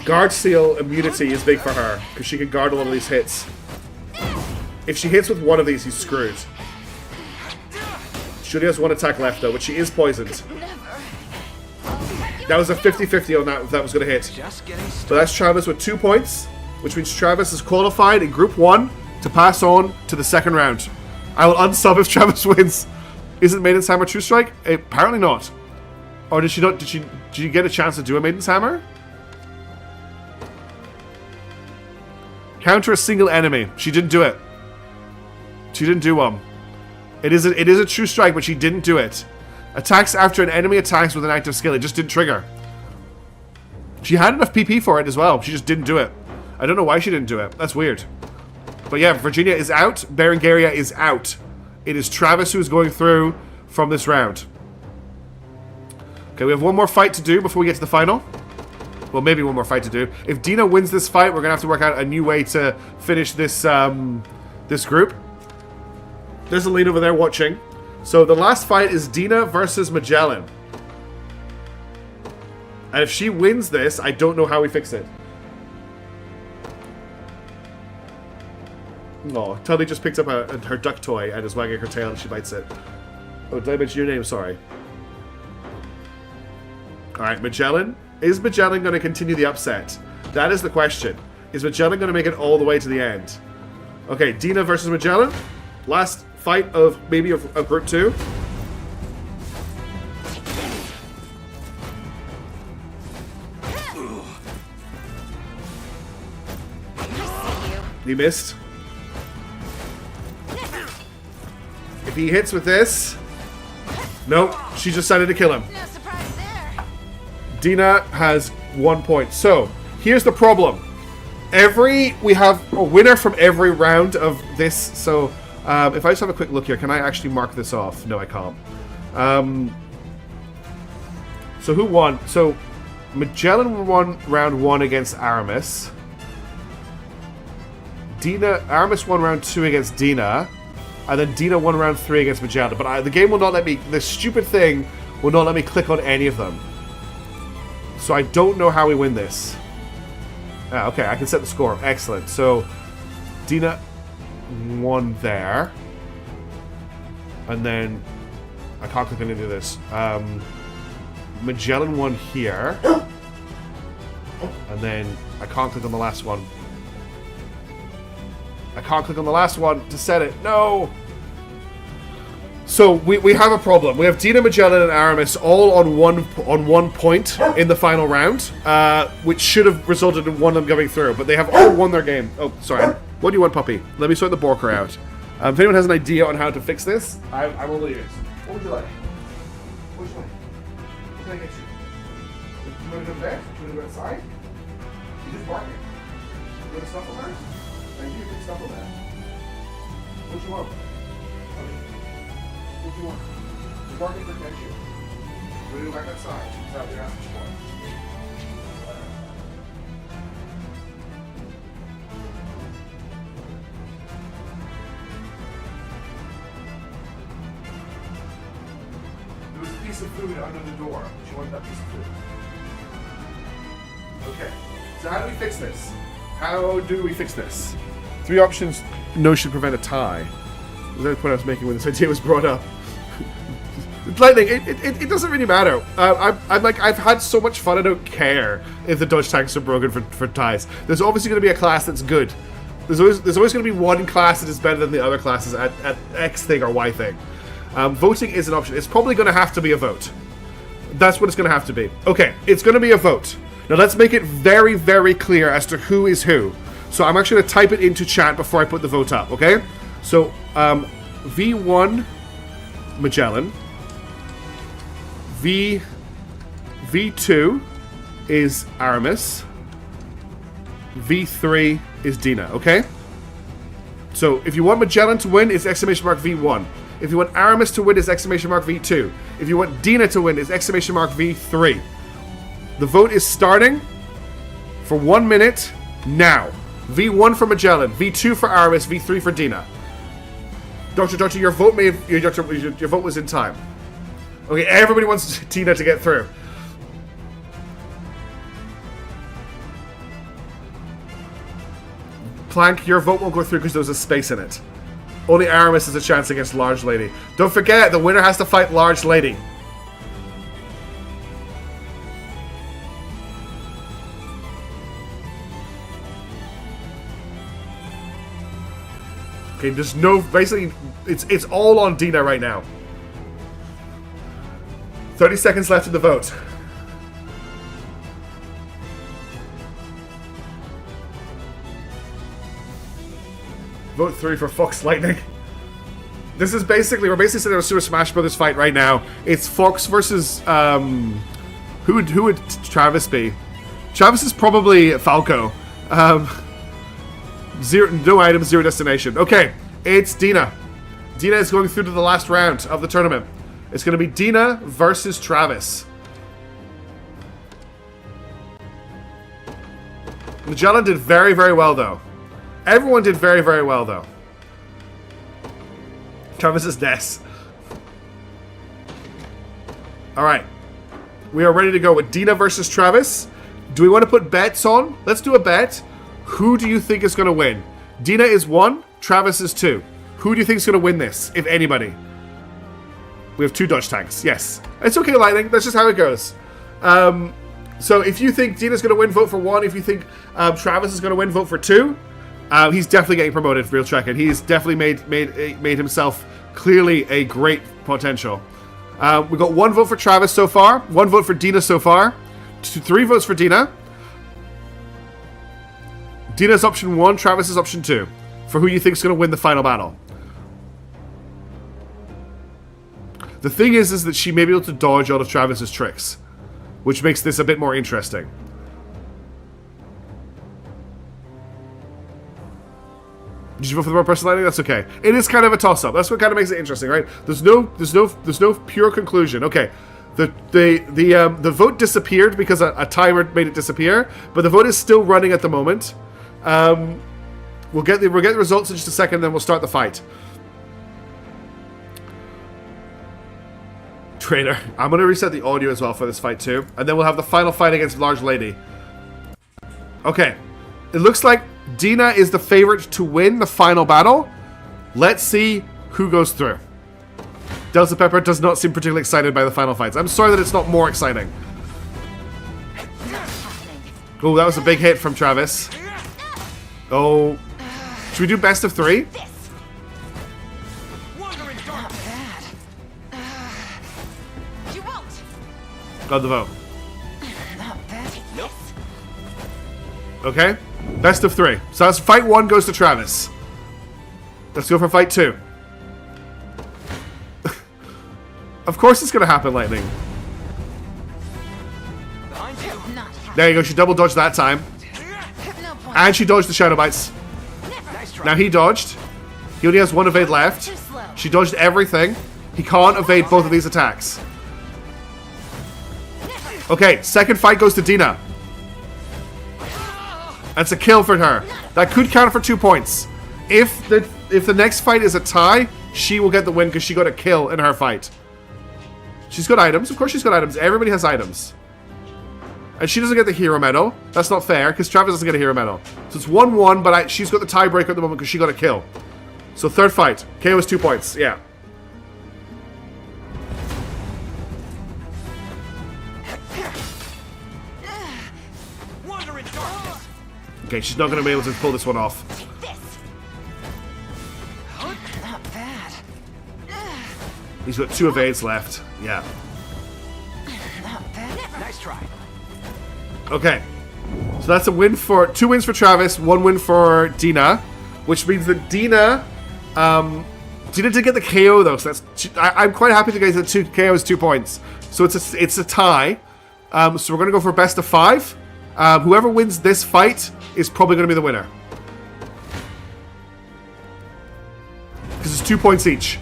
Guard Seal immunity is big for her, because she can guard a lot of these hits. If she hits with one of these, he's screwed. She only has one attack left, though, but she is poisoned. That was a 50-50 on that, if that was going to hit. So that's Travis with 2 points, which means Travis is qualified in Group 1 to pass on to the second round. I will unsub if Travis wins. Isn't Maiden's Hammer True Strike? Apparently not. Or did she not? Did you get a chance to do a Maiden's Hammer? Counter a single enemy. She didn't do it. She didn't do one. It is a True Strike, but she didn't do it. Attacks after an enemy attacks with an active skill. It just didn't trigger. She had enough PP for it as well. She just didn't do it. I don't know why she didn't do it. That's weird. But yeah, Virginia is out. Berengaria is out. It is Travis who's going through from this round. Okay, we have one more fight to do before we get to the final. Well, maybe one more fight to do. If Dina wins this fight, we're going to have to work out a new way to finish this, this group. There's Alain over there watching. So the last fight is Dina versus Magellan. And if she wins this, I don't know how we fix it. No, Tully just picked up her duck toy and is wagging her tail and she bites it. Oh, did I mention your name? Sorry. Alright, Magellan. Is Magellan going to continue the upset? That is the question. Is Magellan going to make it all the way to the end? Okay, Dina versus Magellan. Last fight of maybe of Group 2. He missed. If he hits with this... Nope, she just decided to kill him. No surprise there. Dina has 1 point. So, here's the problem. We have a winner from every round of this. So, if I just have a quick look here, can I actually mark this off? No, I can't. So, who won? So, Magellan won round 1 against Aramis. Aramis won round 2 against Dina. And then Dina won round 3 against Magellan. But the game will not let me... This stupid thing will not let me click on any of them. So I don't know how we win this. Okay, I can set the score. Excellent. So, Dina won there. And then... I can't click on any of this. Magellan won here. And then I can't click on the last one. I can't click on the last one to set it. No! So, we have a problem. We have Dina, Magellan, and Aramis all on one point in the final round, which should have resulted in one of them going through, but they have all won their game. Oh, sorry. What do you want, puppy? Let me sort the Borker out. If anyone has an idea on how to fix this, I'm all ears. What would you like? Which one? What can I get you? You want to go to bed? You want to go outside? You're just barking. You want to snuffle her? Thank you. Stuff on that. What do you want? Okay. What do you want? The bargain protects you. We're going to go back outside. Is that what you're asking for? There was a piece of food under the door. She wanted that piece of food. Okay. So how do we fix this? How do we fix this? 3 options. No should prevent a tie. Was that the point I was making when this idea was brought up? Lightning. It doesn't really matter. I'm like, I've had so much fun. I don't care if the dodge tanks are broken for ties. There's obviously going to be a class that's good. There's always going to be one class that is better than the other classes at X thing or Y thing. Voting is an option. It's probably going to have to be a vote. That's what it's going to have to be. Okay, it's going to be a vote. Now let's make it very, very clear as to who is who. So I'm actually going to type it into chat before I put the vote up, okay? So, V1, Magellan. V2 is Aramis. V3 is Dina, okay? So, if you want Magellan to win, it's exclamation mark V1. If you want Aramis to win, it's exclamation mark V2. If you want Dina to win, it's exclamation mark V3. The vote is starting for 1 minute now. V1 for Magellan, V2 for Aramis, V3 for Dina. Doctor, your vote your vote was in time. Okay, everybody wants Dina to get through. Plank, your vote won't go through because there's a space in it. Only Aramis has a chance against Large Lady. Don't forget, the winner has to fight Large Lady. Okay, there's no... Basically, it's all on Dina right now. 30 seconds left in the vote. Vote 3 for Fox Lightning. This is basically... We're basically sitting in a Super Smash Brothers fight right now. It's Fox versus... Who would Travis be? Travis is probably Falco. No items, zero destination. Okay, it's Dina. Dina is going through to the last round of the tournament. It's going to be Dina versus Travis. Magellan did very, very well, though. Everyone did very, very well, though. Travis is Ness. Alright. We are ready to go with Dina versus Travis. Do we want to put bets on? Let's do a bet. Who do you think is going to win? Dina is 1, Travis is 2. Who do you think is going to win this, if anybody? We have 2 dodge tanks, yes. It's okay, Lightning, that's just how it goes. So if you think Dina's going to win, vote for 1. If you think Travis is going to win, vote for 2. He's definitely getting promoted, Real Trekking. He's definitely made himself clearly a great potential. We got 1 vote for Travis so far, 1 vote for Dina so far, 3 votes for Dina. Dina's option 1, Travis is option 2. For who you think is going to win the final battle. The thing is that she may be able to dodge all of Travis's tricks, which makes this a bit more interesting. Did you vote for the wrong person, Lightning? That's okay. It is kind of a toss-up. That's what kind of makes it interesting, right? There's no pure conclusion. Okay. The vote disappeared because a timer made it disappear, but the vote is still running at the moment. We'll get the results in just a second, then we'll start the fight. Trainer, I'm going to reset the audio as well for this fight too, and then we'll have the final fight against Large Lady. Okay, it looks like Dina is the favorite to win the final battle. Let's see who goes through. Delta Pepper does not seem particularly excited by the final fights. I'm sorry that it's not more exciting. Oh, that was a big hit from Travis. Oh, should we do best of 3? Got the vote. Okay, best of 3. So that's fight 1 goes to Travis. Let's go for fight 2. Of course it's gonna happen, Lightning. There you go, she double dodged that time. And she dodged the Shadow Bites. Now he dodged. He only has 1 evade left. She dodged everything. He can't evade both of these attacks. Okay, second fight goes to Dina. That's a kill for her. That could count for 2 points. If the next fight is a tie, she will get the win because she got a kill in her fight. She's got items. Of course she's got items. Everybody has items. And she doesn't get the hero medal. That's not fair because Travis doesn't get a hero medal. So it's 1-1, but she's got the tiebreaker at the moment because she got a kill. So third fight. KO is 2 points. Yeah. Okay, she's not going to be able to pull this one off. Not bad. He's got 2 evades left. Yeah. Not bad. Nice try. Okay. So that's a win for... 2 wins for Travis, 1 win for Dina. Which means that Dina... Dina did get the KO though, so that's... I'm quite happy to get the 2 KOs, 2 points. So it's a tie. So we're going to go for best of 5. Whoever wins this fight is probably going to be the winner. Because it's 2 points each.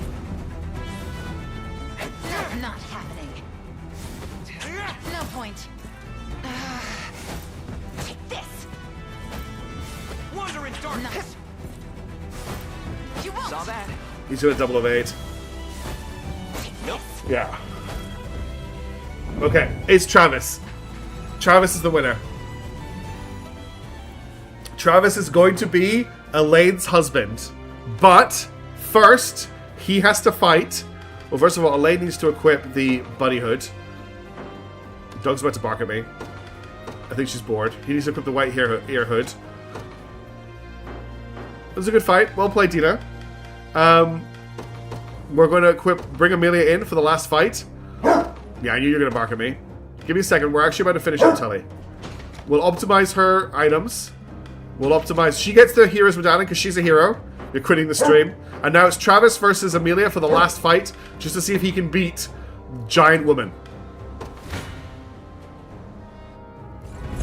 Not happening. No point. Take this. Wonder in darkness. You won't. Saw that. He's doing a double evade. Nope. Yeah. Okay, it's Travis. Travis is the winner. Travis is going to be Elaine's husband. But first, he has to fight. Well, first of all, Elaine needs to equip the bunny hood. Dog's about to bark at me. I think she's bored. He needs to equip the white ear hood. It was a good fight. Well played, Dina. We're going to bring Amelia in for the last fight. Yeah, I knew you were going to bark at me. Give me a second. We're actually about to finish up Tully. We'll optimize her items. We'll optimize... She gets the hero's medallion because she's a hero. You're quitting the stream. And now it's Travis versus Amelia for the last fight, just to see if he can beat Giant Woman.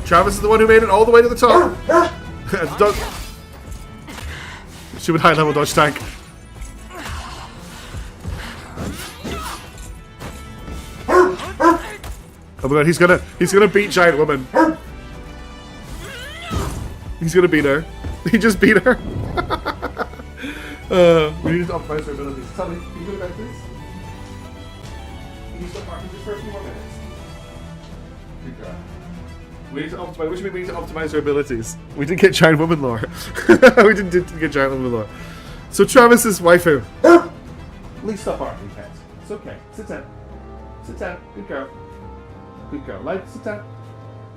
Travis is the one who made it all the way to the top. She would high level dodge tank. Oh my god, he's gonna beat Giant Woman. He's gonna beat her. He just beat her. We need to optimize her abilities. Tell me, can you go to bed, please? Can you stop barking just for a few more minutes? Good girl. We need to optimize. Which means we need to optimize her abilities. We didn't get Giant Woman lore. We didn't get Giant Woman lore. So Travis's waifu. Please stop barking, pet. It's okay. Sit down. Sit down. Good girl. Good girl. Like, sit down.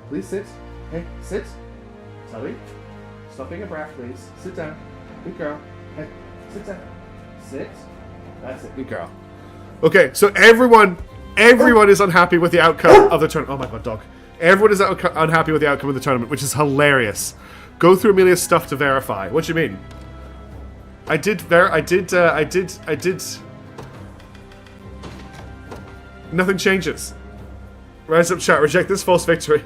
Please sit. Hey, sit. Tully. Stop being a brat, please. Sit down. Good girl. Hey, sit down. Sit. That's it. Good girl. Okay, so everyone is unhappy with the outcome of the tournament. Oh my god, dog. Everyone is unhappy with the outcome of the tournament, which is hilarious. Go through Amelia's stuff to verify. What do you mean? I did. Nothing changes. Rise up, chat. Reject this false victory.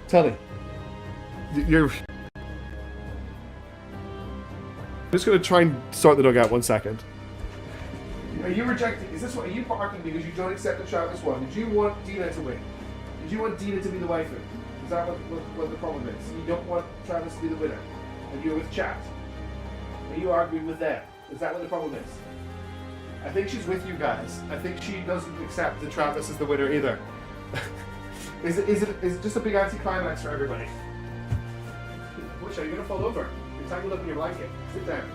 Tully. You're... I'm just going to try and sort the dog out 1 second. Are you rejecting... Is this what... Are you barking because you don't accept the Travis one? Did you want Dina to win? Did you want Dina to be the waifu? Is that what the problem is? You don't want Travis to be the winner? And you're with chat? Are you arguing with them? Is that what the problem is? I think she's with you guys. I think she doesn't accept that Travis is the winner either. Is it just a big anticlimax for everybody? Which are you gonna fall over? You're tangled up in your blanket. Sit down.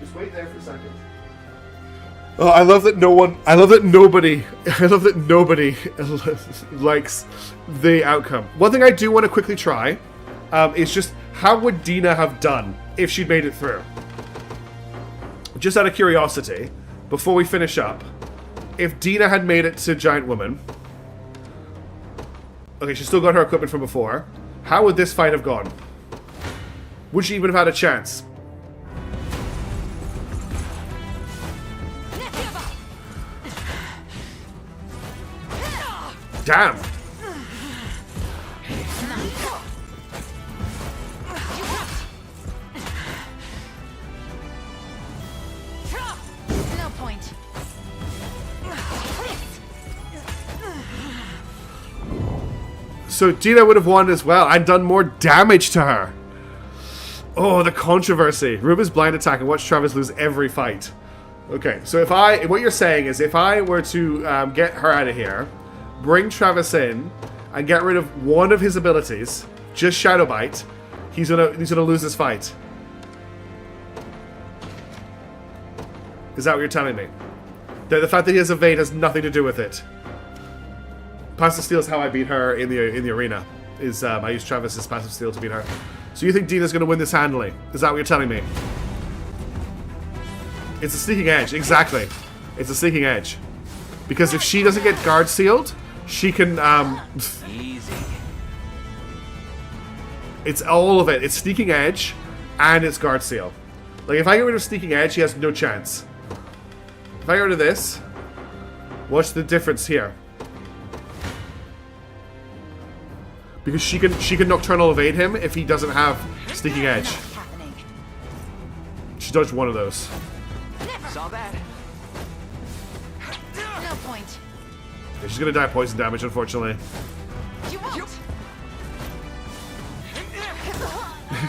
Just wait there for a second. Oh, I love that nobody likes the outcome. One thing I do want to quickly try is just how would Dina have done if she'd made it through? Just out of curiosity, before we finish up, if Dina had made it to Giant Woman, okay, she still got her equipment from before. How would this fight have gone? Would she even have had a chance? Damn! No point. So Dina would have won as well and done more damage to her. Oh, the controversy. Ruben's blind attack and watch Travis lose every fight. Okay, so what you're saying is if I were to get her out of here, bring Travis in, and get rid of one of his abilities, just Shadow Bite, he's gonna lose this fight. Is that what you're telling me? The fact that he has evade has nothing to do with it. Passive Steel is how I beat her in the arena. I use Travis's Passive Steel to beat her. So you think Dina's gonna win this handily? Is that what you're telling me? It's a sneaking edge, exactly. It's a sneaking edge. Because if she doesn't get guard sealed, she can, Easy. it's all of it. It's Sneaking Edge, and it's Guard Seal. Like, if I get rid of Sneaking Edge, he has no chance. If I get rid of this, watch the difference here. Because she can Nocturnal Evade him if he doesn't have Sneaking Edge. She dodged one of those. Saw that. No point. Yeah, she's gonna die poison damage, unfortunately. You won't.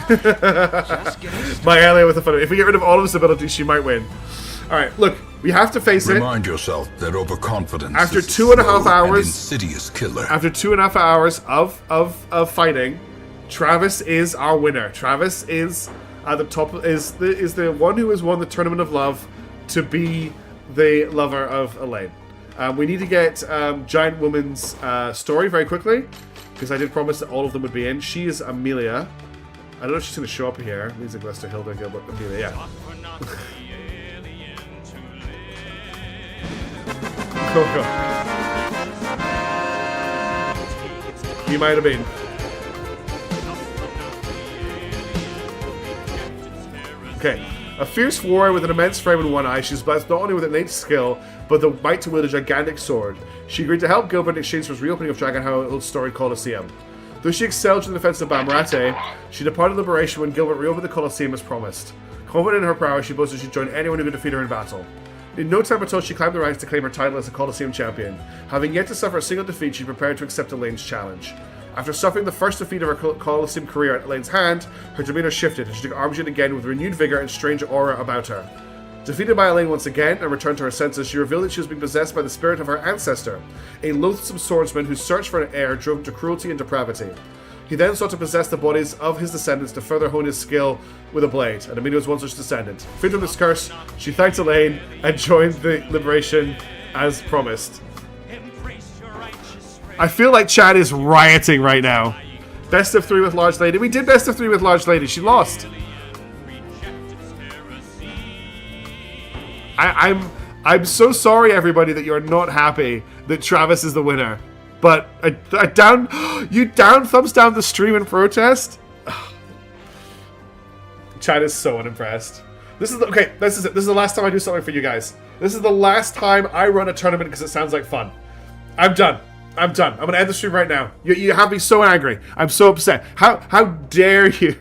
Just getting My ally with the fun. If we get rid of all of his abilities, she might win. Alright, look, we have to face it. Remind yourself that overconfidence After is 2.5 slow hours- and insidious killer. After 2.5 hours of fighting, Travis is our winner. Travis is at the top is the one who has won the Tournament of Love to be the lover of Alain. We need to get Giant Woman's story very quickly, because I did promise that all of them would be in. She is Amelia. I don't know if she's going to show up here. Music, Lester, Hilda, Gilbert, Amelia, yeah. Oh, God. He might have been. Okay. A fierce warrior with an immense frame and one eye, she's blessed not only with innate skill, but the might to wield a gigantic sword. She agreed to help Gilbert in exchange for his reopening of Dragonhound's storied Colosseum. Though she excelled in the defense of Bamrate, she departed Liberation when Gilbert reopened the Colosseum as promised. Confident in her prowess, she boasted she'd join anyone who could defeat her in battle. In no time at all, she climbed the ranks to claim her title as a Colosseum champion. Having yet to suffer a single defeat, she prepared to accept Elaine's challenge. After suffering the first defeat of her Colosseum career at Elaine's hand, her demeanor shifted, and she took arms yet again with renewed vigor and strange aura about her. Defeated by Alain once again and returned to her senses, she revealed that she was being possessed by the spirit of her ancestor, a loathsome swordsman whose search for an heir drove him to cruelty and depravity. He then sought to possess the bodies of his descendants to further hone his skill with a blade, and Amelia was one such descendant. Freed from this curse, she thanked Alain and joined the Liberation as promised. I feel like chat is rioting right now. Best of 3 with Large Lady. We did best of 3 with Large Lady. She lost. I'm so sorry, everybody, that you're not happy that Travis is the winner. But you thumbs down the stream in protest. Chat is so unimpressed. This is it. This is the last time I do something for you guys. This is the last time I run a tournament because it sounds like fun. I'm done. I'm gonna end the stream right now. You have me so angry. I'm so upset. How dare you?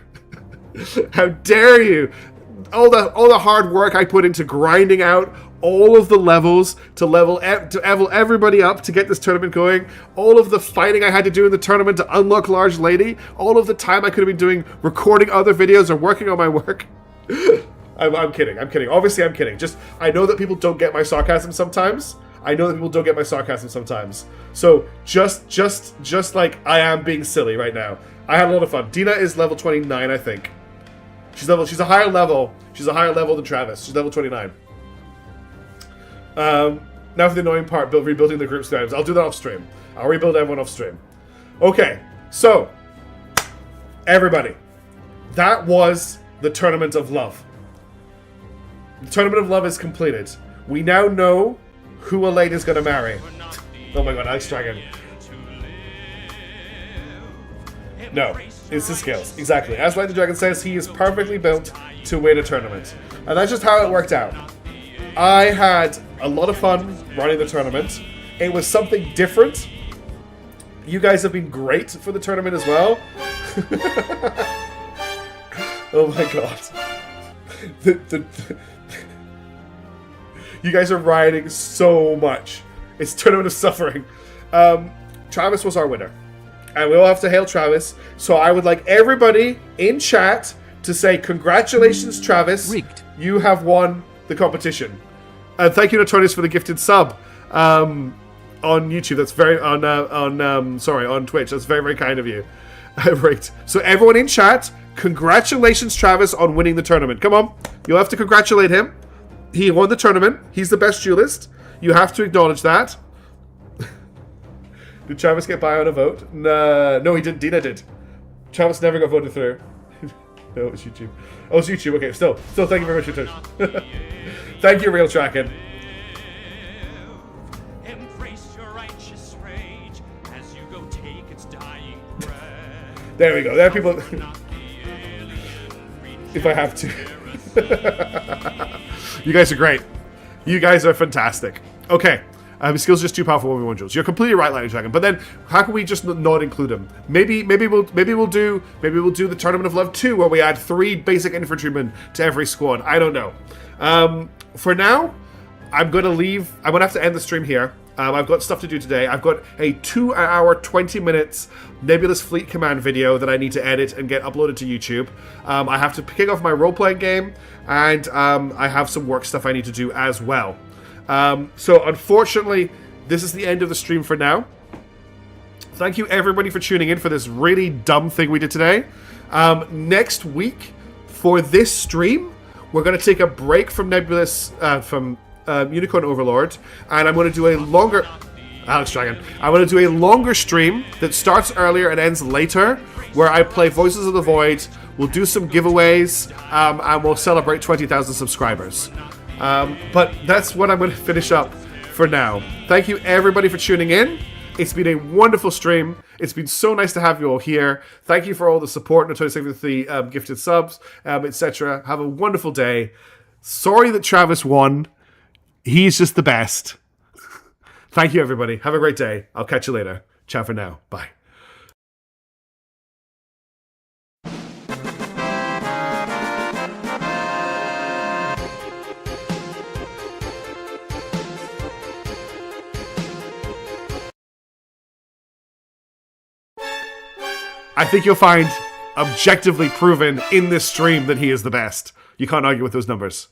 How dare you? All the hard work I put into grinding out all of the levels to level everybody up to get this tournament going, all of the fighting I had to do in the tournament to unlock Large Lady, all of the time I could have been doing recording other videos or working on my work. I'm kidding. Obviously, I'm kidding. Just, I know that people don't get my sarcasm sometimes. So just like I am being silly right now. I had a lot of fun. Dina is level 29, I think. She's a higher level. She's a higher level than Travis. She's level 29. Now for the annoying part, rebuilding the group streams. I'll do that off stream. I'll rebuild everyone off stream. Okay, so everybody, that was the Tournament of Love. The Tournament of Love is completed. We now know who Alain is going to marry. Oh my god, Alex Dragon. No, it's the skills. Exactly. As Light the Dragon says, he is perfectly built to win a tournament. And that's just how it worked out. I had a lot of fun running the tournament. It was something different. You guys have been great for the tournament as well. Oh my god. You guys are rioting so much. It's Tournament of Suffering. Travis was our winner. And we all have to hail Travis. So I would like everybody in chat to say, congratulations, Travis. Rigged. You have won the competition. And thank you, Notorious, for the gifted sub on YouTube. That's very on Twitch. That's very, very kind of you. Right. So everyone in chat, congratulations, Travis, on winning the tournament. Come on, you'll have to congratulate him. He won the tournament. He's the best duelist. You have to acknowledge that. Did Travis get by on a vote? No, he didn't. Dina did. Travis never got voted through. No, it was YouTube. Oh, it's YouTube. Okay, still, thank you very much for Twitch. Thank you, Real Tracking. There we go. There are people. If I have to. You guys are great. You guys are fantastic. Okay. Skills are just too powerful when we want jewels. You're completely right, Lightning Dragon. But then, how can we just not include them? Maybe we'll do the Tournament of Love 2, where we add 3 basic infantrymen to every squad. I don't know. For now, I'm gonna leave. I'm gonna have to end the stream here. I've got stuff to do today. I've got a 2-hour, 20 minutes Nebulous Fleet Command video that I need to edit and get uploaded to YouTube. I have to kick off my role-playing game, and I have some work stuff I need to do as well. So unfortunately, this is the end of the stream for now. Thank you everybody for tuning in for this really dumb thing we did today. Next week, for this stream, we're going to take a break from Nebulous, from Unicorn Overlord, and I'm going to do a longer... Alex Dragon. I'm going to do a longer stream that starts earlier and ends later, where I play Voices of the Void, we'll do some giveaways, and we'll celebrate 20,000 subscribers. But that's what I'm going to finish up for now. Thank you everybody for tuning in. It's been a wonderful stream. It's been so nice to have you all here. Thank you for all the support, notoriously with the gifted subs, etc. Have a wonderful day. Sorry that Travis won. He's just the best. Thank you, everybody. Have a great day. I'll catch you later. Ciao for now. Bye. I think you'll find objectively proven in this stream that he is the best. You can't argue with those numbers.